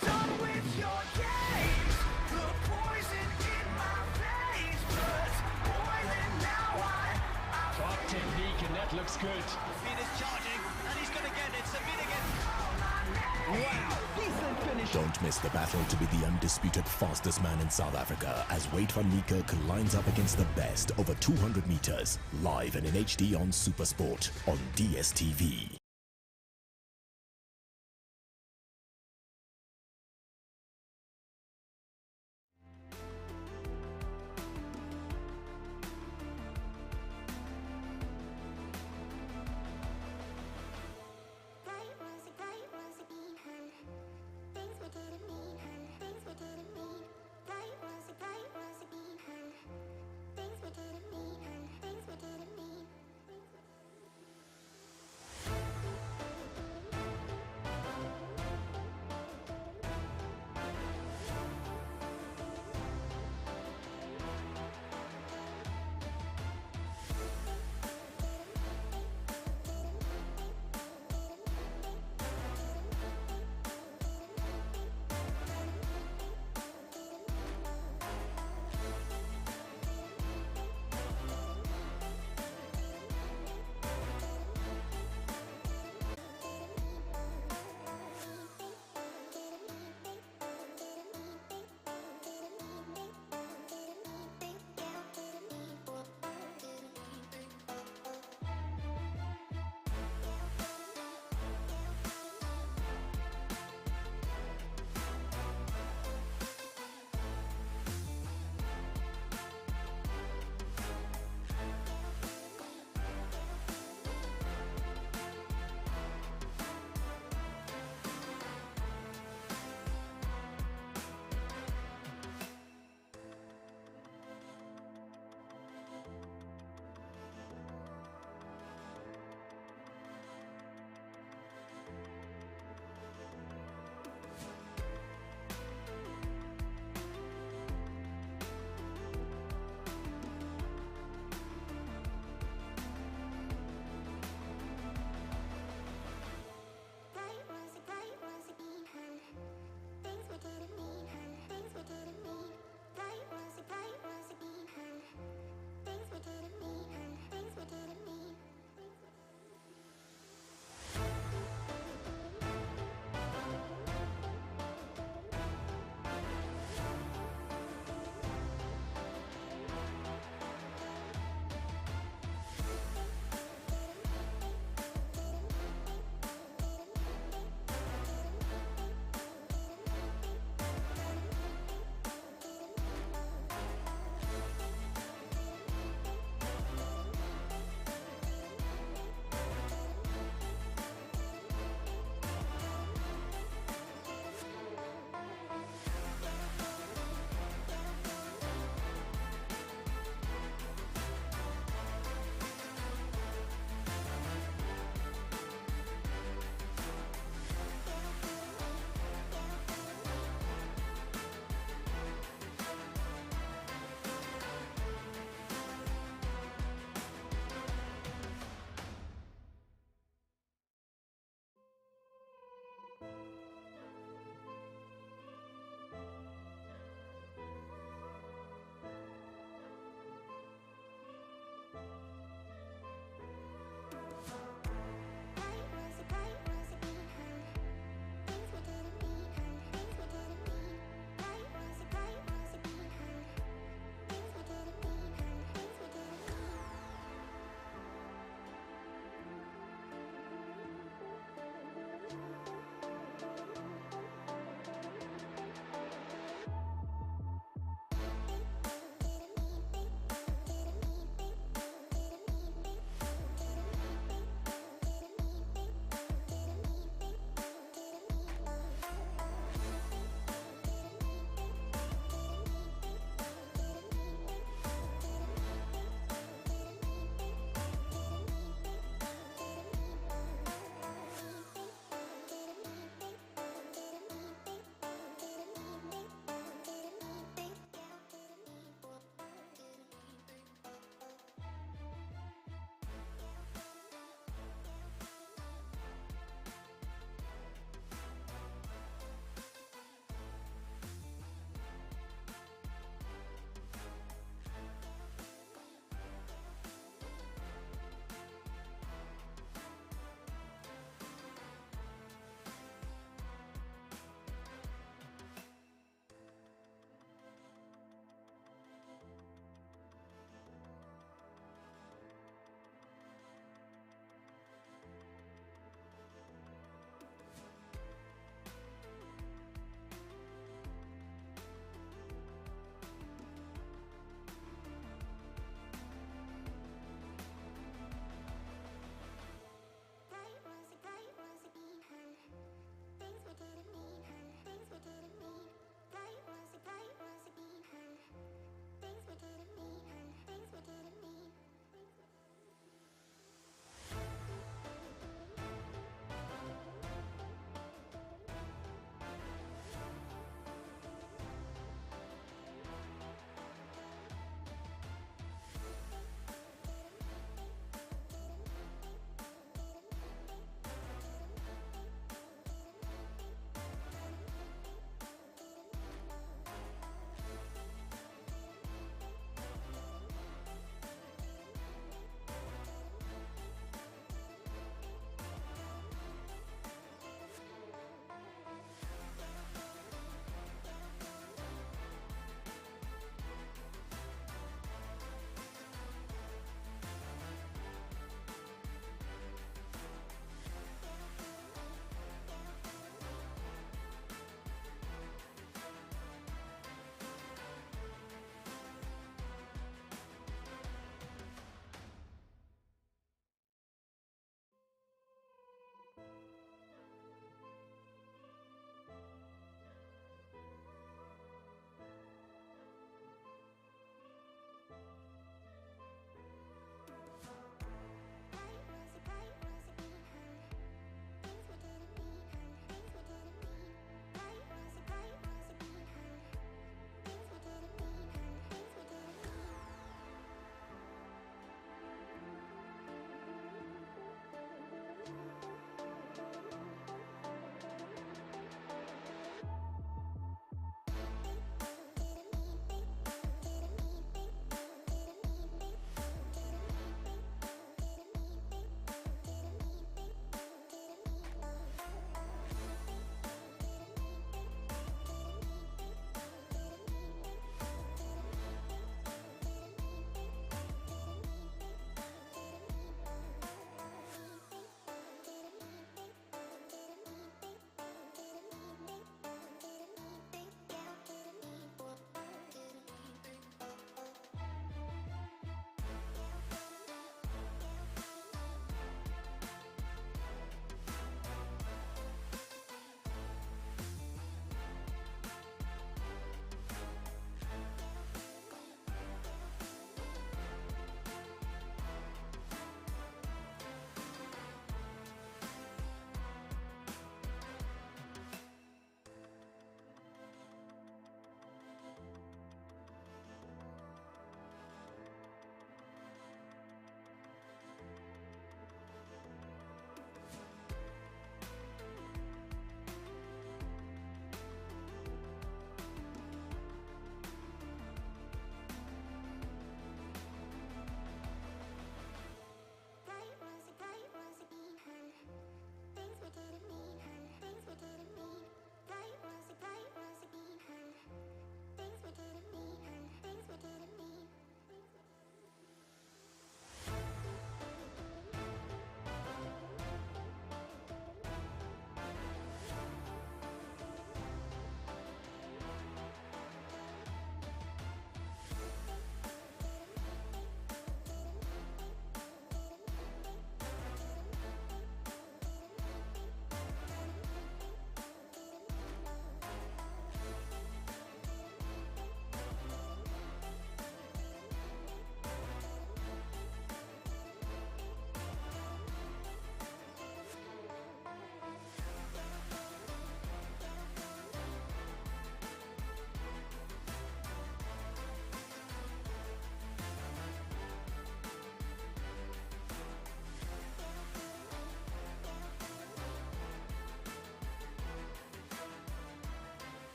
C: Done with your games, the poison in my veins, but boiling now
D: Top technique, and that looks good.
C: Feet is charging, and he's going to get it. Sabine again. Wow, decent finish
H: Don't miss the battle to be the undisputed fastest man in South Africa as Wade van Niekerk lines up against the best over 200 meters, live and in HD on SuperSport on DSTV.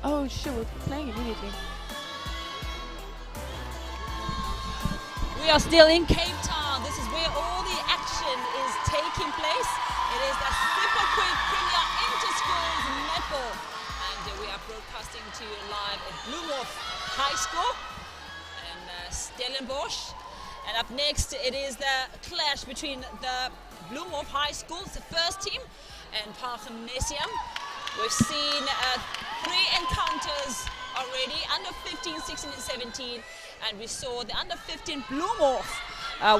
M: Oh shit, we're playing immediately.
K: We are still in Cape Town. This is where all the action is taking place. It is the Super Quick Premier Interschools Netball. And we are broadcasting to you live at Bloemhof High School in Stellenbosch. And up next, it is the clash between the Bloemhof High School, the first team, and Paarl Gimnasium. We've seen 3 encounters already, under 15, 16 and 17, and we saw the under 15 Bloemhof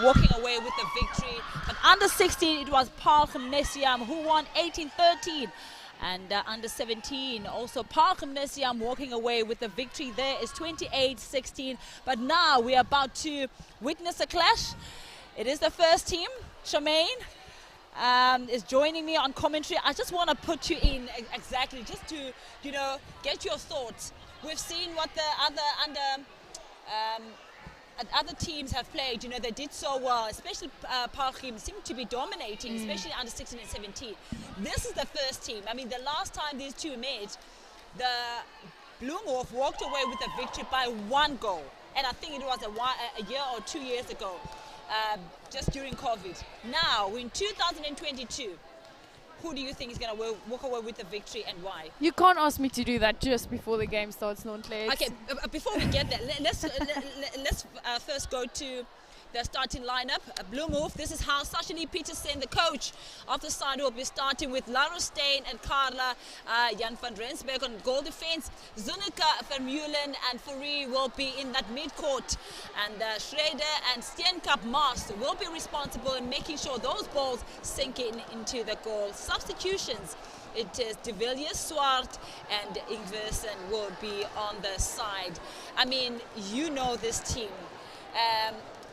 K: walking away with the victory. But under 16, it was Paarl Gimnasium who won 18-13. And under 17, also Paarl Gimnasium walking away with the victory. There is 28-16. But now we are about to witness a clash. It is the first team. Charmaine is joining me on commentary. I just want to put you in exactly just to, you know, get your thoughts. We've seen what the other teams have played. You know, they did so well, especially Paarl Gim seemed to be dominating, especially under 16 and 17. This is the first team. I mean, the last time these two met, the Bloemhof walked away with the victory by 1 goal. And I think it was a year or 2 years ago, just during COVID. Now, in 2022, who do you think is going to walk away with the victory and why?
M: You can't ask me to do that just before the game starts, Nontle.
K: Okay, before we get there, let's first go to the starting lineup. Bloemhof, this is how Sashali Petersen, the coach of the side, will be starting with Lara Steyn and Carla Jan van Rensberg on goal defense. Zunika Vermeulen and Fourie will be in that mid-court. And Schrader and Steenkamp Maas will be responsible in making sure those balls sink into the goal. Substitutions. It is De Villiers, Swart and Ingwersen will be on the side. I mean, you know this team.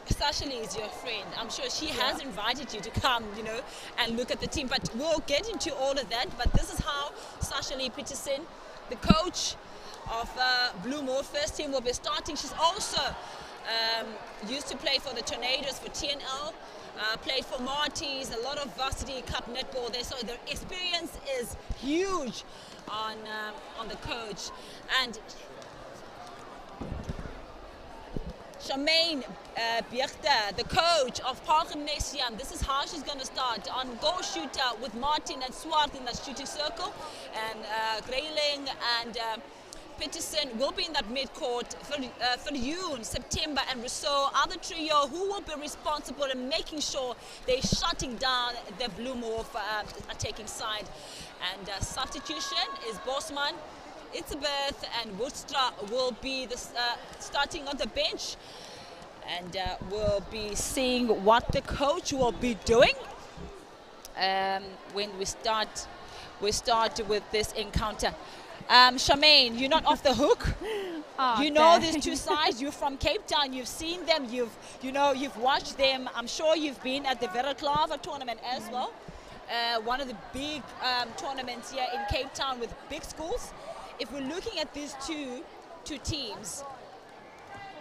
K: Sashali is your friend. I'm sure she has invited you to come, you know, and look at the team. But we'll get into all of that. But this is how Sashali Petersen, the coach of Bloemhof first team, will be starting. She's also used to play for the Tornadoes for TNL, played for Marties, a lot of varsity cup netball there. So the experience is huge on the coach. And Charmaine Bierta, the coach of Paarl Gimnasium, this is how she's going to start. On goal shooter with Martin and Swart in that shooting circle, and Grayling and Peterson will be in that mid-court. For June, September and Rousseau are the trio who will be responsible in making sure they're shutting down the Bloemhof attacking side. And substitution is Bosman, Itzebeth and Woodstraw will be the, starting on the bench, and we'll be seeing what the coach will be doing when we start with this encounter. Charmaine, you're not off the hook. Oh, you know these two sides. You're from Cape Town. You've seen them. You've watched them. I'm sure you've been at the Veraclava tournament as well. One of the big tournaments here in Cape Town with big schools. If we're looking at these two teams,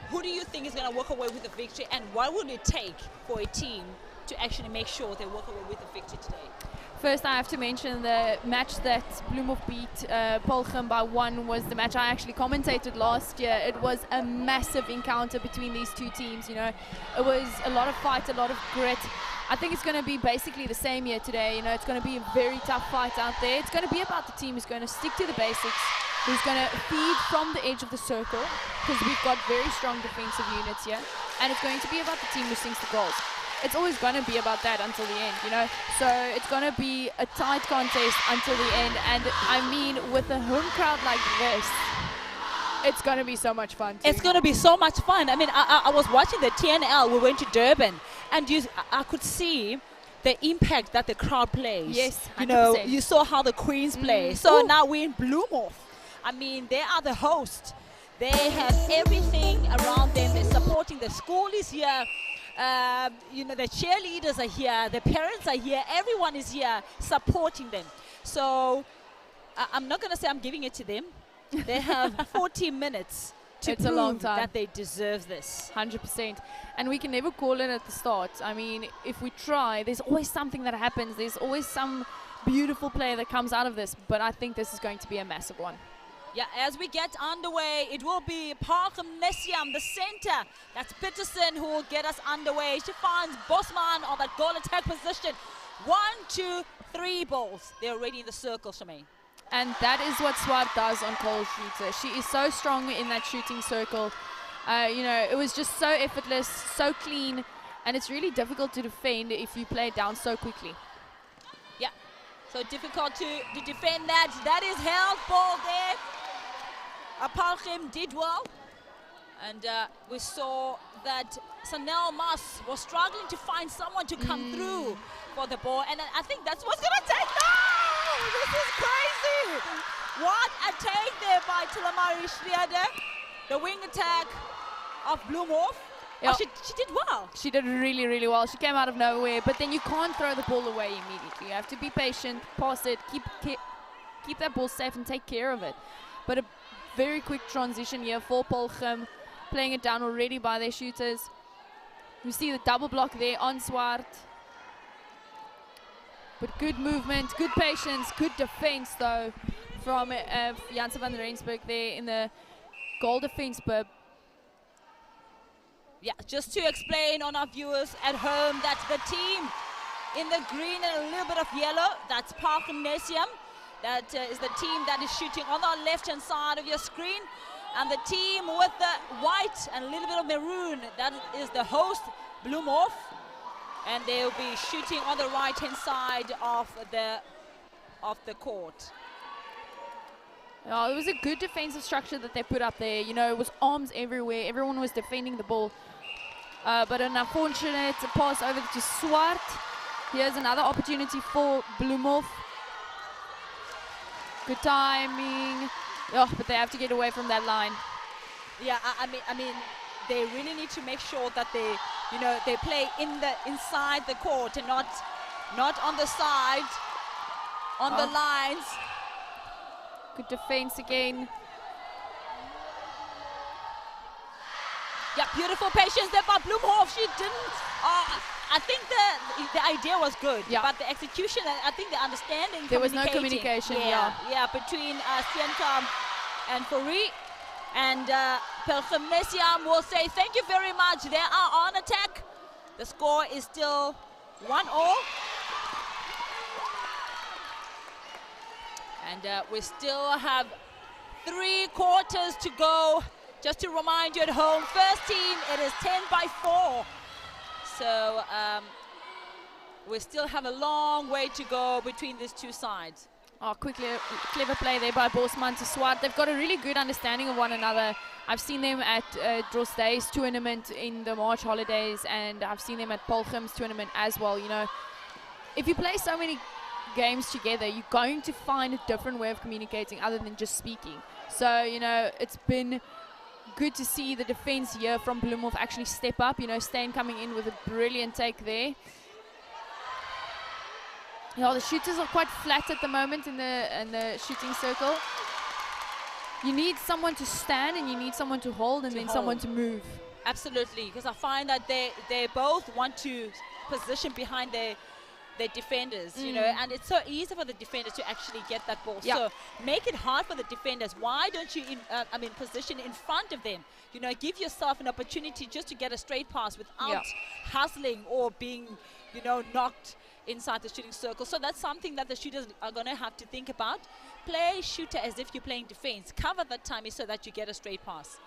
K: who do you think is going to walk away with the victory, and what would it take for a team to actually make sure they walk away with the victory today?
M: First, I have to mention the match that Bloemhof beat Paarl Gim by 1 was the match I actually commentated last year. It was a massive encounter between these two teams. You know, it was a lot of fight, a lot of grit. I think it's going to be basically the same here today. You know, it's going to be a very tough fight out there. It's going to be about the team who's going to stick to the basics, who's going to feed from the edge of the circle, because we've got very strong defensive units here, and it's going to be about the team who sinks the goals. It's always going to be about that until the end, you know. So it's going to be a tight contest until the end. And I mean, with a home crowd like this, it's going to be so much fun too.
K: It's going to be so much fun. I mean, I was watching the TNL. We went to Durban, and I could see the impact that the crowd plays.
M: Yes, 100%.
K: You know, you saw how the Queens play. So now we're in Bloemhof. I mean, they are the host. They have everything around them. They're supporting. The school is here. You know, the cheerleaders are here, the parents are here, everyone is here supporting them. So I'm not going to say I'm giving it to them. They have 40 minutes to
M: prove a long time
K: that they deserve this.
M: 100%. And we can never call it at the start. I mean, if we try, there's always something that happens. There's always some beautiful play that comes out of this. But I think this is going to be a massive one.
K: Yeah, as we get underway, it will be Paarl Gimnasium, the center. That's Peterson who will get us underway. She finds Bosman on that goal attack position. 1, 2, 3 balls. They're already in the circle, Shemaine.
M: And that is what Swart does on goal shooter. She is so strong in that shooting circle. You know, it was just so effortless, so clean, and it's really difficult to defend if you play it down so quickly.
K: Yeah, so difficult to defend that. That is held ball there. Paarl Gim did well. And we saw that Sanel Mas was struggling to find someone to come through for the ball. And I think that's what's going to take. No! This is crazy! What a take there by Tilamari Schliede, the wing attack of Bloemhof.
M: Yeah.
K: Oh, she did well.
M: She did really, really well. She came out of nowhere, but then you can't throw the ball away immediately. You have to be patient, pass it, keep that ball safe and take care of it. But a very quick transition here for Paarl Gim, playing it down already by their shooters. We see the double block there on Swart. But good movement, good patience, good defense though from Janse van der Rensburg there in the goal defense. But
K: yeah, just to explain on our viewers at home, that's the team in the green and a little bit of yellow. That's Paarl Gimnasium. That is the team that is shooting on the left-hand side of your screen. And the team with the white and a little bit of maroon, that is the host, Bloemhof. And they'll be shooting on the right-hand side of the court.
M: Oh, it was a good defensive structure that they put up there. You know, it was arms everywhere. Everyone was defending the ball. But an unfortunate pass over to Swart. Here's another opportunity for Bloemhof. Good timing. Oh, but they have to get away from that line.
K: Yeah, I mean, they really need to make sure that they play inside the court and not on the side, on the lines.
M: Good defense again.
K: Yeah, beautiful patience there by Bloemhof. She didn't. I think the idea was good, but the execution, I think the understanding.
M: There was no communication.
K: Yeah, between Sienka and Fourie. And Paarl Gimnasium will say thank you very much. They are on attack. The score is still 1-1. And we still have 3 quarters to go. Just to remind you at home, first team, it is 10-4. So we still have a long way to go between these two sides.
M: Oh, clever play there by Bosman to Swart. They've got a really good understanding of one another. I've seen them at Drostday's tournament in the March holidays, and I've seen them at Paarl Gim's tournament as well. You know, if you play so many games together, you're going to find a different way of communicating other than just speaking. So, you know, it's been good to see the defense here from Bloemhof actually step up. You know, Stain coming in with a brilliant take there. Yeah, the shooters are quite flat at the moment in the shooting circle. You need someone to stand and you need someone to hold and then someone to move.
K: Absolutely, because I find that they both want to position behind their defenders, you know, and it's so easy for the defenders to actually get that ball. So make it hard for the defenders. Why don't you, position in front of them? You know, give yourself an opportunity just to get a straight pass without hustling or being, you know, knocked inside the shooting circle. So that's something that the shooters are going to have to think about. Play shooter as if you're playing defense. Cover that timing so that you get a straight pass.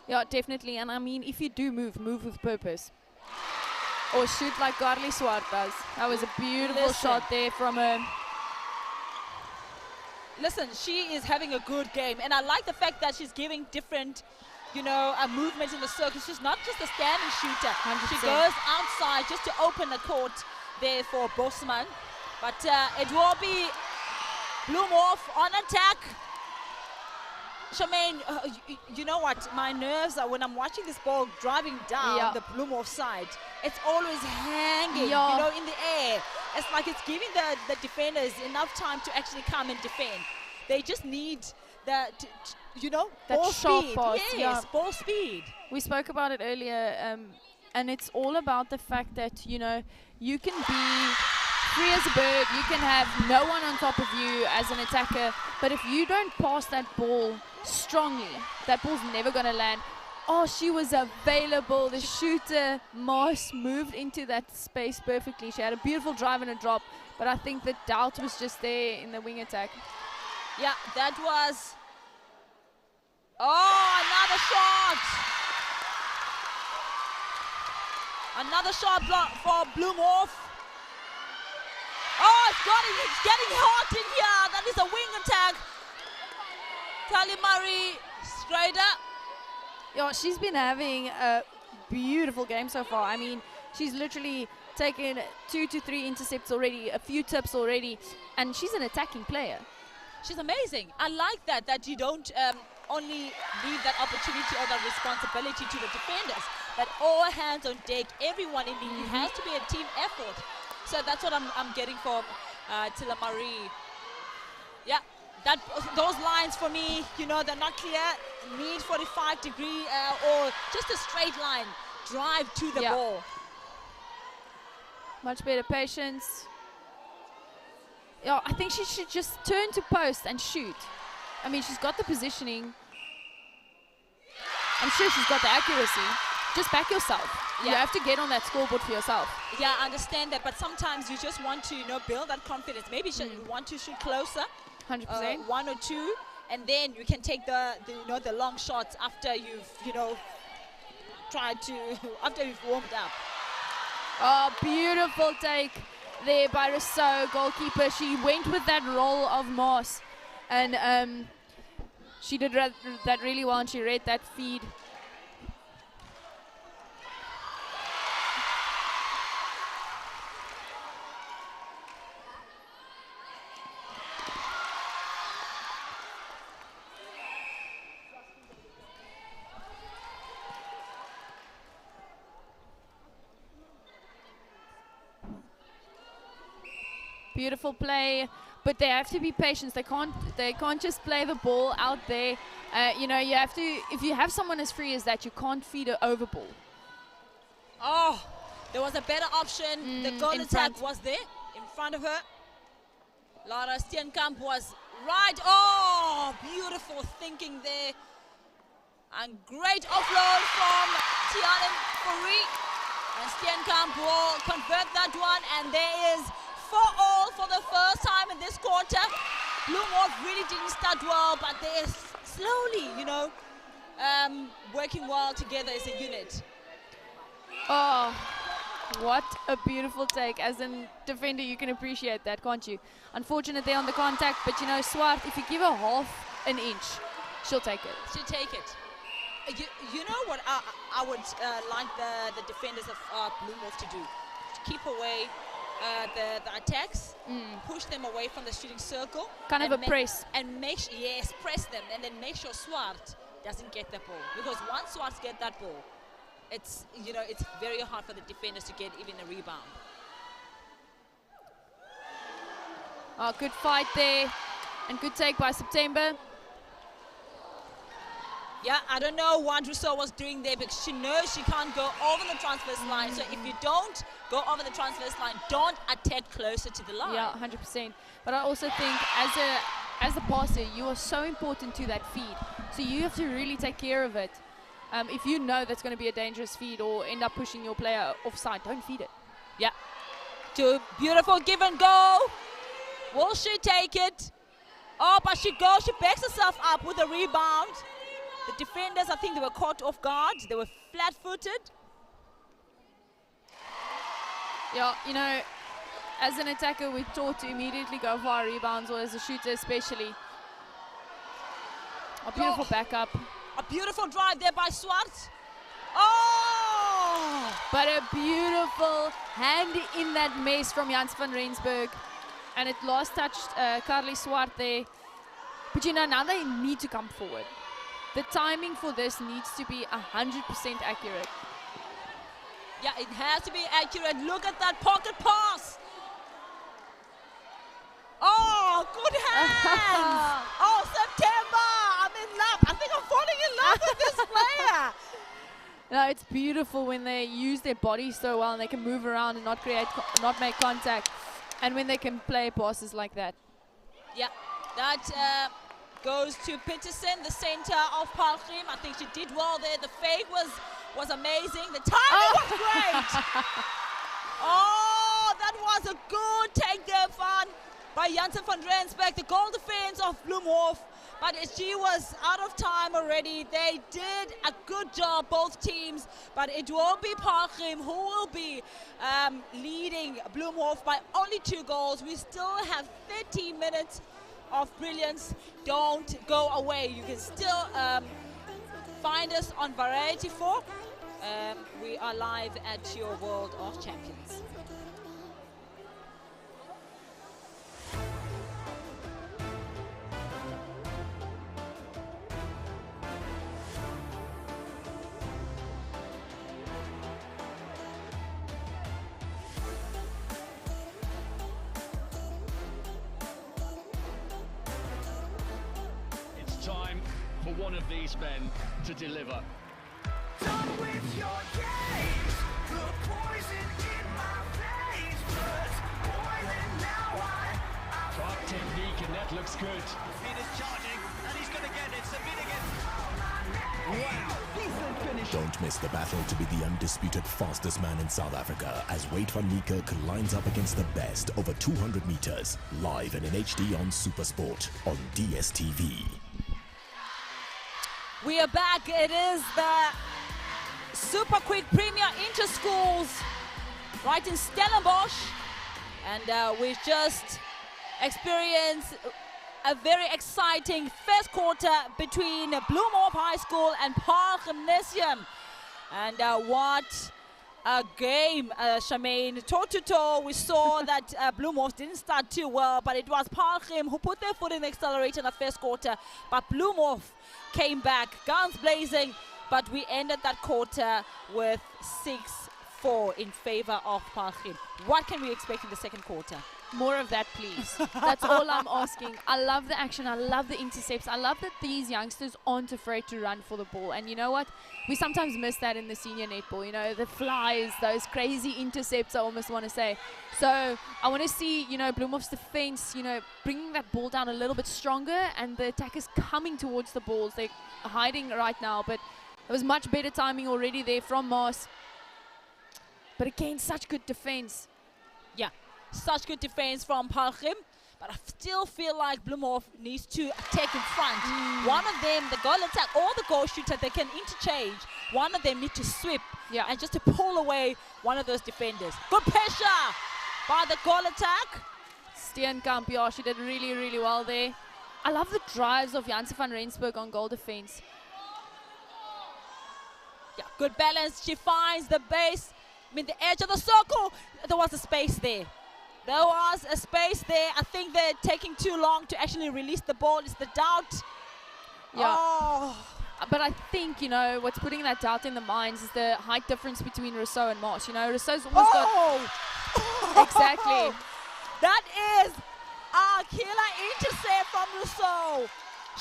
M: Yeah, definitely. And I mean, if you do move with purpose. Or shoot like Carly Swart does. That was a beautiful shot there from her.
K: Listen, she is having a good game. And I like the fact that she's giving different, you know, movements in the circle. She's not just a standing shooter. 100%. She goes outside just to open the court there for Bosman. But it will be Bloemhof on attack. Charmaine, you know what? My nerves are when I'm watching this ball driving down the Bloemhof side. It's always hanging, you know, in the air. It's like it's giving the defenders enough time to actually come and defend. They just need that, you know,
M: that
K: ball
M: sharp
K: speed.
M: pass.
K: Yes, ball speed.
M: We spoke about it earlier, and it's all about the fact that, you know, you can be free as a bird. You can have no one on top of you as an attacker. But if you don't pass that ball strongly, that ball's never going to land. Oh, she was available. The shooter, Moss, moved into that space perfectly. She had a beautiful drive and a drop. But I think the doubt was just there in the wing attack.
K: Yeah, that was... Oh, another shot! Another shot block for Bloemhof. Oh, it's getting hot in here. That is a wing attack. Tali Murray, straight up.
M: Yeah, she's been having a beautiful game so far. I mean, she's literally taken 2 to 3 intercepts already, a few tips already, and she's an attacking player.
K: She's amazing. I like that you don't only leave that opportunity or that responsibility to the defenders, but all hands on deck, everyone in the it has to be a team effort. So that's what I'm getting from Tila Marie. Yeah, those lines for me, you know, they're not clear. Need 45 degree or just a straight line. Drive to the ball.
M: Much better patience. Yeah, I think she should just turn to post and shoot. I mean, she's got the positioning. I'm sure she's got the accuracy. Just back yourself. You have to get on that scoreboard for yourself.
K: Yeah, I understand that, but sometimes you just want to, you know, build that confidence. Maybe you want to shoot closer.
M: 100%.
K: 1 or 2, and then you can take the long shots after you've, you know, after you've warmed up.
M: Oh, beautiful take there by Rousseau, goalkeeper. She went with that roll of Moss, and she did that really well, and she read that feed. Beautiful play, but they have to be patient. They can't just play the ball out there. You know, you have to. If you have someone as free as that, you can't feed an over ball.
K: Oh, there was a better option. The goal attack was there in front of her. Lara Steenkamp was right. Oh, beautiful thinking there, and great offload from Tianen Fourie. And Steenkamp will convert that one, and there is 4-all for the first time in this quarter. Bloemhof really didn't start well, but they're slowly, you know, working well together as a unit.
M: Oh, what a beautiful take. As a defender, you can appreciate that, can't you? Unfortunate there on the contact, but you know, Swart, if you give her half an inch, she'll take it.
K: She'll take it. You know what I would like the defenders of Bloemhof to do? To keep away the attacks, push them away from the shooting circle.
M: Kind of a press.
K: And press them, and then make sure Swart doesn't get the ball. Because once Swart gets that ball, it's, you know, it's very hard for the defenders to get even a rebound.
M: Oh, good fight there, and good take by September.
K: Yeah, I don't know what Rousseau was doing there, because she knows she can't go over the transverse line. So if you don't go over the transverse line, don't attack closer to the line.
M: Yeah, 100%. But I also think as a passer, you are so important to that feed. So you have to really take care of it. If you know that's going to be a dangerous feed or end up pushing your player offside, don't feed it.
K: Yeah. Beautiful give and go. Will she take it? Oh, but she backs herself up with a rebound. The defenders, I think they were caught off guard. They were flat-footed.
M: Yeah, you know, as an attacker, we're taught to immediately go for our rebounds, or as a shooter especially. A beautiful backup.
K: A beautiful drive there by Swart. Oh!
M: But a beautiful hand in that mess from Jans van Rensburg. And it last touched Carly Swart there. But you know, now they need to come forward. The timing for this needs to be 100% accurate.
K: Yeah, it has to be accurate. Look at that pocket pass. Oh, good hands. Oh, September. I'm in love. I think I'm falling in love with this player.
M: No, it's beautiful when they use their bodies so well and they can move around and not make contact. And when they can play passes like that.
K: Yeah, that goes to Peterson, the center of Paarl. I think she did well there. The fake was amazing. The timing was great. Oh, that was a good take there, by Janssen van Rensburg, the goal defense of Bloemhof. But she was out of time already. They did a good job, both teams. But it will be Paarl who will be leading Bloemhof by only 2 goals. We still have 30 minutes of brilliance. Don't go away. You can still find us on Variety 4. We are live at your World of Champions.
G: Time for one of these men to deliver.
C: Done with your games, the poison in my veins, blood's boiling now.
D: Sharp technique, and that looks good.
C: Peter's charging, and he's going to get it. Sabinigan. Wow, decent finish.
H: Don't miss the battle to be the undisputed fastest man in South Africa as Wade van Niekerk lines up against the best over 200 meters, live and in HD on Supersport on DSTV.
K: We are back. It is the Super Quick Premier Interschools right in Stellenbosch. And we just experienced a very exciting first quarter between Bloemhof High School and Paarl Gimnasium. And what a game, Charmaine. Toe-to-toe, we saw that Bloemhof didn't start too well, but it was Paarl who put their foot in the accelerator in the first quarter. But Bloemhof came back, guns blazing, but we ended that quarter with 6-4 in favor of Paarl. What can we expect in the second quarter?
M: More of that, please. That's all I'm asking. I love the action. I love the intercepts. I love that these youngsters aren't afraid to run for the ball. And you know what? We sometimes miss that in the senior netball. You know, the flies, those crazy intercepts, I almost want to say. So I want to see, you know, Bloemhof's defense, you know, bringing that ball down a little bit stronger, and the attackers coming towards the balls. They're hiding right now, but it was much better timing already there from Mars. But again, such good defense.
K: Yeah. Such good defense from Paarl, but I still feel like Bloemhof needs to attack in front. One of them, the goal attack or the goal shooter, they can interchange. One of them need to sweep and just to pull away one of those defenders. Good pressure by the goal attack.
M: Steenkamp, yeah, she did really, really well there. I love the drives of Janssen van Rensburg on goal defense.
K: Yeah, good balance. She finds the base, the edge of the circle. There was a space there. There was a space there. I think they're taking too long to actually release the ball. It's the doubt.
M: Yeah. Oh. But I think, you know, what's putting that doubt in the minds is the height difference between Rousseau and Marsh. You know, Rousseau's almost got... Exactly.
K: That is a killer intercept from Rousseau.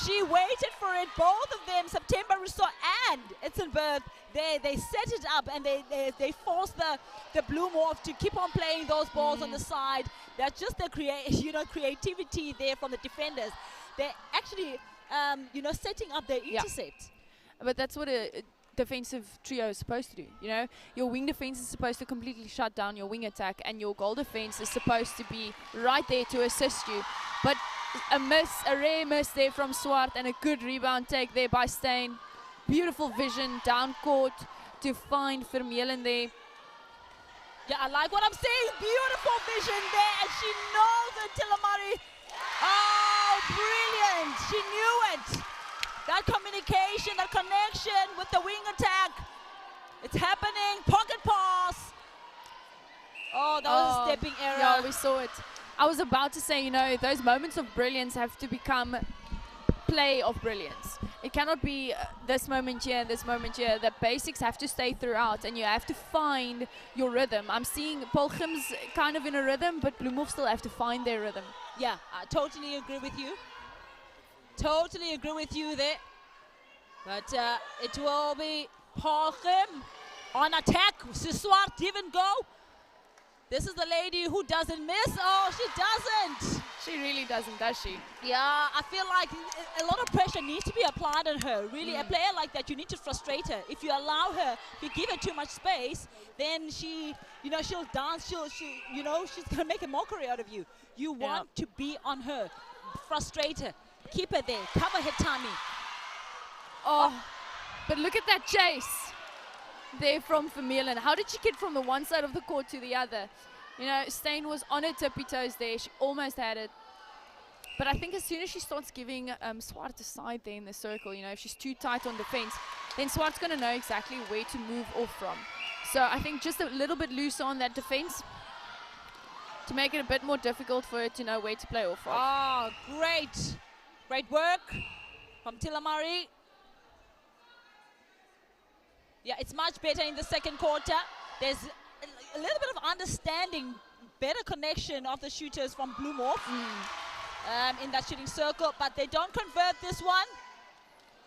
K: She waited for it, both of them, September Rousseau and Itzenberg. They set it up and they forced the Bloemhof to keep on playing those balls on the side. That's just the creativity there from the defenders. They're actually setting up their intercept.
M: But that's what a defensive trio is supposed to do. You know, your wing defense is supposed to completely shut down your wing attack, and your goal defense is supposed to be right there to assist you. But a rare miss there from Swart, and a good rebound take there by Steyn. Beautiful vision down court to find Vermeulen there.
K: Yeah, I like what I'm seeing. Beautiful vision there, and she knows it, Tilamari. Oh, brilliant. She knew it. That communication, that connection with the wing attack. It's happening. Pocket pass. Oh, that was a stepping error.
M: Yeah, we saw it. I was about to say, you know, those moments of brilliance have to become play of brilliance. It cannot be this moment here and this moment here. The basics have to stay throughout, and you have to find your rhythm. I'm seeing Paarl Gim's kind of in a rhythm, but Bloemhof still have to find their rhythm.
K: Yeah, I totally agree with you. Totally agree with you there. But it will be Paarl Gim on attack. Swart even go. This is the lady who doesn't miss. Oh, she doesn't.
M: She really doesn't, does she?
K: Yeah, I feel like a lot of pressure needs to be applied on her. Really, a player like that, you need to frustrate her. If you allow her, if you give her too much space, then she'll dance. She's gonna make a mockery out of you. You want to be on her, frustrate her, keep her there, cover her tummy.
M: Oh, but look at that chase there from Vermeulen. How did she get from the one side of the court to the other? You know, Steyn was on her tippy toes there. She almost had it. But I think as soon as she starts giving Swart a side there in the circle, you know, if she's too tight on defense, then Swart's going to know exactly where to move off from. So I think just a little bit looser on that defense to make it a bit more difficult for her to know where to play off of.
K: Oh, great. Great work from Tilamari. Yeah, it's much better in the second quarter. There's a little bit of understanding, better connection of the shooters from Bloemhof in that shooting circle, but they don't convert this one.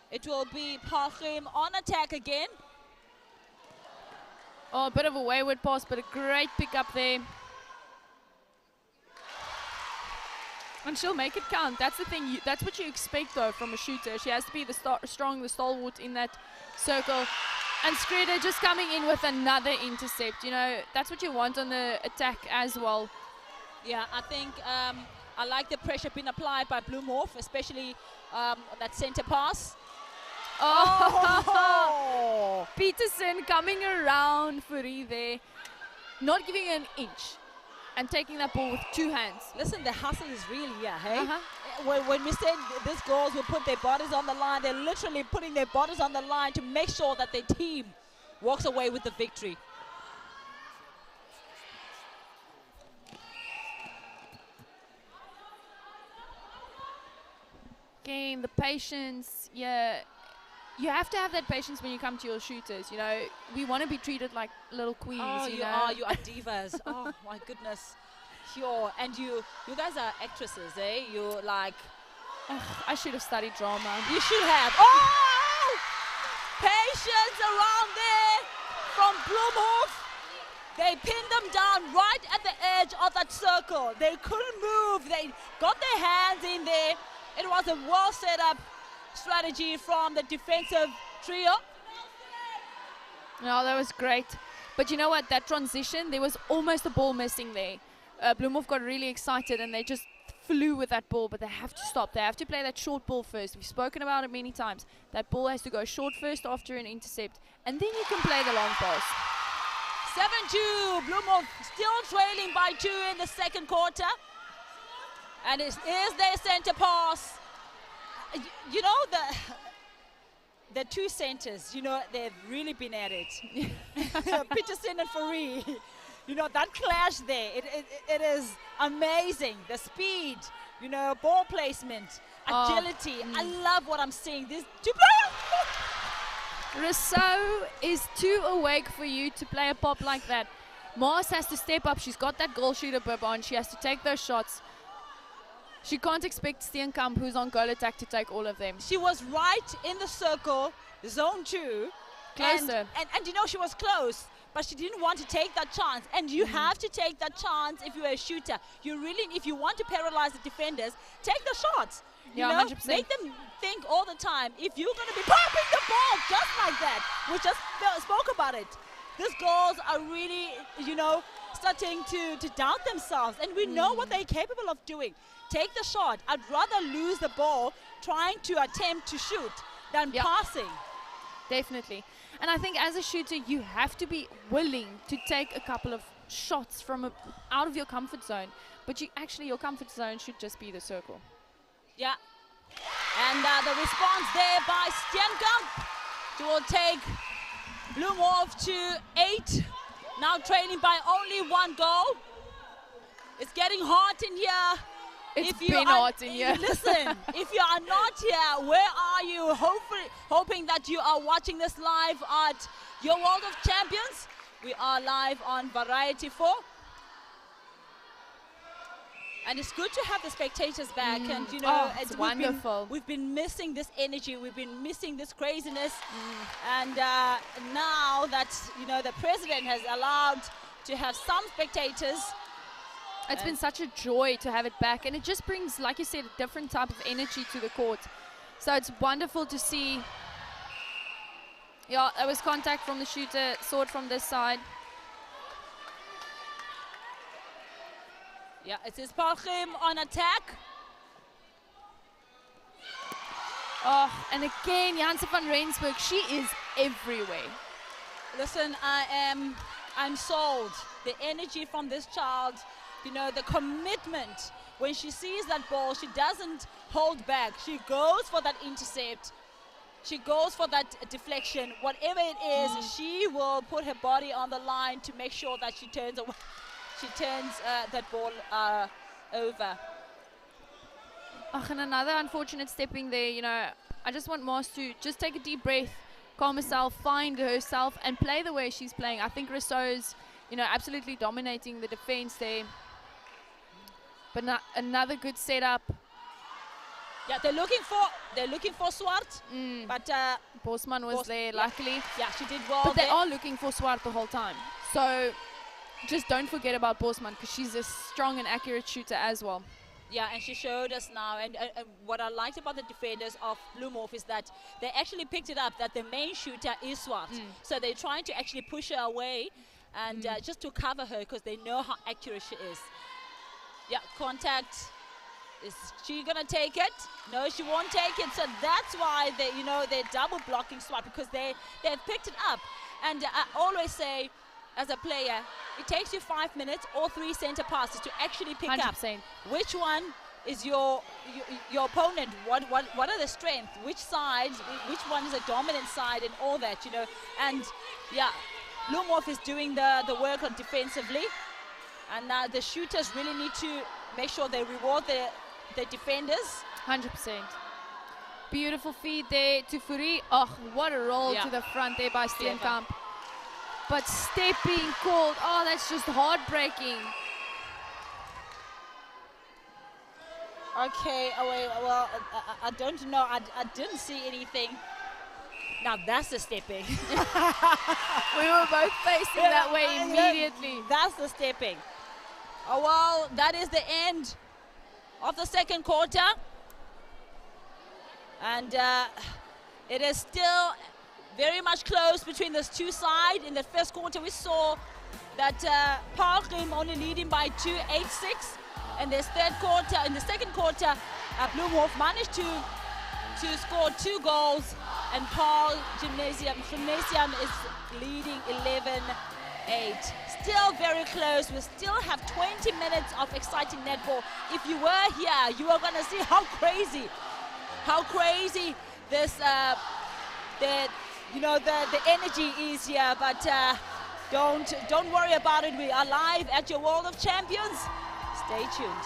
K: It will be Paarl on attack again.
M: Oh, a bit of a wayward pass, but a great pick up there. And she'll make it count. That's the thing. That's what you expect, though, from a shooter. She has to be the strong, the stalwart in that circle. And Skrider just coming in with another intercept. You know, that's what you want on the attack as well.
K: Yeah, I think I like the pressure being applied by Bloemhof, especially that center pass.
M: Oh! Peterson coming around Fourie there, not giving an inch, and taking that ball with two hands.
K: Listen, the hustle is real here, hey? When we said these girls will put their bodies on the line, they're literally putting their bodies on the line to make sure that their team walks away with the victory.
M: Again, the patience, yeah. You have to have that patience when you come to your shooters. You know, we want to be treated like little queens.
K: Oh,
M: you
K: are divas. Oh my goodness, sure. And you guys are actresses, eh? You like.
M: I should have studied drama.
K: You should have. Oh, patience around there from Bloemhof. They pinned them down right at the edge of that circle. They couldn't move. They got their hands in there. It was a well set up strategy from the defensive trio.
M: No, that was great. But you know what? That transition, there was almost a ball missing there. Bloemhof got really excited and they just flew with that ball, but they have to stop. They have to play that short ball first. We've spoken about it many times. That ball has to go short first after an intercept, and then you can play the long pass.
K: 7-2. Bloemhof still trailing by 2 in the second quarter. And it is their center pass. You know, the two centers, you know, they've really been at it. Peterson and Fourie, you know, that clash there, it is amazing. The speed, you know, ball placement, agility. I love what I'm seeing. These two players.
M: Rousseau is too awake for you to play a pop like that. Mars has to step up. She's got that goal shooter bib on. She has to take those shots. She can't expect Steenkamp, who's on goal attack, to take all of them.
K: She was right in the circle, zone 2.
M: Closer.
K: And you know, she was close, but she didn't want to take that chance. And you have to take that chance if you're a shooter. You really, if you want to paralyze the defenders, take the shots. You know,
M: 100%.
K: make them think all the time. If you're going to be popping the ball just like that, we just spoke about it. These girls are really, you know, starting to doubt themselves. And we know what they're capable of doing. Take the shot. I'd rather lose the ball trying to attempt to shoot than passing.
M: Definitely. And I think as a shooter, you have to be willing to take a couple of shots from out of your comfort zone. But your comfort zone should just be the circle.
K: Yeah. And the response there by Steenkamp, who will take Bloemhof to 8. Now trailing by only 1 goal. It's getting hot in here.
M: It's been hot in here.
K: Listen, if you are not here, where are you? Hoping that you are watching this live at your World of Champions. We are live on Variety 4. And it's good to have the spectators back. And, you know,
M: it's wonderful.
K: We've been missing this energy. We've been missing this craziness. And now that, you know, the president has allowed to have some spectators.
M: It's been such a joy to have it back, and it just brings, like you said, a different type of energy to the court. So it's wonderful to see. Yeah, there was contact from the shooter, saw it from this side.
K: Yeah, it is Paarl on attack.
M: Oh, and again, Janse van Rensburg, she is everywhere.
K: Listen, I'm sold. The energy from this child, you know, the commitment. When she sees that ball, she doesn't hold back. She goes for that intercept. She goes for that deflection. Whatever it is, she will put her body on the line to make sure that she turns away. She turns that ball over.
M: Oh, and another unfortunate stepping there, you know. I just want Mars to just take a deep breath, calm herself, find herself, and play the way she's playing. I think Rousseau's, you know, absolutely dominating the defense there. But another good setup.
K: Yeah, they're looking for Swart, but
M: Bosman was there, luckily.
K: Yeah, she did well.
M: But they are looking for Swart the whole time. So just don't forget about Bosman, because she's a strong and accurate shooter as well.
K: Yeah, and she showed us now. And what I liked about the defenders of Bloemhof is that they actually picked it up that the main shooter is Swart. So they're trying to actually push her away and just to cover her, because they know how accurate she is. Yeah, contact. Is she gonna take it? No, she won't take it. So that's why they're double blocking Swart, because they've picked it up. And I always say, as a player, it takes you 5 minutes or 3 center passes to actually pick
M: 100%.
K: up which one is your opponent. What are the strengths? Which side? Which one is a dominant side, and all that, you know. And yeah, Bloemhof is doing the work on defensively, and now the shooters really need to make sure they reward the defenders.
M: 100%. Beautiful feed there to Fourie. Oh, what a roll to the front there by Steenkamp. But step being called, oh, that's just heartbreaking.
K: Okay, well, I don't know. I didn't see anything. Now that's the stepping.
M: We were both facing that way immediately.
K: That's the stepping. Oh, well, that is the end of the second quarter. And it is still very much close between those two sides. In the first quarter, we saw that Paarl only leading by 2-8-6. And in the second quarter, Bloemhof managed to score 2 goals, and Paarl Gimnasium is leading 11-8. Still very close. We still have 20 minutes of exciting netball. If you were here, you are going to see how crazy this the energy is here. But don't worry about it. We are live at your World of Champions. Stay tuned.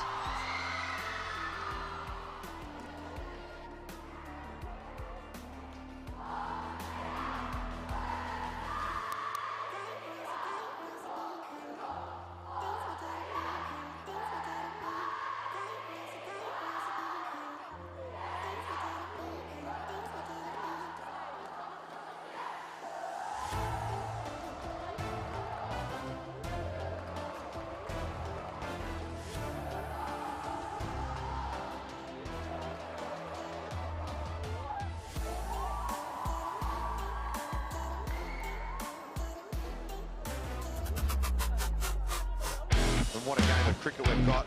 E: And what a game of cricket we've got.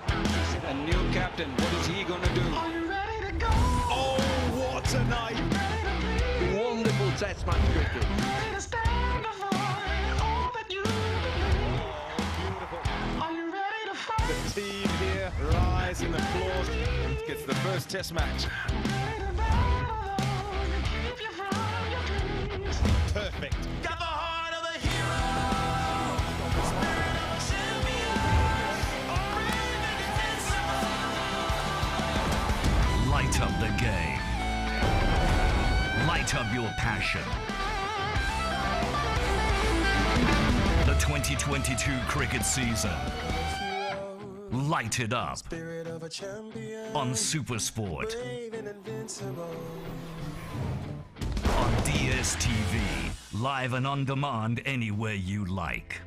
E: A new captain, what is he going to do?
C: Are you ready to go?
E: Oh, what a night!
L: Wonderful test match cricket.
C: Ready to stand before all that you believe.
E: Beautiful.
C: Are you ready to fight?
E: The team here rise in applause. Gets the first test match.
C: Keep you from your dreams.
E: Perfect.
C: Got the heart of a hero.
F: Light up the game. Light up your passion. The 2022 cricket season. Light it up on SuperSport. On DSTV, live and on demand anywhere you like.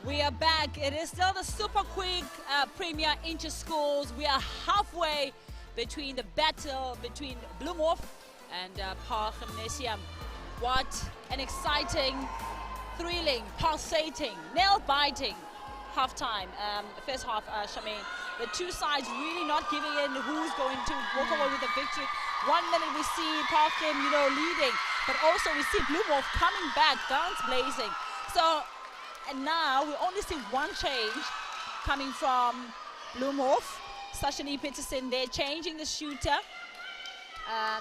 K: We are back. It is still the Super Quick Premier Interschools. We are halfway between the battle between Bloemhof and Paarl Gimnasium. What an exciting, thrilling, pulsating, nail-biting halftime. First half, Charmaine. The two sides really not giving in who's going to walk away with the victory. 1 minute we see Paarl Gim, leading, but also we see Bloemhof coming back, guns blazing. So, and now we only see one change coming from Bloemhof. Sashani Peterson, they're changing the shooter.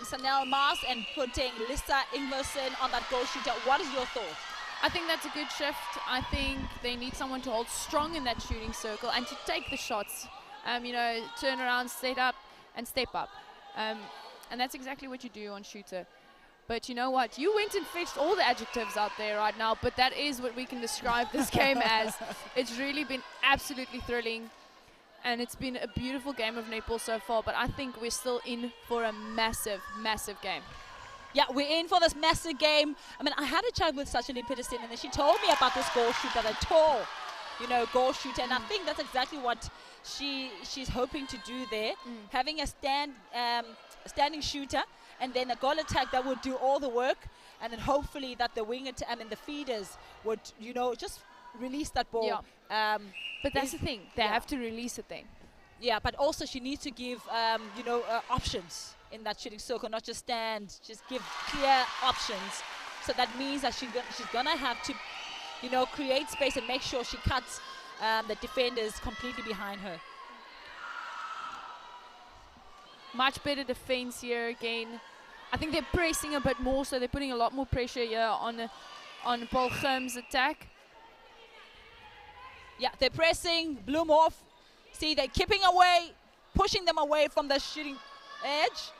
K: Sanel Maas and putting Lisa Ingwersen on that goal shooter. What is your thought?
M: I think that's a good shift. I think they need someone to hold strong in that shooting circle and to take the shots. Turn around, set up, and step up. And that's exactly what you do on shooter. But you know what? You went and fetched all the adjectives out there right now, but that is what we can describe this game as. It's really been absolutely thrilling, and it's been a beautiful game of netball so far, but I think we're still in for a massive, massive game.
K: Yeah, we're in for this massive game. I mean, I had a chat with Sashani Peterson, and then she told me about this goal shooter, the tall, goal shooter, and I think that's exactly what she's hoping to do there, having a standing shooter, and then a goal attack that would do all the work, and then hopefully that the wing the feeders would, just release that ball.
M: Yeah. But that's the thing, they have to release it then.
K: Yeah, but also she needs to give, options in that shooting circle, not just stand, just give clear options. So that means that she's going to have to, create space and make sure she cuts the defenders completely behind her.
M: Much better defense here again. I think they're pressing a bit more, so they're putting a lot more pressure here on Paarl Gim's attack.
K: Yeah, they're pressing Bloemhof. See, they're keeping away, pushing them away from the shooting edge.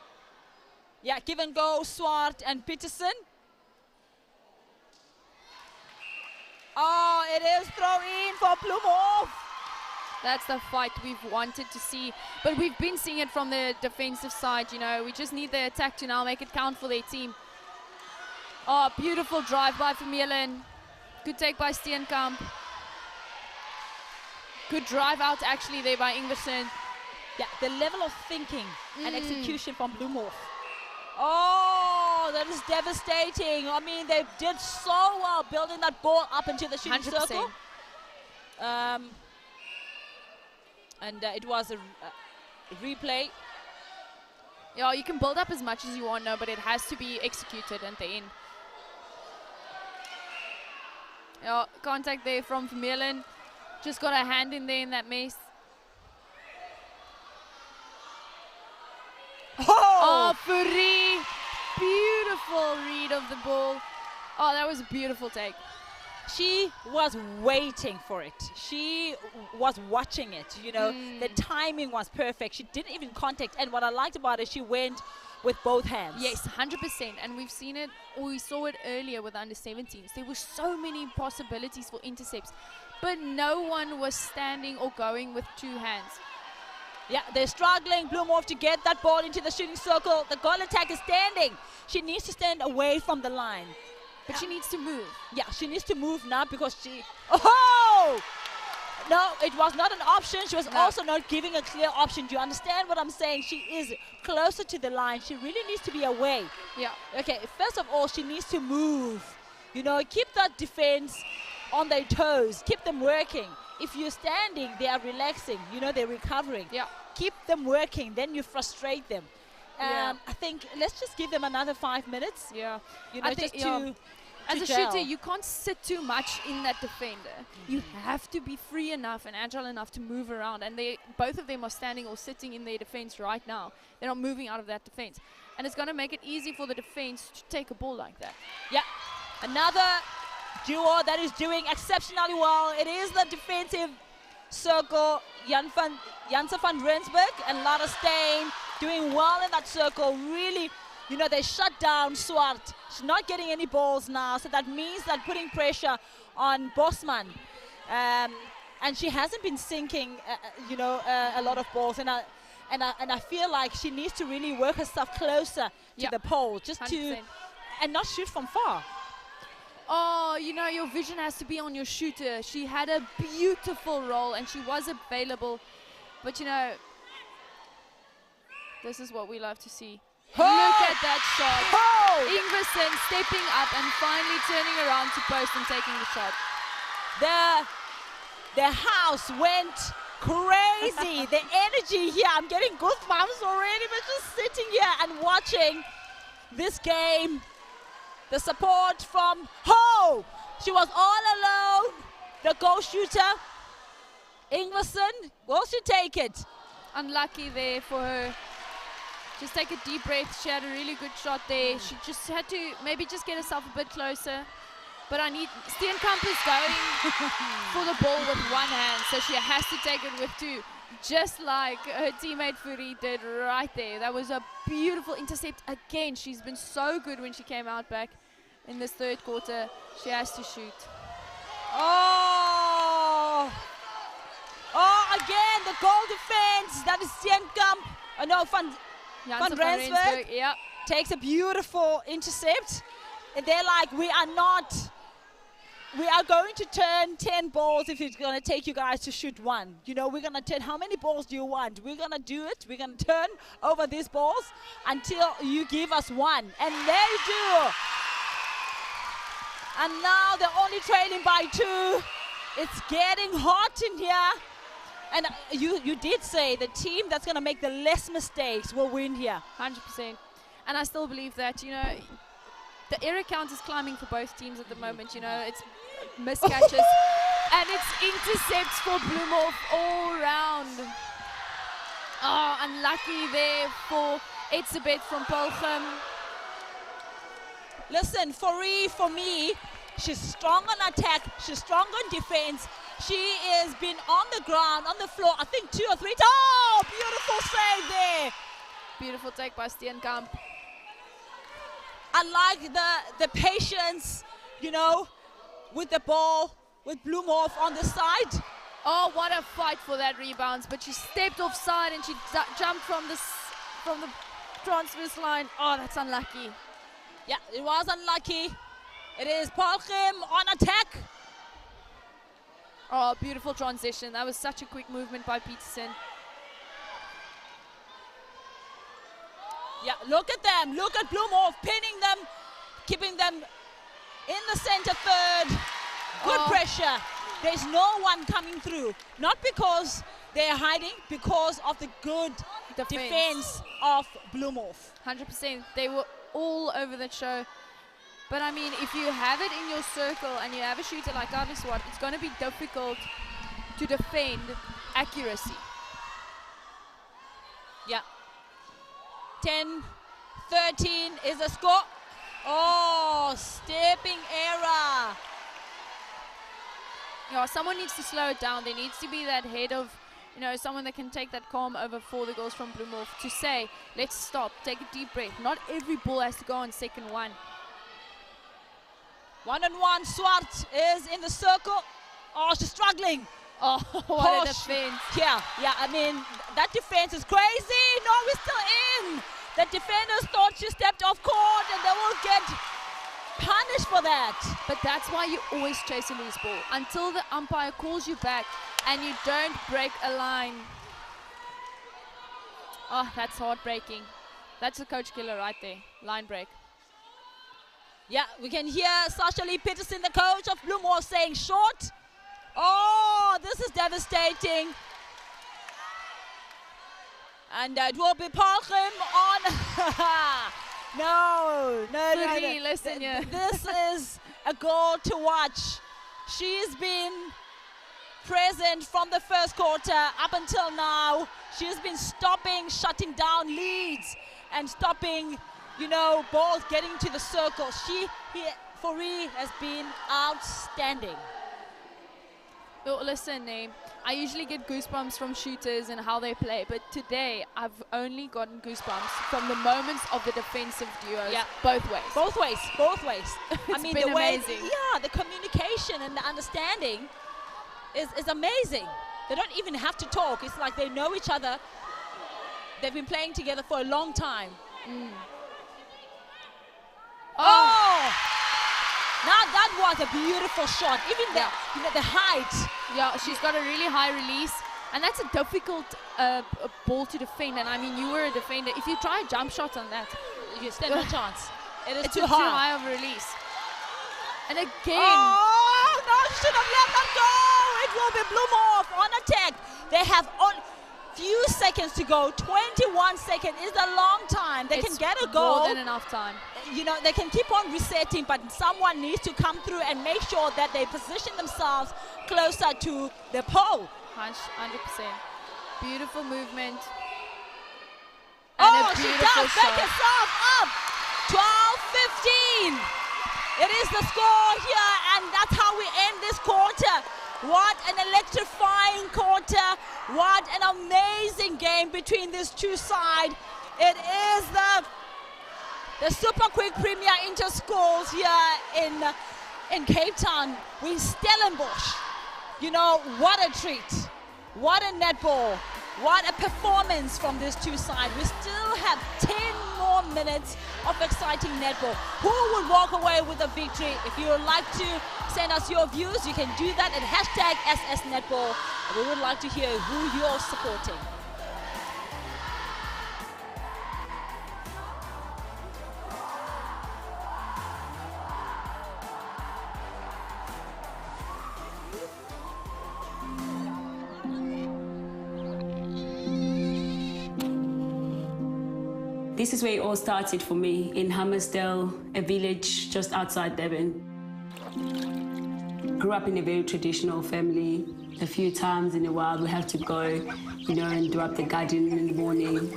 K: Yeah, give and go, Swart and Peterson. Oh, it is throw in for Bloemhof.
M: That's the fight we've wanted to see, but we've been seeing it from the defensive side. We just need the attack to now make it count for their team. Oh, beautiful drive by Vermeulen. Good take by Steenkamp. Good drive out actually there by Ingwersen.
K: Yeah, the level of thinking and execution from Bloemhof. Oh, that is devastating. I mean, they did so well building that ball up into the shooting
M: 100%.
K: circle. And it was a replay.
M: Yeah, you can build up as much as you want now, but it has to be executed at the end. Yeah, contact there from Vermeulen. Just got a hand in there in that mess. Oh, Fourie. Beautiful read of the ball. Oh, that was a beautiful take.
K: She was waiting for it. She was watching it, The timing was perfect. She didn't even contact. And what I liked about it, she went with both hands.
M: Yes, 100%. And we've seen it, or we saw it earlier with under 17s. There were so many possibilities for intercepts, but no one was standing or going with two hands.
K: Yeah, they're struggling, Bloemhof, to get that ball into the shooting circle. The goal attack is standing. She needs to stand away from the line.
M: But she needs to move.
K: Yeah, she needs to move now because Oh! No, it was not an option. She was also not giving a clear option. Do you understand what I'm saying? She is closer to the line. She really needs to be away.
M: Yeah.
K: Okay, first of all, she needs to move. Keep that defense on their toes. Keep them working. If you're standing, they are relaxing. They're recovering.
M: Yeah.
K: Keep them working. Then you frustrate them. I think let's just give them another 5 minutes.
M: Yeah.
K: I think
M: as a shooter, you can't sit too much in that defender. You have to be free enough and agile enough to move around. And both of them are standing or sitting in their defense right now. They're not moving out of that defense. And it's going to make it easy for the defense to take a ball like that.
K: Yeah. Another duo that is doing exceptionally well. It is the defensive circle. Janse van Rensburg and Lara Steen doing well in that circle. Really, they shut down Swart. She's not getting any balls now, so that means that putting pressure on Bosman. And she hasn't been sinking, a lot of balls. And I feel like she needs to really work herself closer to the pole, just 100%. And not shoot from far.
M: Oh, you know, your vision has to be on your shooter. She had a beautiful roll and she was available. But, you know, this is what we love to see. Look at that shot. Ingverson stepping up and finally turning around to post and taking the shot.
K: The house went crazy. The energy here, I'm getting goosebumps already, but just sitting here and watching this game. The support from Ho. She was all alone. The goal shooter, Ingverson, will she take it?
M: Unlucky there for her. Just take a deep breath. She had a really good shot there. She just had to maybe just get herself a bit closer. But Steenkamp is going for the ball with one hand, so she has to take it with two, just like her teammate Furi did right there. That was a beautiful intercept. Again, she's been so good when she came out back in this third quarter. She has to shoot.
K: Oh, again, the goal defense. That is Steenkamp. Oh, no, Van Rensburg.
M: Yep.
K: Takes a beautiful intercept. And they're like, we are going to turn 10 balls if it's going to take you guys to shoot one. You know, we're going to turn, how many balls do you want? We're going to do it. We're going to turn over these balls until you give us one. And they do. And now they're only trailing by 2. It's getting hot in here. And you did say the team that's going to make the less mistakes will win here.
M: 100%. And I still believe that, you know, the error count is climbing for both teams at the moment. You know, it's miscatches and it's intercepts for Bloemhof all round. Oh, unlucky there for Etzebeth from Paarl.
K: Listen, for me, she's strong on attack. She's strong on defense. She has been on the ground, on the floor, I think 2 or 3 times. Oh, beautiful save there.
M: Beautiful take by Steenkamp.
K: I like the patience, you know, with the ball, with Bloemhof on the side.
M: Oh, what a fight for that rebound. But she stepped offside and she jumped from the transverse line. Oh, that's unlucky.
K: Yeah, it was unlucky. It is Paarl on attack.
M: Oh, beautiful transition. That was such a quick movement by Peterson.
K: Yeah, look at them. Look at Bloemhof pinning them, keeping them in the center third. Good pressure. There's no one coming through. Not because they're hiding, because of the good defense of Bloemhof.
M: 100%. They were all over that show. But I mean, if you have it in your circle and you have a shooter like Aviswat, it's going to be difficult to defend accuracy.
K: Yeah. 10-13 is the score. Oh, stepping error.
M: Yeah, someone needs to slow it down. There needs to be that head of, you know, someone that can take that calm over for the girls from Bloemhof to say, let's stop, take a deep breath. Not every ball has to go on second one.
K: 1-on-1, Swart is in the circle. Oh, she's struggling.
M: Oh, what a defense.
K: Yeah, I mean, that defense is crazy. No, we're still in. The defenders thought she stepped off court and they will get punished for that.
M: But that's why you always chase a loose ball until the umpire calls you back and you don't break a line. Oh, that's heartbreaking. That's a coach killer right there. Line break.
K: Yeah, we can hear Sasha Lee Peterson, the coach of Bloemhof, saying short. Oh, this is devastating. And it will be Paarl on. No.
M: Listen here.
K: This is a goal to watch. She's been present from the first quarter up until now. She's been shutting down leads and stopping, you know, balls getting to the circle. Fourie has been outstanding.
M: Well, listen, I usually get goosebumps from shooters and how they play, but today I've only gotten goosebumps from the moments of the defensive duos.
K: Yeah.
M: Both ways.
K: I mean,
M: been
K: the way,
M: amazing.
K: yeah, the communication and the understanding is amazing. They don't even have to talk. It's like they know each other. They've been playing together for a long time.
M: Oh!
K: Now that was a beautiful shot. Even the height.
M: Yeah, she's got a really high release. And that's a difficult ball to defend. And I mean, you were a defender. If you try a jump shot on that,
K: you stand no chance.
M: It's too high of a release. And again.
K: Oh, no, she should have let them go. It will be Bloemhof on attack. They have few seconds to go. 21 seconds is a long time. They can get a goal.
M: More than enough time.
K: You know, they can keep on resetting, but someone needs to come through and make sure that they position themselves closer to the pole.
M: 100%. Beautiful movement.
K: And a beautiful shot. Back herself up. 12-15. It is the score here, and that's how we end this quarter. What an electrifying quarter. What an amazing game between these two sides. It is the Super Quick Premier Interschools here in Cape Town with Stellenbosch. You know, what a treat. What a netball. What a performance from these two sides. We still have 10 more minutes of exciting netball. Who will walk away with a victory? If you would like to send us your views, you can do that at #SSNetball. We would like to hear who you're supporting.
I: This is where it all started for me, in Hammersdale, a village just outside Durban. Grew up in a very traditional family. A few times in a while we have to go, you know, and do up the garden in the morning.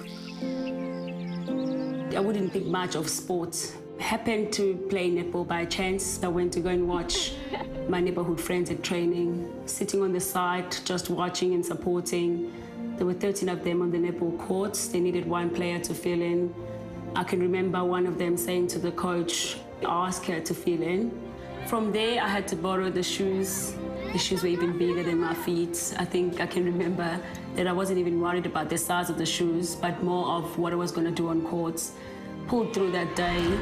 I: I wouldn't think much of sports. Happened to play netball by chance. I went to go and watch my neighborhood friends at training, sitting on the side, just watching and supporting. There were 13 of them on the netball courts. They needed one player to fill in. I can remember one of them saying to the coach, ask her to fill in. From there, I had to borrow the shoes. The shoes were even bigger than my feet. I think I can remember that I wasn't even worried about the size of the shoes, but more of what I was going to do on courts. Pulled through that day.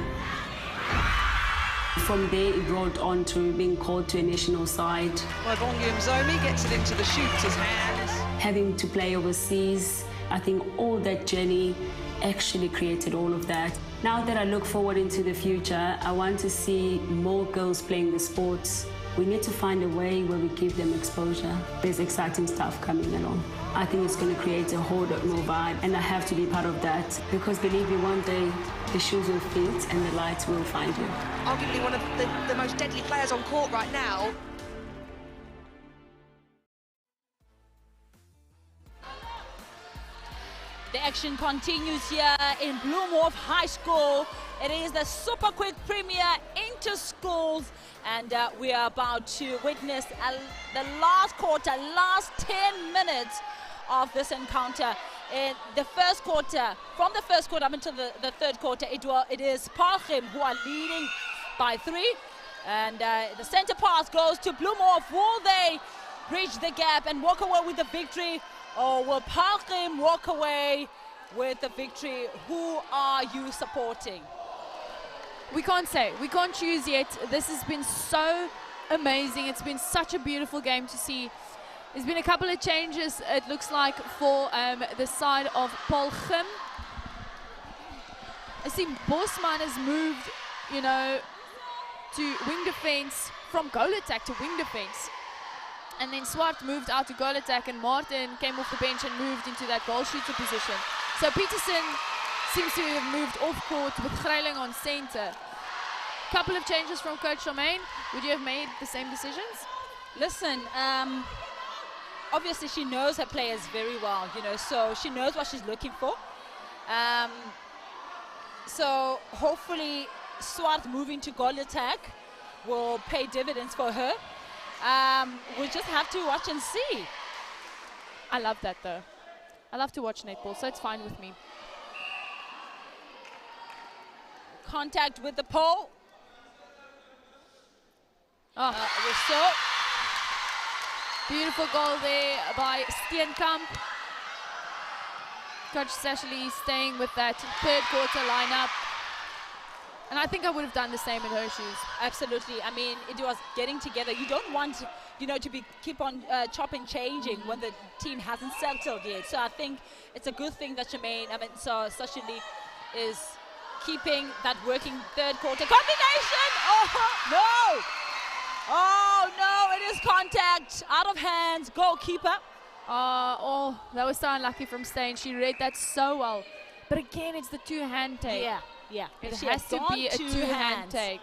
I: From there, it rolled on to being called to a national side.
J: Volume Zomi gets it into the shooter's hands.
I: Having to play overseas, I think all that journey actually created all of that. Now that I look forward into the future, I want to see more girls playing the sports. We need to find a way where we give them exposure. There's exciting stuff coming along. I think it's going to create a whole lot more vibe, and I have to be part of that, because believe me, one day the shoes will fit and the lights will find you.
J: Arguably one of the most deadly players on court right now.
K: The action continues here in Bloemhof High School. It is the Super Quick Premier Interschools, and we are about to witness the last quarter, last 10 minutes of this encounter. In the first quarter, from the first quarter up until the third quarter, it is Paarl who are leading by 3, and the center pass goes to Bloemhof. Will they bridge the gap and walk away with the victory? Or will Paarl walk away with the victory? Who are you supporting?
M: We can't say. We can't choose yet. This has been so amazing. It's been such a beautiful game to see. There's been a couple of changes, it looks like, for the side of Paarl. I see Bosman has moved, you know, to wing defense, from goal attack to wing defense. And then Swart moved out to goal attack, and Martin came off the bench and moved into that goal shooter position. So Peterson seems to have moved off court with Greiling on center. Couple of changes from Coach Charmaine. Would you have made the same decisions?
K: Listen, obviously she knows her players very well, you know, so she knows what she's looking for. So hopefully Swart moving to goal attack will pay dividends for her. We'll just have to watch and see.
M: I love that though. I love to watch netball, so it's fine with me.
K: Contact with the pole. So
M: beautiful goal there by Steenkamp. Coach Sashali staying with that third quarter lineup. And I think I would have done the same in her shoes.
K: Absolutely. I mean, it was getting together. You don't want, to keep on chopping, changing when the team hasn't settled yet. So I think it's a good thing that Sashili is keeping that working third quarter combination. Oh, no. Oh, no, it is contact. Out of hands. Goalkeeper.
M: That was so unlucky from Stain. She read that so well. But again, it's the two-hand take.
K: Yeah.
M: It has to be a two-hand take.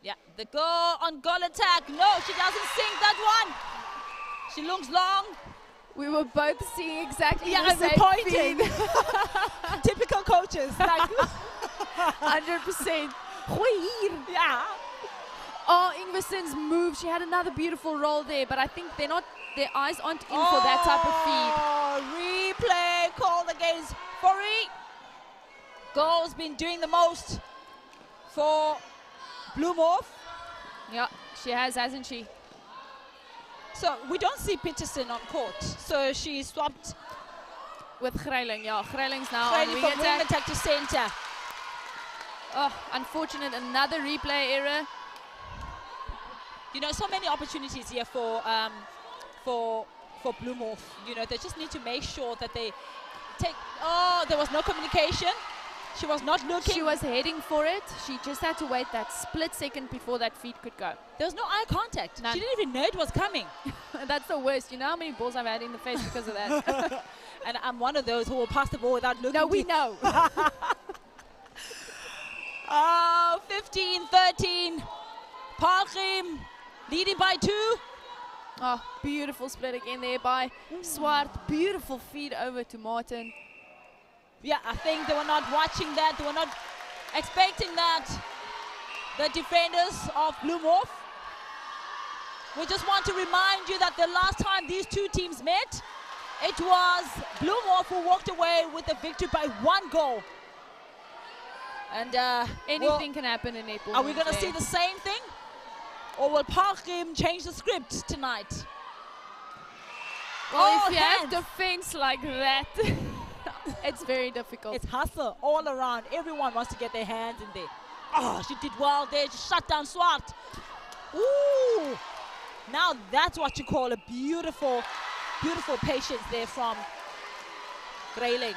K: Yeah, the goal on goal attack. No, she doesn't sink that one. She looks long.
M: We were both seeing exactly the
K: and
M: same
K: we're pointing.
M: feed.
K: Typical coaches. Like
M: 100%.
K: Yeah.
M: Oh, Ingverson's move. She had another beautiful roll there, but I think their eyes aren't in for that type of feed.
K: Replay called against Fori. Goal's been doing the most for Bloemhof.
M: Yeah, she has, hasn't she?
K: So we don't see Peterson on court. So she swapped
M: with Greiling. Yeah, Greiling's now
K: Greiling
M: on wing
K: from
M: attack.
K: wing attack to center.
M: Oh, unfortunate, another replay error.
K: So many opportunities here for Bloemhof. They just need to make sure that they take. Oh, there was no communication. She was not looking.
M: She was heading for it. She just had to wait that split second before that feed could go.
K: There was no eye contact.
M: None.
K: She didn't even know it was coming.
M: That's the worst. You know how many balls I've had in the face because of that?
K: And I'm one of those who will pass the ball without looking.
M: No, we know.
K: 15-13. Paarl leading by 2.
M: Oh, beautiful split again there by Swart. Beautiful feed over to Martin.
K: Yeah, I think they were not watching that. They were not expecting that. The defenders of Bloemhof. We just want to remind you that the last time these two teams met, it was Bloemhof who walked away with the victory by 1 goal. And
M: anything can happen in netball.
K: Are we going to see the same thing? Or will Paarl change the script tonight?
M: Well, if you have defense like that, it's very difficult.
K: It's hustle all around. Everyone wants to get their hands in there. Oh, she did well there. She shut down Swart. Ooh. Now that's what you call a beautiful, beautiful patience there from Greiling.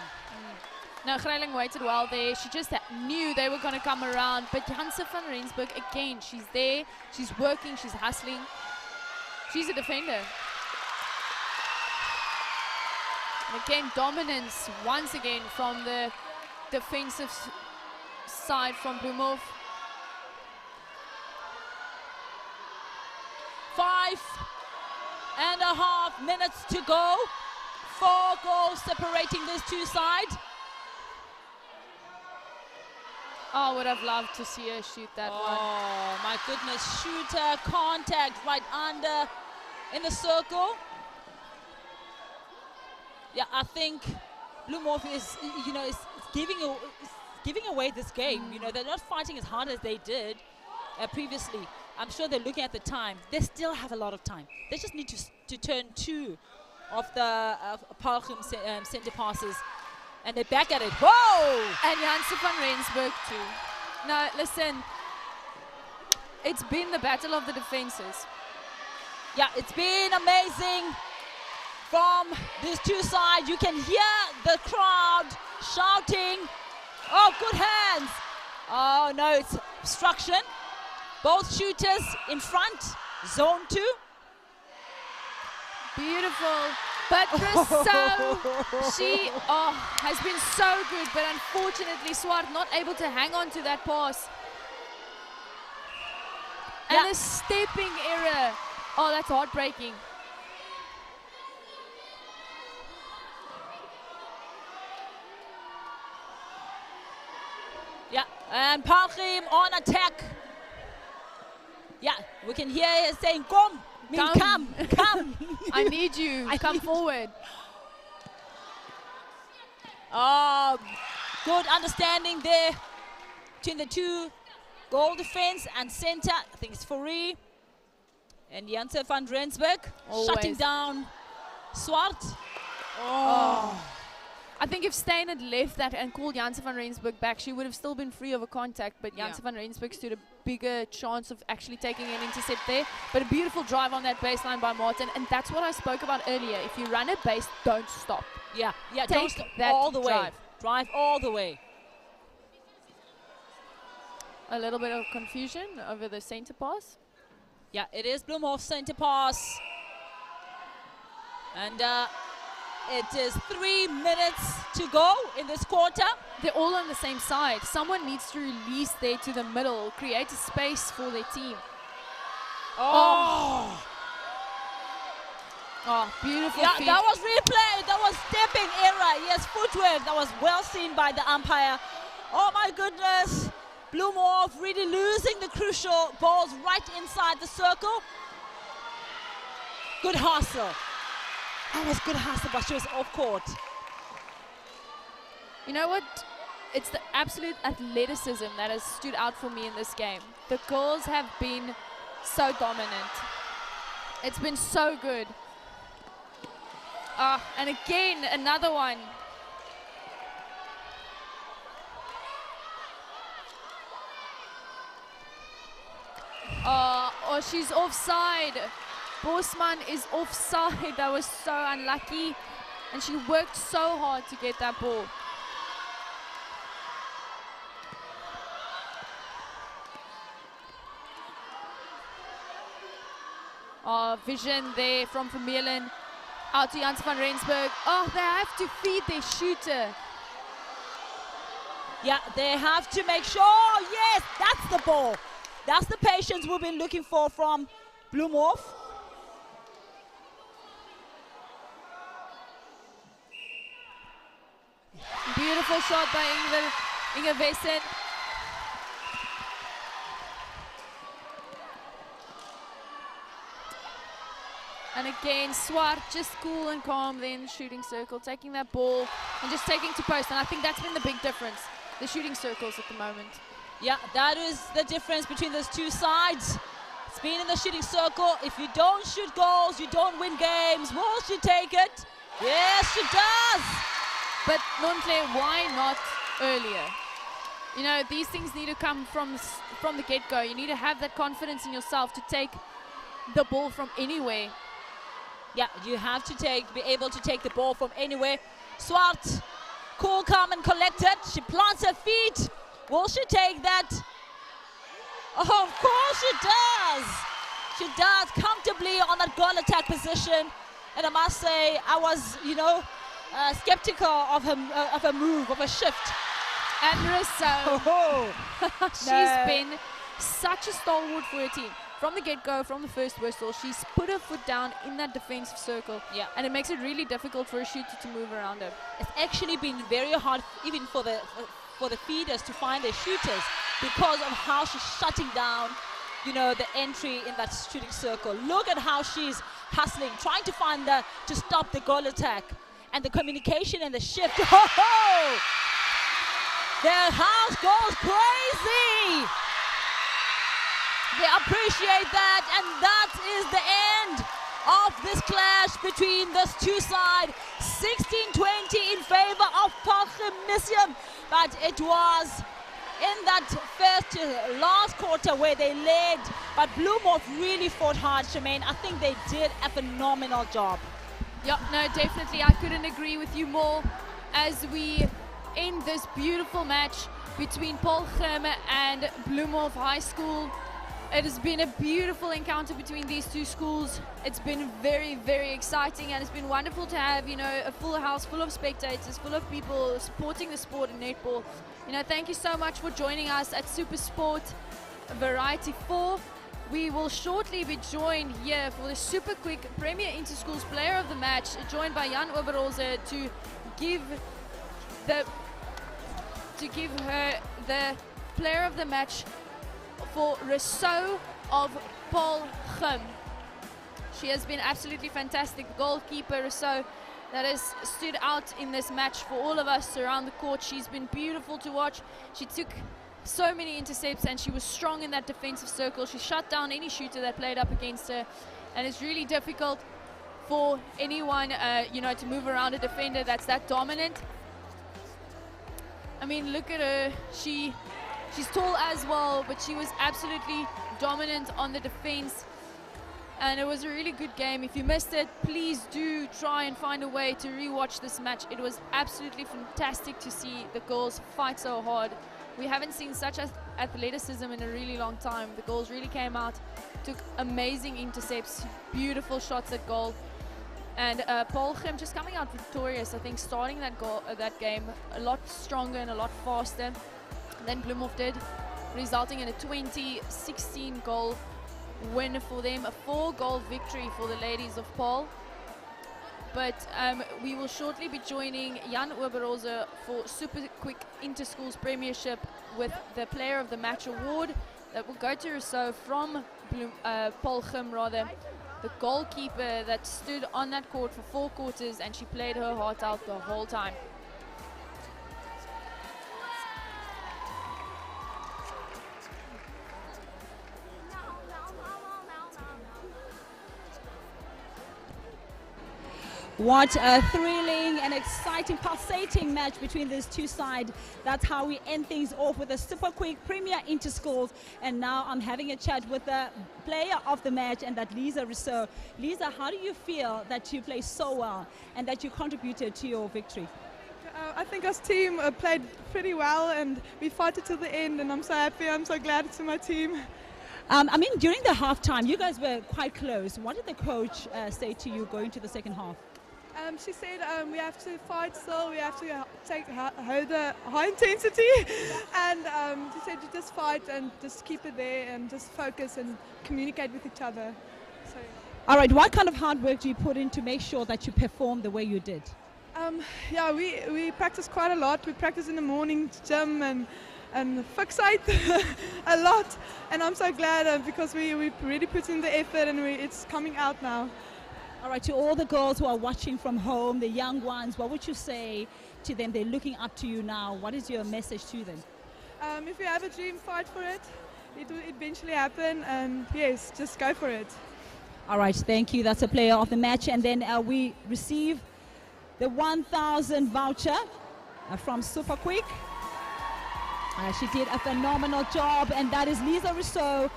M: No, Greiling waited well there. She just knew they were going to come around. But Janse van Rensburg, again, she's there. She's working. She's hustling. She's a defender. And again, dominance once again from the defensive side from Bloemhof.
K: 5.5 minutes to go. 4 goals separating these two sides.
M: Oh, I would have loved to see her shoot that one.
K: Oh, my goodness. Shooter, contact right under in the circle. Yeah, I think Bloemhof is, is giving away this game. They're not fighting as hard as they did previously. I'm sure they're looking at the time. They still have a lot of time. They just need to turn 2 of the Paarl center passes. And they're back at it. Whoa!
M: And Janse van Rensburg too. No, listen. It's been the battle of the defenses.
K: Yeah, it's been amazing from these two sides. You can hear the crowd shouting. Oh, good hands. Oh, no, it's obstruction. Both shooters in front. Zone 2.
M: Beautiful. But Rousseau, she has been so good, but unfortunately Swart not able to hang on to that pass. And a stepping error. Oh, that's heartbreaking.
K: Yeah, and Paarl on attack. Yeah, we can hear her saying, come. Come.
M: I need you. Come forward.
K: Oh, good understanding there between the two. Goal defense and center. I think it's Fourie. And Janse van Rensburg shutting down Swart. Oh.
M: I think if Steyn had left that and called Janse van Rensburg back, she would have still been free of a contact, but Janse van Rensburg stood a bigger chance of actually taking an intercept there. But a beautiful drive on that baseline by Martin, and that's what I spoke about earlier. If you run a base, don't stop.
K: Yeah,
M: Take
K: don't stop
M: that
K: all the way.
M: drive.
K: Drive all the way.
M: A little bit of confusion over the center pass.
K: Yeah, it is Bloemhof center pass. And it is 3 minutes to go in this quarter.
M: They're all on the same side. Someone needs to release there to the middle, create a space for their team. Oh, beautiful
K: Yeah,
M: feet.
K: that was replay. That was stepping error. Yes, footwork. That was well seen by the umpire. Oh my goodness. Bloemhof really losing the crucial balls right inside the circle. Good hustle. That was good hustle, but she was off court.
M: You know what? It's the absolute athleticism that has stood out for me in this game. The girls have been so dominant. It's been so good. And again, another one. Oh, she's offside. Bosman is offside. That was so unlucky. And she worked so hard to get that ball. Vision there from Vermeulen. Out to Janse van Rensburg. Oh, they have to feed their shooter.
K: Yeah, they have to make sure. Yes, that's the ball. That's the patience we've been looking for from Bloemhof.
M: Beautiful shot by Inge Wesen. And again, Swart just cool and calm there in the shooting circle, taking that ball and just taking to post. And I think that's been the big difference, the shooting circles at the moment.
K: Yeah, that is the difference between those two sides. It's been in the shooting circle. If you don't shoot goals, you don't win games. Will she take it? Yes, she does.
M: But Nontle, why not earlier? You know, these things need to come from the get-go. You need to have that confidence in yourself to take the ball from anywhere.
K: Yeah, you have to be able to take the ball from anywhere. Swart, cool, calm, and collected. She plants her feet. Will she take that? Oh, of course she does. She does comfortably on that goal attack position. And I must say, I was, skeptical of her move, of her shift.
M: And Rousseau. She's been such a stalwart for her team. From the get-go, from the first whistle, she's put her foot down in that defensive circle.
K: Yeah.
M: And it makes it really difficult for a shooter to move around her.
K: It's actually been very hard, even for the feeders to find their shooters because of how she's shutting down, the entry in that shooting circle. Look at how she's hustling, trying to find to stop the goal attack. And the communication and the shift. Oh! The house goes crazy! They appreciate that, and that is the end of this clash between those two sides. 16-20 in favor of Paarl Gimnasium, but it was in that first to last quarter where they led, but Bloemhof really fought hard, Shemaine. I think they did a phenomenal job.
M: Yeah, no, definitely. I couldn't agree with you more as we end this beautiful match between Paarl Gim and Bloemhof High School. It has been a beautiful encounter between these two schools. It's been very, very exciting, and it's been wonderful to have, a full house full of spectators, full of people supporting the sport in netball. Thank you so much for joining us at Super Sport Variety 4. We will shortly be joined here for the super quick Premier Interschools Player of the Match, joined by Jan Oberholzer to give her the Player of the Match for Rousseau of Paarl Gim. She has been absolutely fantastic. Goalkeeper Rousseau that has stood out in this match for all of us around the court. She's been beautiful to watch. She took so many intercepts and she was strong in that defensive circle. She shut down any shooter that played up against her, and it's really difficult for anyone to move around a defender that's that dominant. I mean, look at her. She's tall as well, but she was absolutely dominant on the defense. And it was a really good game. If you missed it, please do try and find a way to rewatch this match. It was absolutely fantastic to see the girls fight so hard. We haven't seen such athleticism in a really long time. The girls really came out, took amazing intercepts, beautiful shots at goal. And Paarl just coming out victorious, I think, starting that game a lot stronger and a lot faster than Bloemhof did, resulting in a 2016 goal win for them, a 4-goal victory for the ladies of Paarl. But we will shortly be joining Jan Oberholzer for Super Quick Interschools Premiership with the Player of the Match award that will go to Rousseau from Paarl rather. The goalkeeper that stood on that court for 4 quarters, and she played her heart out the whole time.
K: What a thrilling and exciting, pulsating match between these two sides. That's how we end things off with a super quick Premier Interschools. And now I'm having a chat with the player of the match, and that's Lisa Rousseau. Lisa, how do you feel that you played so well and that you contributed to your victory?
N: I think our team played pretty well, and we fought it to the end, and I'm so happy. I'm so glad it's my team.
K: I mean, during the halftime, you guys were quite close. What did the coach say to you going to the second half?
N: She said we have to fight still, we have to hold the high intensity, and she said you just fight and just keep it there and just focus and communicate with each other. So.
K: All right, what kind of hard work do you put in to make sure that you perform the way you did?
N: Yeah, we practice quite a lot. We practice in the morning, gym and fixate a lot, and I'm so glad because we really put in the effort, and it's coming out now.
K: All right, to all the girls who are watching from home, the young ones, what would you say to them? They're looking up to you now. What is your message to them?
N: If you have a dream, fight for it. It will eventually happen, and yes, just go for it.
K: All right, thank you. That's a player of the match. And then we receive the 1,000 voucher from Super Quick. She did a phenomenal job, and that is Lisa Rousseau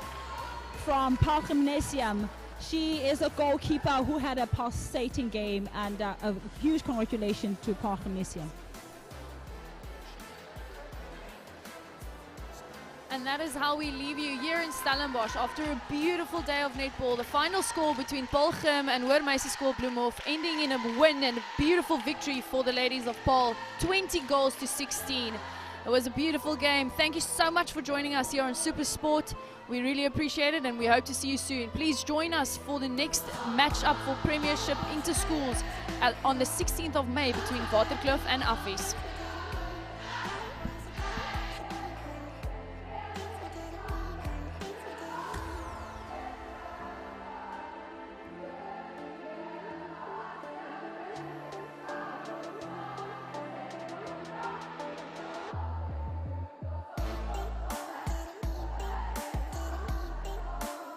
K: from Paarl Gimnasium. She is a goalkeeper who had a pulsating game, and a huge congratulations to Paarl Gimnasium.
M: And that is how we leave you here in Stellenbosch after a beautiful day of netball. The final score between Paarl Gim and Hoërmeisieskool Bloemhof ending in a win and a beautiful victory for the ladies of Paarl, 20 goals to 16. It was a beautiful game. Thank you so much for joining us here on Super Sport. We really appreciate it, and we hope to see you soon. Please join us for the next match-up for Premiership Interschools on the 16th of May between Waterkloof and Affies.